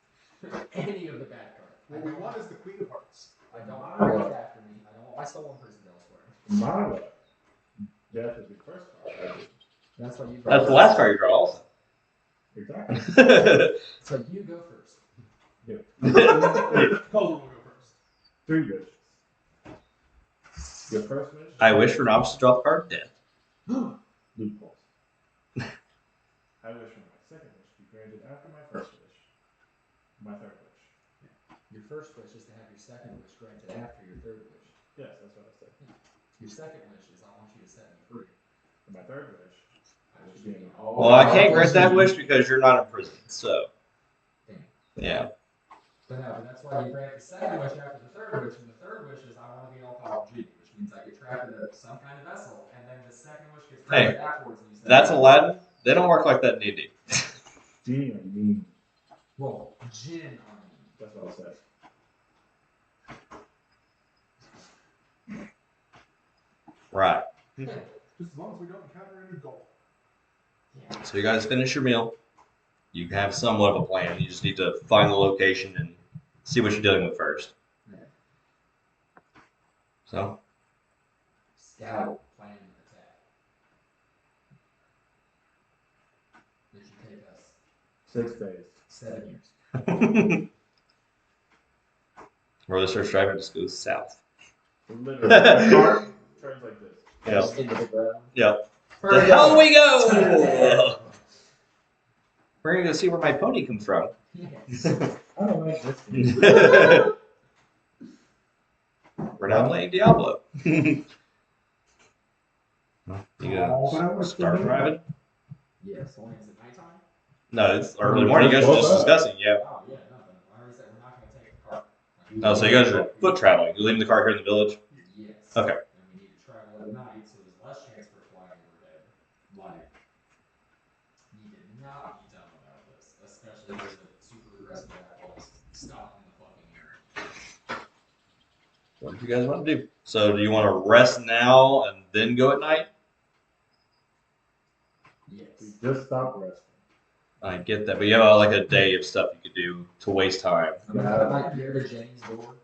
Any of the bad cards. What we want is the Queen of Hearts. I don't want to read after me. I don't want my stolen person elsewhere. My luck. Death is the first card I did. That's why you. That's the last card you draw, also. Exactly. So you go first. Calder will go first. 3 wishes. Your first wish? I wish for novice to draw the card death. Loopholes. I wish for my second wish to be granted after my first wish. My third wish. Your first wish is to have your second wish granted after your third wish. Yes, that's what I said. Your second wish is I want you to set me free. And my third wish. I wish Being you all Well, I can't grant that wish because you're not in prison. So, Damn. yeah. But no, that's why you grant the second wish after the third wish, and the third wish is I want to be all powerful genie, which means I get trapped in some kind of vessel, and then the second wish gets granted afterwards. And you say, That's Aladdin. They don't work like that in D&D. Genie, I mean. Well, Jin on me. That's what I said. Right. Just as long as we don't encounter any gold. Yeah. So you guys finish your meal. You have somewhat of a plan. You just need to find the location and see what you're dealing with first. Yeah. So, Scout plan attack. That should take us 6 days. 7 years. where the search driver just goes south. Literally. The card turns like this. Yeah. Into the ground. Yep. The hell we go! We're gonna go see where my pony comes from. Yes. I don't like this game. We're not playing Diablo. You gonna start driving? Yes. Only is it nighttime? No, it's early morning. You guys are just discussing. Yeah. Oh yeah, nothing. I already said we're not going to take the car. Oh, so you guys are foot traveling. You're leaving the car here in the village? Yes. Okay. And we need to travel at night, so there's less chance for flying overhead. Like, you did not be dumb about this, especially as a super aggressive athlete. Stop in the fucking air. What do you guys want to do? So do you want to rest now and then go at night? Yes. We just stopped resting. I get that, but you have like a day of stuff you could do to waste time. I'm going to put my ear to Jenny's door.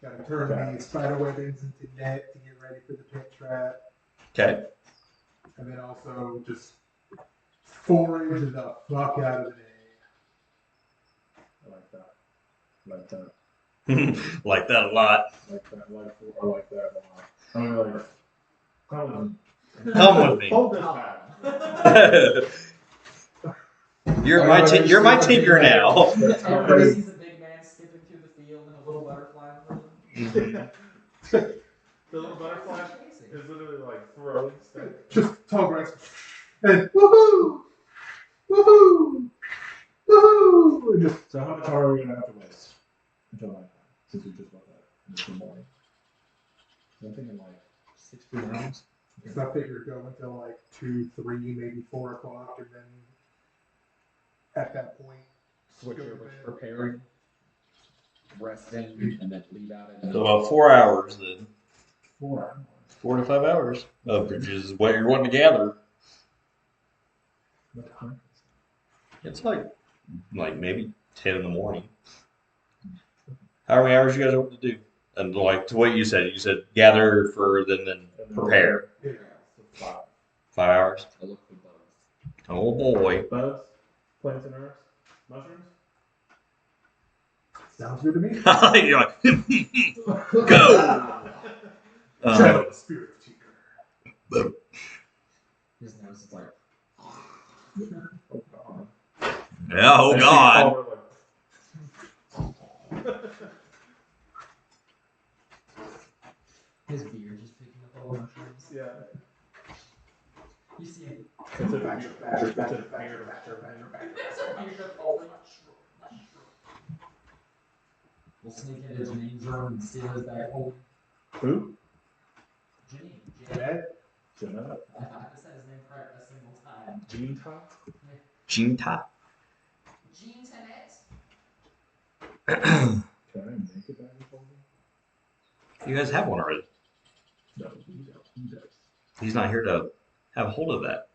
Gotta turn these spider webbings into net to get ready for the pit trap. Okay. And then also just forage the fuck out of the day. I like that. Like that. Like that a lot. Like that. I like that a lot. I mean, like, Come with me. hold this back. You're my tinker now. Everybody sees a big man skipping through the field and a little butterfly in front of him. The little butterfly is literally like throwing stuff. Just tall grass. And woohoo! Woohoo! Woohoo! And just So how much are we gonna have to waste until nighttime? Since we just bought that in the morning. I'm thinking like 16 hours. so I figured go until like 2, 3, maybe 4 o'clock, and then at that point, Switch over to preparing, resting, and then leave out. So about 4 hours then. 4 hours. 4 to 5 hours, which is what you're wanting to gather. What time? It's like maybe 10 in the morning. How many hours you guys want to do? And like to what you said gather for then prepare. Yeah, so 5. 5 hours. I look for bugs. Oh boy. Bugs, plants and herbs, mushrooms. Sounds good to me. You're like, go. Shadow the spirit tinker. His nose is like. Oh god. Yeah. Oh And she God. called her, His beard just picking up all the mushrooms. yeah. You see him. It's a Badger, badger, badger, badger, badger, badger, badger. There's a beard of all the mushrooms. We'll sneak into Janine's room and steal his bag of holding. Who? Janine. Dad? Jeanette? I haven't said his name correct a single time. Jean Top? Jinta. Jean Tenet. Can I make it back and forth? You guys have one already. No, he does. He does. He's not here to have a hold of that.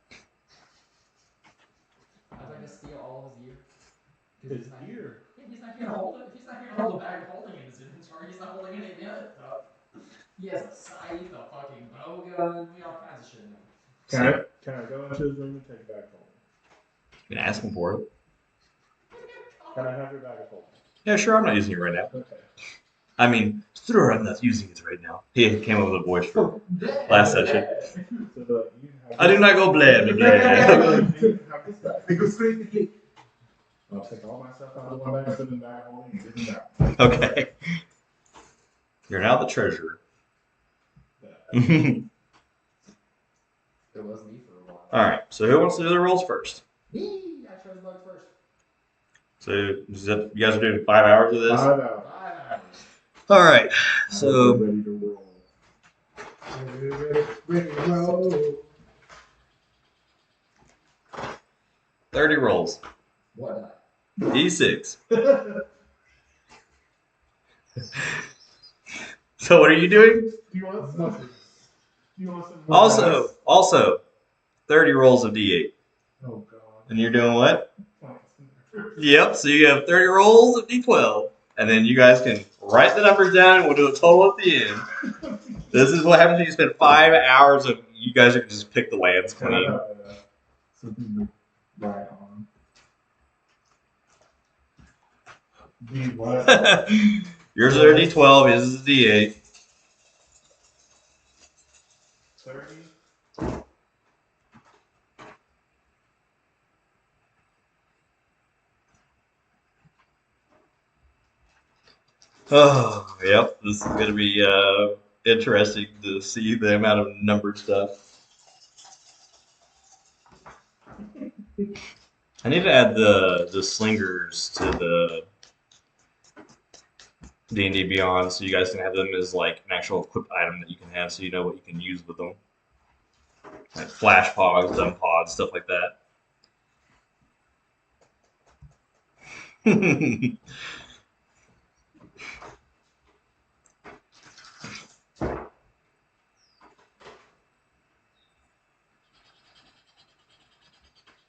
I'm going to steal all of his gear. 'Cause His he's not ear. Yeah, he's not here to hold it. He's not here to hold a bag of holding in his inventory. He's not holding any of the other stuff. He has a scythe, a fucking bow gun, we all kinds of shit in him. Can I go into his room and take a bag of holding? You can ask him for it. Can I have your bag of holding? Yeah, sure. I'm not using it right now. Okay. I mean, sure, I'm not using it right now. He came up with a voice for last session. So you have I do not go blah blah blah. I go straight to him. I'll take all my stuff out of one bag, put it in the bag of holding, and give him that. Okay. You're now the treasurer. All It was me for a while. right. So who wants to do the rolls first? Me! I chose bugs first. So you guys are doing 5 hours of this. 5 out. 5 hours. All right. So Ready to roll. Ready, roll. 30 rolls. What D6. So what are you doing? Do you want some? Do you want some? Also 30 rolls of D8. Oh god. And you're doing what? Plants and herbs. Yep. So you have 30 rolls of D12. And then you guys can write the numbers down and we'll do a total at the end. This is what happens when you spend 5 hours of you guys are gonna just pick the lands clean. So do the right arm. D what? Yours are D12, his is D8. 30. Oh, yep. This is going to be interesting to see the amount of numbered stuff. I need to add the slingers to the D&D Beyond so you guys can have them as like an actual equipped item that you can have so you know what you can use with them. Like flash pods, dumb pods, stuff like that.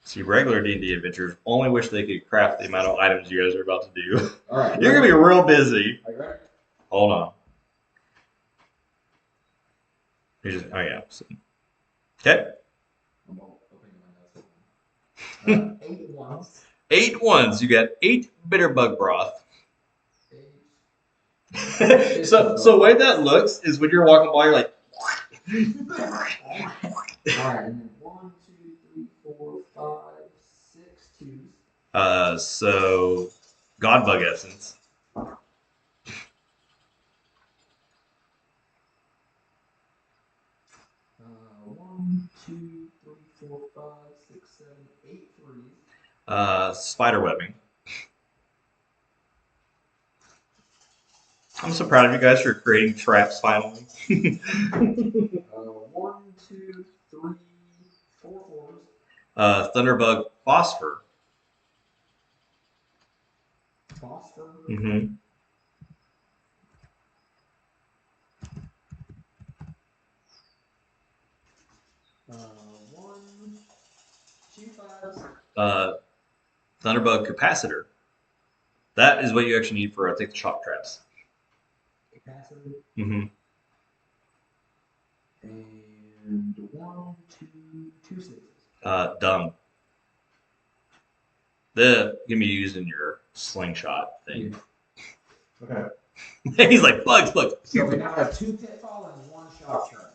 See, regular D&D adventurers only wish they could craft the amount of items you guys are about to do. Alright. You're gonna be real busy. Are you ready? Hold on. You just, oh yeah. Okay. I'm opening my notes. 8 ones. 8 ones. You got 8 bitter bug broth. 8. So the way that looks is when you're walking by, you're like. Alright, and then 1, 2, 3, 4, 5, 6 twos. So God bug essence. 1, 2, 3, 4, 5, 6, 7, 8 threes. Spider webbing. I'm so proud of you guys for creating traps finally. 1, 2, 3, 4 fours. Thunderbug phosphor. Phosphor. Mm-hmm. underbug capacitor. That is what you actually need for, I think, the shock traps. Capacity. Mm-hmm. And 1, 2, 2 sixes. Dung. The can be used in your slingshot thing. Okay. He's like bugs. So we now have 2 pitfall and 1 shock trap.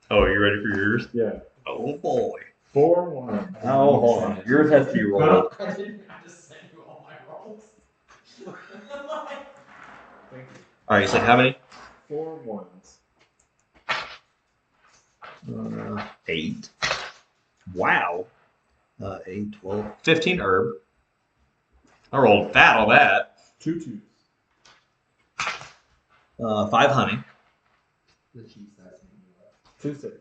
Oh, are you ready for yours? Yeah. Oh boy. 4 1. Oh, hold on. Yours has to be rolled. I didn't have to send you all my rolls. Thank you. All right, you said how many? 4 ones. 8. Wow. 8, 12, 15 herb. I rolled fat on that. 2 twos. 5 honey. The cheese that's making me laugh. 2 6.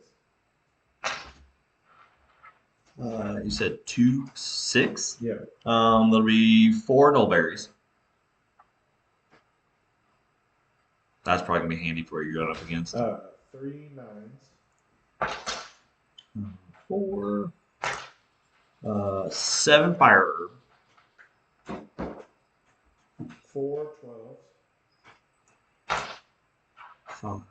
You said 2, 6. Yeah. There'll be 4 nullberries. That's probably gonna be handy for you going up against. 3 9s. 4. 7 fire herb. 4 12s. 5.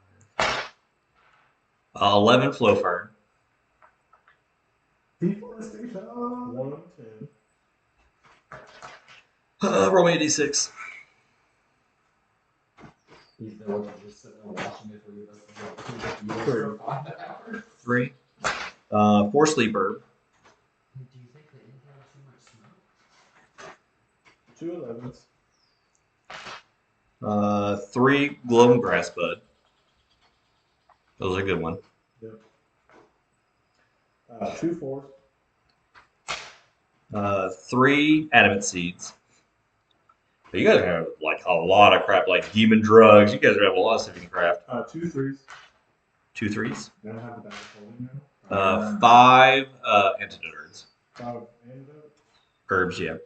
11 flow fern. Deforestation. 1 10. Roll me a d6. He's the one just sitting there watching the 3 of us for 5 hours. 3. 4 sleep herb. Do you think they inhale too much smoke? 2 11s. 3 glowing grass bud. That was a good one. Yep. 2 4s. 3 adamant seeds. But you guys have like a lot of crap, like demon drugs. You guys have a lot of stuff you can craft. 2 3s. 2 3s. I don't have the back holding now. 5 antidote herbs. 5 antidote. Herbs, yeah.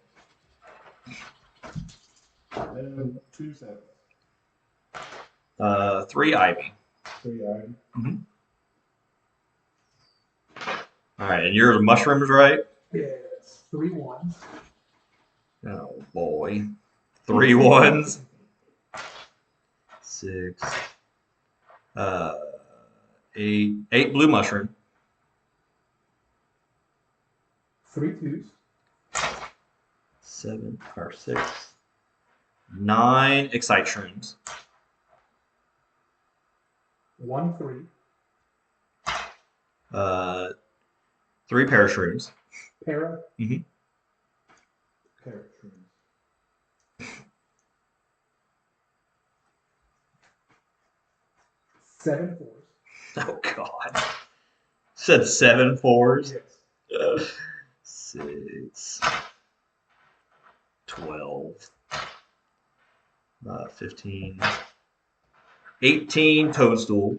And 2 7s. 3 ivy. 3 ivy. All right, and yours are mushrooms, right? Yes. 3 1s. Oh boy. 3 1s. 6. 8 blue mushroom. 3 2s. 7 or 6. 9 excite shrooms. 1 3. 3 parashrooms. Para. Mhm. Carrot shrooms. 7 4s. Oh God. Said 7 4s. Yes. 6. 12. 15. 18 toadstool.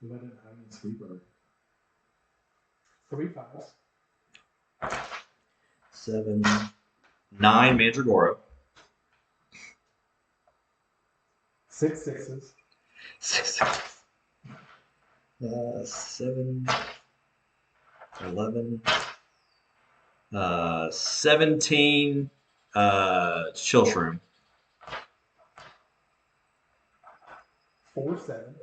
Let it hang in sleeper. 3 5s. 7. 9 mandragora. 6 6s. 6. 7. 11. 17 chill shroom. 4 7.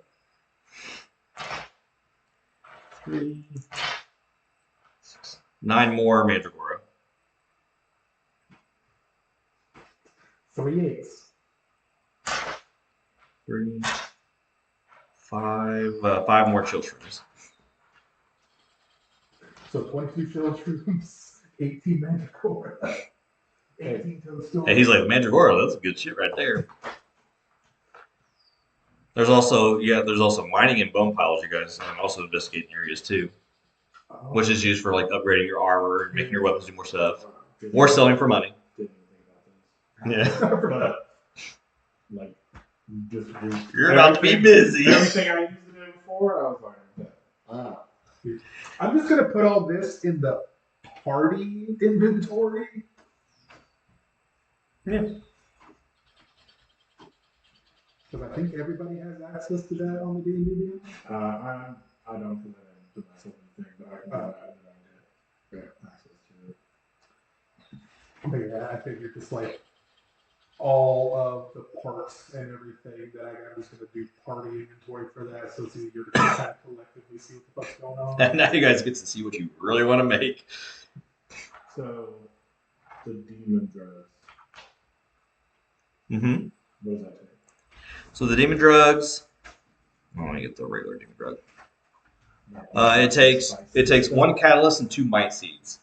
3. 6. 9 more mandragora. 3 8s. 3. 5. 5 more chill shrooms. So 22 shell shrooms, 18 mandragora, 18 toadstool. Hey, he's like, mandragora, that's good shit right there. There's also mining and bone piles, you guys, and also investigating areas too, which is used for like upgrading your armor and making your weapons do more stuff, or selling for money. Didn't even think Yeah, about this. But, like, just you're about to be busy. Everything I used it in before, I was like, Ah. I'm just gonna put all this in the party inventory. Yeah. Because I think everybody has access to that on the D&D. I don't put that into my sort of thing, but I can do that. But yeah, I figured just like all of the parts and everything that I'm just gonna do party inventory for that, so it's easier to kind of collectively see what the fuck's going on. And now you guys get to see what you really want to make. So, the demon drugs. Mm-hmm. What does that take? So the demon drugs. I want to get the regular demon drug. It takes 1 catalyst and 2 might seeds.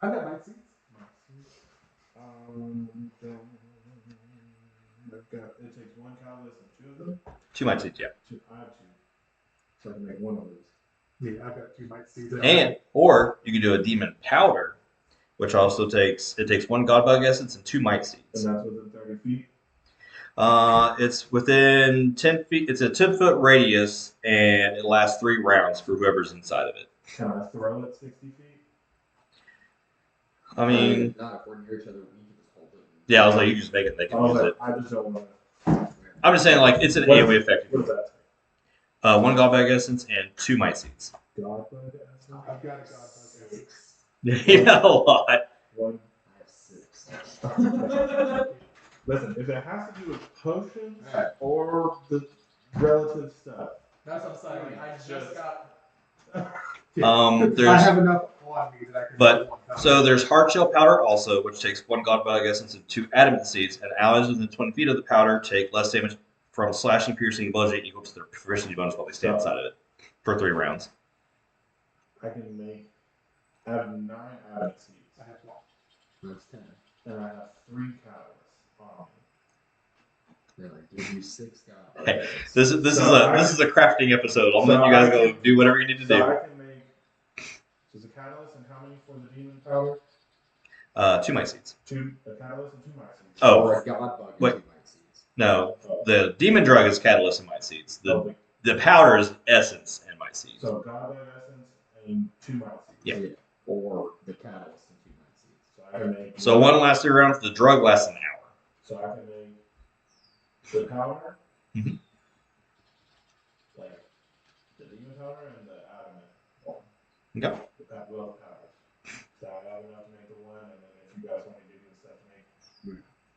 I've got night seeds. It takes 1 catalyst and 2 of them. 2 might seeds, yeah. I have 2, so I can make 1 of those. Yeah, I've got 2 might seeds. Or you can do a demon powder, which also takes 1 godbug essence and 2 might seeds. And that's within 30 feet. It's within 10 feet. It's a 10-foot radius, and it lasts 3 rounds for whoever's inside of it. Can I throw it 60 feet? I mean, not if we're near each other, we can just hold it. yeah, I was like, you just make it, they can use it. I just don't want to. I'm just saying, like, it's an What- AoE effective. What does that 1 godbug essence and 2 might seeds. take? Godbug essence? I've got a godbug essence. Yeah, a lot. 1. I have 6. Listen, if it has to do with potions Alright. or the relative stuff, That's what I'm saying. I just got. I There's have enough on me that I can. But- do one time. So there's hard shell powder also, which takes 1 godbug essence and 2 adamant seeds, and allies within 20 feet of the powder take less damage from slashing, piercing, bludgeoning equal to their proficiency bonus while they stay inside of it for 3 rounds. I can make. I have 9 adamant seeds, I have 1. That's 10. and I have 3 catalysts on They're like, give you 6 God. Hey, This is a crafting episode. I'll So let you guys I go can- do whatever you need to me. So do. I can make. There's a catalyst and how many for the demon powder? 2 might seeds. 2, a catalyst and 2 might seeds. Oh. Or a God bug and Wait. 2 might seeds. No, the demon drug is catalyst and might seeds. Oh, The powder is essence and might seeds. so godbug essence and 2 might seeds. Yeah. Or the catalyst and 2 might seeds. So I can make. So 1 lasts 3 rounds. The drug lasts an hour. So I can make the powder, Mhm. like the demon powder and the adamant one. Okay. The powders. So I have enough to make the one, and then if you guys want to give me the stuff to make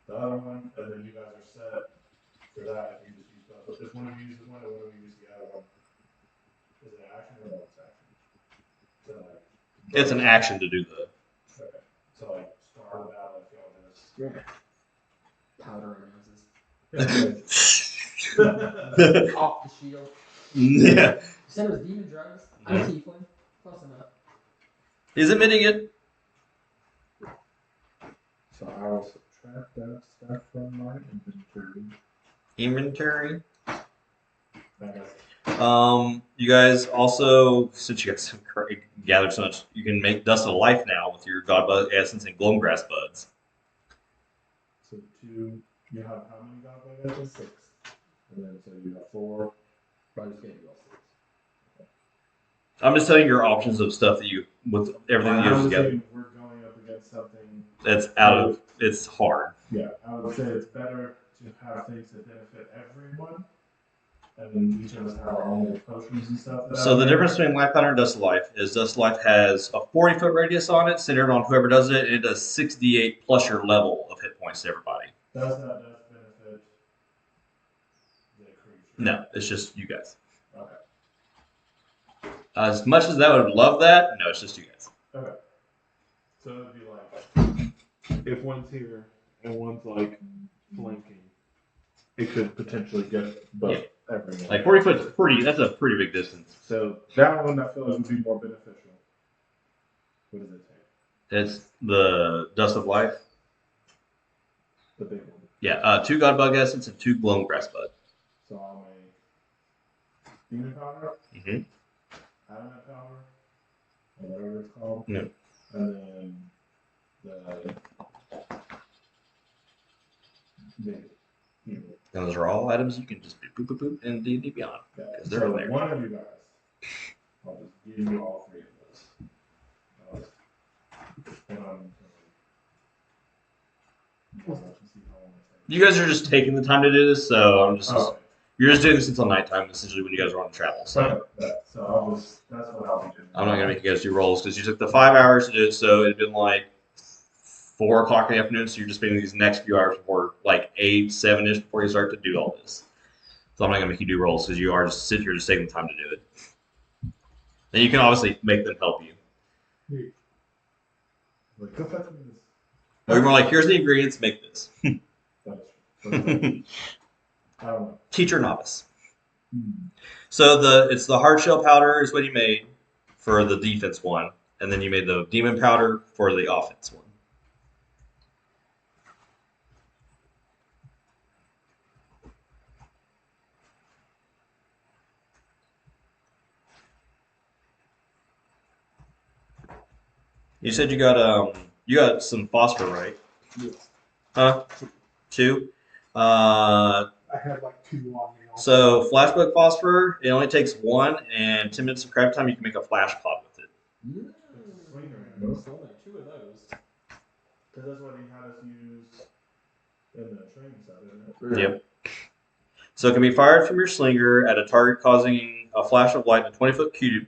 the other one, and then you guys are set for that. If you just use both, if one of you uses one, and one of you uses the other one, is it an action or bonus action? So like, It's an action to do the. okay. So like start the battle if y'all do this. Powder announces. yeah. Off the shield. You said it was demon drugs? I'm a tiefling. Close enough. He's admitting it. So I will subtract that stuff from my inventory. Inventory. I guess. You guys also, since you guys gathered so much, you can make Dust of Life now with your Godbug Essence and Gloamgrass Buds. So 2, you have how many godbug essence? 6. And then so you have 4. But I just gave you all 6. I'm just telling you your options of stuff that you, with everything that you have together. Honestly, we're going up against something. That's out of, it's hard. Yeah, I would say it's better to have things that benefit everyone. And then each of us have our own little potions and stuff. So the difference between Life Powder and Dust of Life is Dust of Life has a 40-foot radius on it, centered on whoever does it, and it does 68 plus your level of hit points to everybody. Does that benefit the creature? No, it's just you guys. Okay. As much as I would love that, no, it's just you guys. Okay. So it'd be like, if one's here and one's like flanking, it could potentially get both everyone. Like 40 foot's that's a pretty big distance. So that one I feel like would be more beneficial. What does it take? It's the Dust of Life. The big one. Yeah, 2 Godbug Essence and 2 Gloamgrass Bud. So I'll make demon powder, Mm-hmm. adamant powder, or whatever it's called. Yeah. And then the big evil. And those are all items you can just boop, boop, boop, boop, and D&D Beyond. Yeah. Because they're So there. one of you guys, I'll just give you all 3 of those. And I'm You guys are just taking the time to do this, so I'm just Oh, you're just doing this until nighttime, essentially when you guys are on travel. So so I'll just, that's what I'll be doing. I'm not gonna make you guys do rolls because you took the 5 hours to do it, so it'd been like 4 o'clock in the afternoon, so you're just spending these next few hours before like 8, 7-ish before you start to do all this. So I'm not gonna make you do rolls because you are just sit here just taking the time to do it. And you can obviously make them help you. Like, go fetch me this. Or you're more like, here's the ingredients, make this. That's true. I don't know. Teacher novice. So it's the hard shell powder is what you made for the defense one, and then you made the demon powder for the offense one. You said you got some phosphor, right? Yes. Huh? 2. I had like 2 on me. Also. So flashback phosphor, it only takes 1 and 10 minutes of craft time. You can make a flash pod with it. So only 2 of those. Because that's what he had us use in the training set, isn't it? Yep. So it can be fired from your slinger at a target, causing a flash of light in a 20-foot cube.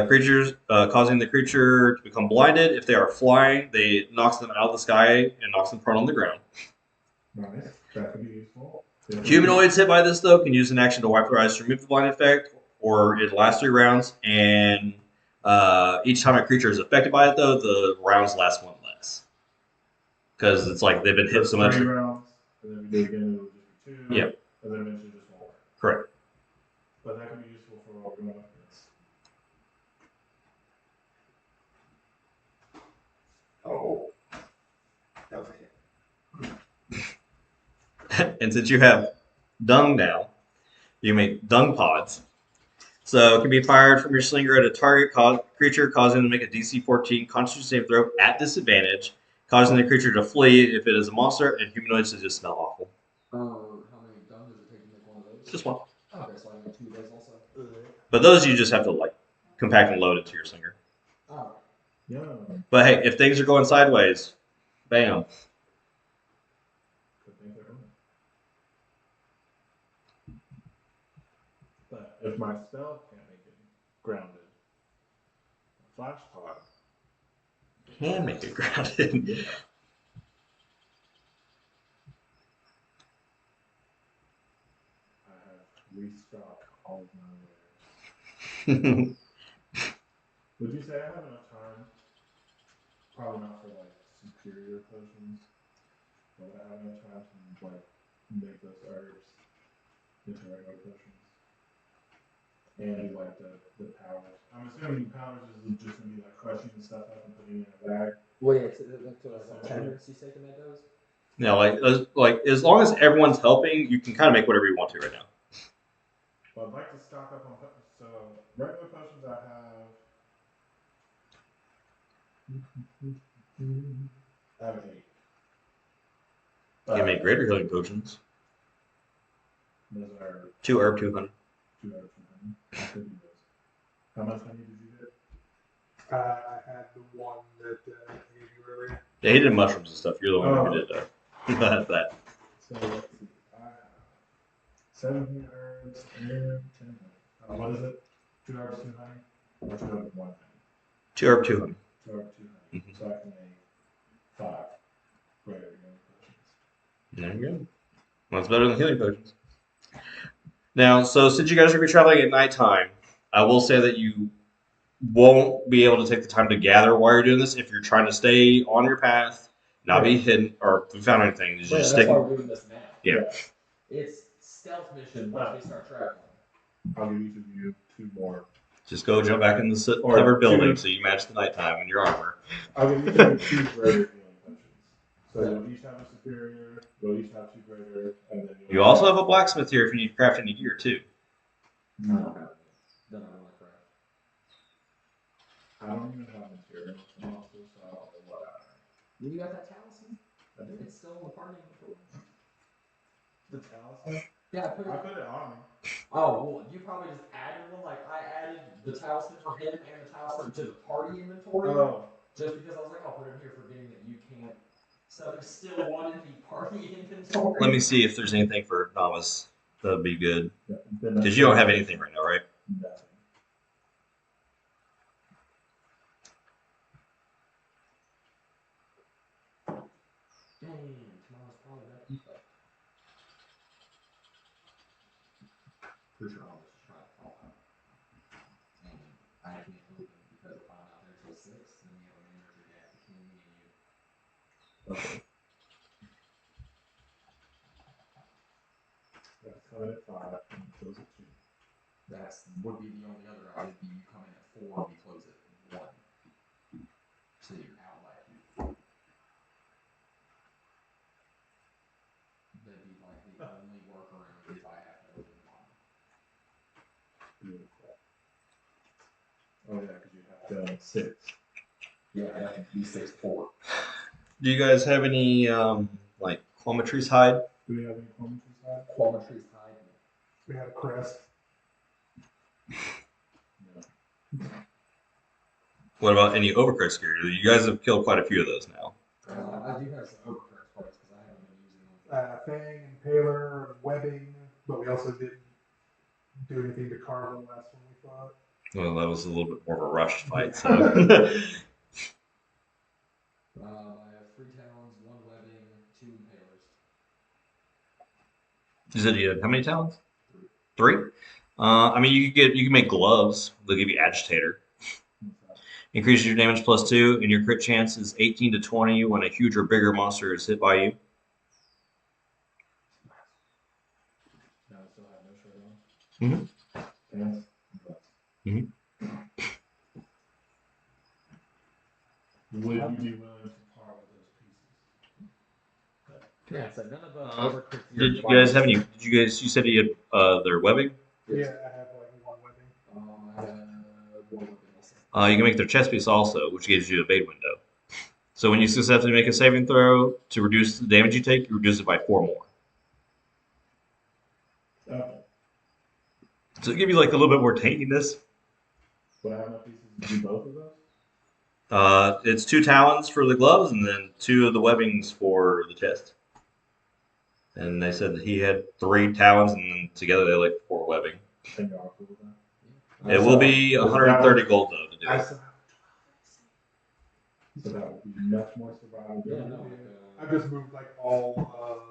Creatures causing the creature to become blinded. If they are flying, they knocks them out of the sky and knocks them prone on the ground. Nice. That could be useful. Humanoids hit by this though can use an action to wipe their eyes to remove the blind effect, or it lasts 3 rounds. And each time a creature is affected by it, though, the rounds last 1 less because it's like they've been hit so much. 3 rounds, and then we do it again. It would just be 2. Yep. And then eventually just 1 more. Correct. But that could be useful for what we're going up against. Oh. That was a hit. And since you have dung now, you make dung pods. So it can be fired from your slinger at a target creature, causing them to make a DC 14 Constitution save throw at disadvantage, causing the creature to flee if it is a monster, and humanoids to just smell awful. How many dung does it take to make one of those? Just 1. Okay, so I need 2 of those also. But those you just have to like compact and load into your slinger. Oh. Yeah. But hey, if things are going sideways, bam. Could think they're on. But if my spell can't make it grounded, a flash pod. Can make it grounded. I have restocked all of my wares. Would you say I have enough time? Probably not for like superior potions, but would I have enough time to like make those herbs into regular potions? And do like the powers. I'm assuming powers is just gonna be like crushing the stuff up and putting it in a bag. Wait, it's like 10 minutes you say to make those? Yeah, like as long as everyone's helping, you can kind of make whatever you want to right now. Well, I'd like to stock up on so regular potions I have 8. You can make greater healing potions. Those are 2 herb, 2 honey. 2 out of 200. I could do those. How much honey did you get? I had the one that I gave you earlier. Yeah, he did mushrooms and stuff. You're the one who did that. So let's see. I have 17 herbs and 10 honey. What is it? 2 herbs, 2 honey? Or 2 herbs, 1 honey? 2 herb, 2 honey. 2 herbs, 2 honey. Mhm. So I can make 5 greater healing potions. There you go. Well, that's better than healing potions. Now, so since you guys are going to be traveling at nighttime, I will say that you won't be able to take the time to gather while you're doing this if you're trying to stay on your path, not be hidden or found anything. You Wait, just that's stick. why we're doing this now. Yeah. It's stealth mission once we start traveling. I'll give each of you 2 more. Just go jump back in the Or covered building 2. so you match the nighttime in your armor. I'll give each of you 2 greater healing potions. So you'll each have a superior, you'll each have 2 greater, and then You also have a blacksmith here if you need to craft any gear too. I don't have it. Then I don't like craft. I don't even have materials. I'm also so I don't know what I have. You got that talisman? I do. It's still in the party inventory. The talisman? Yeah, I put I it. put it on me. Oh, well, you probably just added one. Like I added the talisman for him and the talisman to the party inventory. Oh. Just because I was like, I'll put it here, forgetting that you can't. So there's still one in the party inventory. Let me see if there's anything for novice. That'd be good. Yeah, Because you don't have anything right now, right? Nothing. probably that deep. Pretty sure I'll just try to call out. And I can't open because if I'm out there till 6, then we have a manager gap between me and you. Okay. That's coming at 5 and it closes at 2. That's would be the only other option. Would be you come in at 4 and we close it at 1. So you're out by 2. That'd be like the only workaround if I have to open one. Beautiful. Oh yeah, because you have to 6. Yeah, that could be 6-4. Do you guys have any like Quamatree's hide? Do we have any comments inside? Quamatree's hide. We had a crest. No. What about any overcrest gear? You guys have killed quite a few of those now. I do have some overcorrect parts because I haven't been using them. Fang, Impaler, webbing, but we also didn't do anything to carve the last one we fought. Well, that was a little bit more of a rushed fight, so. I have 3 talons, 1 webbing, 2 impalers. You said you had how many talents? 3. I mean, you can make gloves. They'll give you agitator. Increases your damage +2, and your crit chance is 18 to 20 when a huge or bigger monster is hit by you. Now I still have no shirt on. Pants. Mhm. Would you be willing to part with those pieces? Yeah, so none of the overcorrect Did you guys have any? Did you guys? You said you had their webbing. Yeah, I have like 1 webbing. I have 1 webbing also. You can make their chest piece also, which gives you a evade window. So when you successfully make a saving throw to reduce the damage you take, you reduce it by 4 more. Okay. So it give you like a little bit more tankiness. Would I have enough pieces to do both of those? It's 2 talons for the gloves and then 2 of the webbings for the chest. And they said that he had 3 talons and then together they like 4 webbing. And y'all are cool with that? It will be 130 gold though to do I it. still So that would be much more survivable. Yeah, no, I've just moved like all of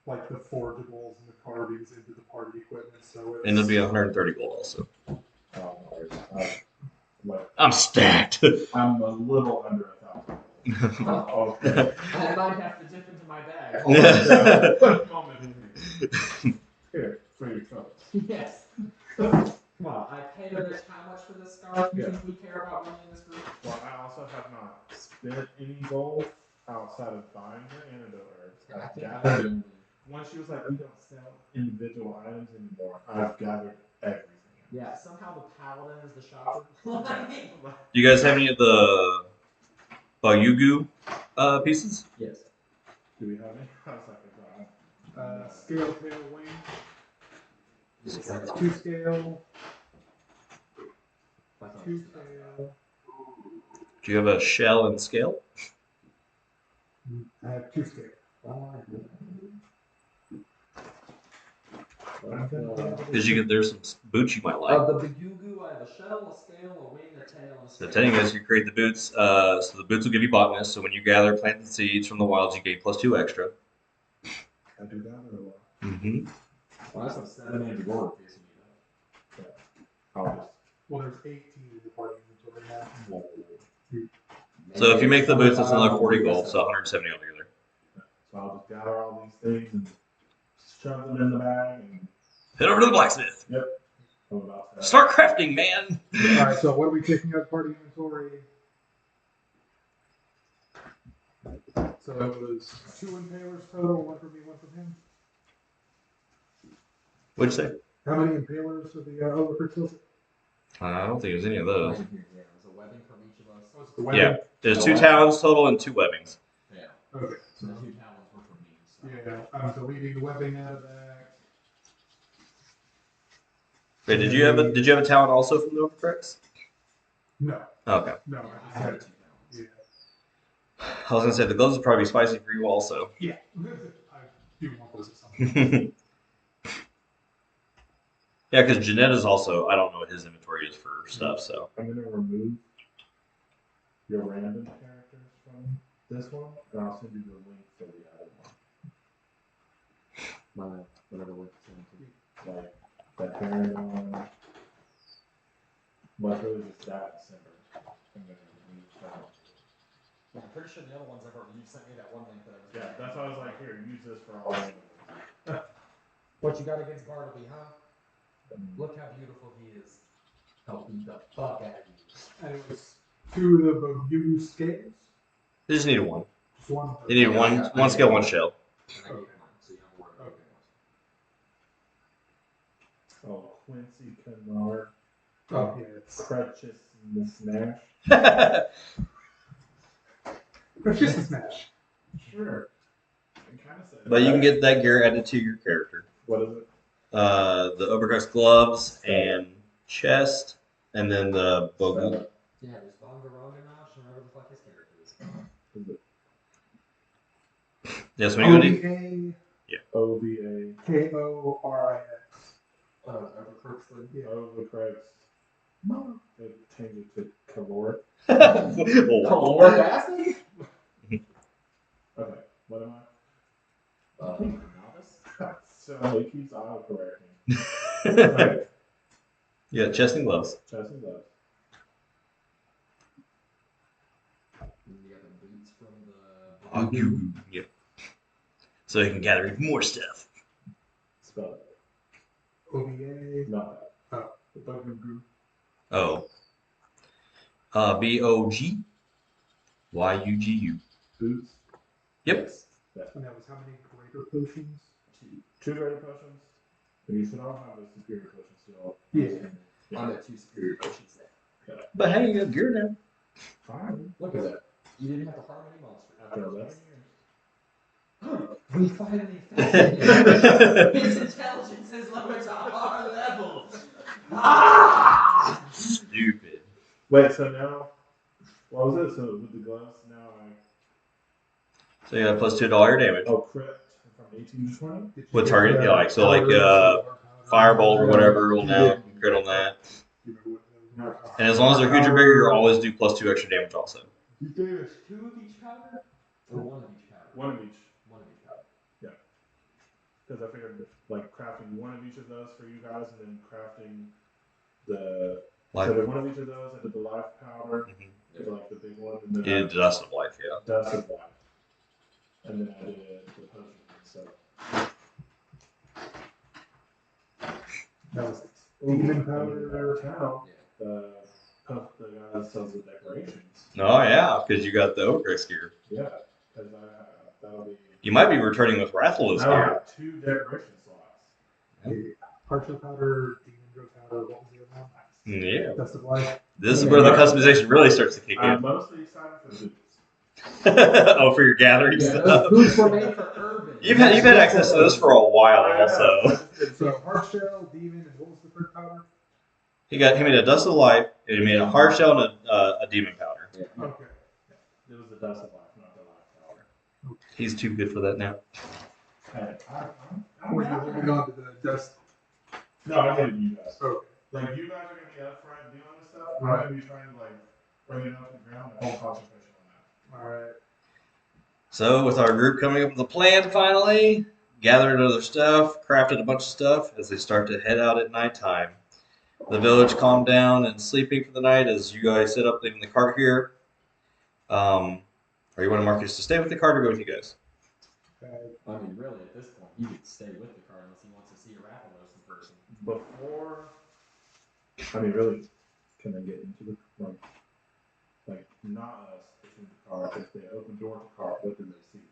like the forgeables and the carvings into the party equipment, so it's And it'll be 130 gold also. Oh, no, like, I'm stacked. I'm a little under 1,000. Oh, okay. I might have to dip into my bag. One moment. Here, for your trouble. Yes. Come on, I paid a bitch how much for this scarf? You Yeah. think we care about money in this group? Well, I also have not spent any gold outside of buying the antidote herbs. I I've think I gathered. did. When she was like, we don't sell individual items anymore, I've gathered everything. Yeah, somehow the paladin is the shopper. Do you guys have any of the Bayugu pieces? Yes. Do we have any? I was like, scale tail wing, 2 scale, 2 scale. Do you have a shell and scale? I have 2 scale. Because there's some boots you might like. Of the Bagugu, I have a shell, a scale, a wing, a tail, and a So scale. telling you guys, you create the boots. So the boots will give you botanist. So when you gather plants and seeds from the wilds, you gain +2 extra. I do that or what? Mm-hmm. Well, that's a 7-handed roar in case you need that. I'll just. Well, there's 18 in the party inventory now. So if you make the boots, that's another 40 gold, so 170 altogether. So I'll just gather all these things and shove them in the bag and. Head over to the blacksmith. I'm about to Start crafting, man. Alright, so what are we taking out of party inventory? So it was 2 impalers total, 1 for me, 1 for him. What'd you say? How many impalers for the overcrits was it? I don't think there's any of those. Yeah, there's a webbing from each of us. Oh, it's the webbing? Yeah, there's 2 talons total and 2 webbings. Yeah. Okay. So the 2 talons were from me. So. Yeah, I'm deleting the webbing out of that. Wait, did you have a talent also from the overcorrects? No, Okay. no, Yeah, I I just have had 2 it. talons. I was gonna say the gloves would probably be spicy for you also. Yeah. I do want those at some point. Yeah, because Jeanette is also, I don't know what his inventory is for stuff, so. I'm gonna remove your random characters from this one, and I'll send you the link for the other one. Whatever works. Like that Heron one. Well, it's really just that December. And then we start. Yeah, I'm pretty sure the other ones I've already. You sent me that one link that I was. Yeah, that's why I was like, here, use this for all of them. What you got against Bartleby, huh? Look how beautiful he is. He'll beat the fuck out of you. And it was 2 of the Bermuda scales. They just needed one. Just one. They needed one scale, one shell. And I gave him one, so you don't worry about it. Oh, Quincy Kennard. Oh, yeah. It's Crutches and the Smash. just a smash. Sure. It kind of says. But you can get that gear added to your character. What is it? The Overcrux gloves and chest, and then the bogu. Yeah, there's Bongaroganash and whatever the fuck his character is. Yes, when you go to OVA. KORIX. Overcrux. Yeah. Overcrux. They changed it to Caloric. Caloric acid? Okay, what am Novice? I? So it keeps auto-correcting. Yeah, chest and gloves. Chest and gloves. And you got the boots from the. Yep. So you can gather even more stuff. Spell it. OVA. Not that. Oh. The Pokemon group. Oh. BOGYUGU. Boots. Yep. And that was how many greater potions? 2 greater potions. And you should all have a superior potion still. Yeah. On the 2 superior potions there. But hey, you got gear now. Fine. Look at that. You didn't have to harm any monsters. After 11 years. We finally found it. His intelligence is lower to our level. Ah! Stupid. Wait, so now, what was it? So with the gloves, now So you got plus $2 damage. crit from 18 to 20? With target, yeah, like so, like firebolt or whatever will now crit on that. And as long as they're huge or bigger, you always do plus 2 extra damage also. You gave us 2 of each powder? Or 1 of each powder? One of each. 1 of each powder. Because I figured, like, crafting one of each of those for you guys, and then crafting the. Life. So did one of each of those, I did the life powder, Mhm. did, like, the big one, and then You did Dust of Life, yeah. dust of life. And then I did the potion and stuff. That was demon Powder powder. town. Yeah. The guy that sells the decorations. Oh, yeah, because you got the Overcrux gear. Yeah, because that'll be. You might be returning with Rathalos I will gear. have 2 decoration slots. Parchment powder, demon growth powder, what was the other one? Yeah. Dust of life. This is where the customization really starts to kick I'm in. mostly excited for the boots. Oh, for your gathering Yeah, stuff. those boots were made for urban. You've had access to this for a while also. So hard shell, demon, and what was the third powder? He made a Dust of Life, and he made a hard shell and a demon powder. Yeah. Okay. It was the dust of life, not the life powder. He's too good for that now. Hey, Or you holding on to the dust? No, I did you guys. Okay. Like, you guys are going to be up front doing this stuff. I'm Right. going to be trying to, like, bring it up to the ground and hold concentration on that. Alright. So, with our group coming up with a plan finally, gathered other stuff, crafted a bunch of stuff as they start to head out at nighttime. The village calmed down and sleeping for the night as you guys sit up leaving the cart here. Or you want Marcus to stay with the cart or go with you guys? I mean, really, at this point, you could stay with the car unless he wants to see a Rathalos in person. Before, I mean, really, can they get into the, like not us, between the car, if they open door to the car, what do they see?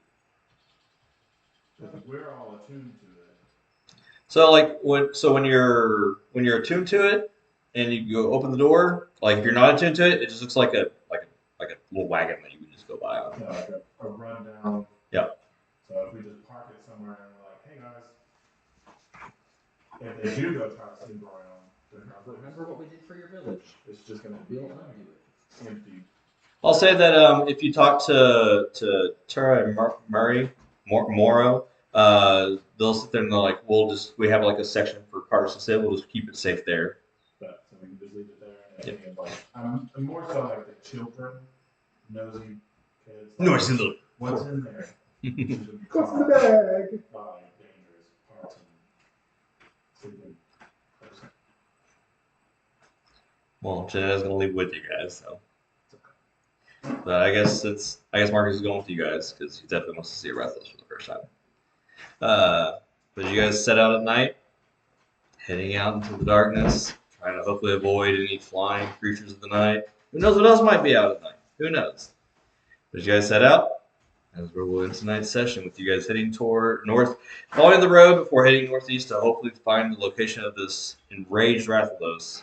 Because we're all attuned to it. So, like when you're attuned to it and you go open the door, like if you're not attuned to it, it just looks like a little wagon that you would just go by on. Like a rundown. Yeah. So if we just park it somewhere and we're like, hey guys, if they do go try to snoop around, they're not. Remember what we did for your village? It's just gonna be We'll undo it. empty. I'll say that if you talk to Tara and Moro, they'll sit there and they're like, we have like a section for cars to sit. We'll just keep it safe there. But so we can just leave it there. And like, I'm more so like the children, nosy Okay, it's Noisy little. what's in there? Should be What's in the caused bag? by dangerous parts and sleeping person. Well, Jeanette's gonna leave with you guys, so. But I guess Marcus is going with you guys because he definitely wants to see a Rathalos for the first time. But you guys set out at night, heading out into the darkness, trying to hopefully avoid any flying creatures of the night. Who knows what else might be out at night? Who knows? But you guys set out, as we're going into tonight's session with you guys heading toward north, following the road before heading northeast to hopefully find the location of this enraged Rathalos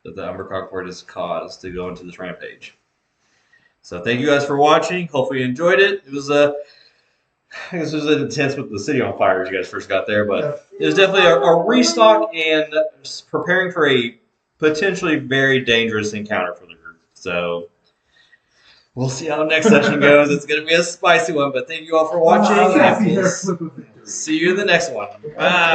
that the Umber Concord has caused to go into this rampage. So thank you guys for watching. Hopefully you enjoyed it. It was I guess it was intense with the city on fire as you guys first got there, but it was definitely a restock and preparing for a potentially very dangerous encounter for the group. So we'll see how the next session goes. It's going to be a spicy one, but thank you all for watching. And we'll see you in the next one. Bye.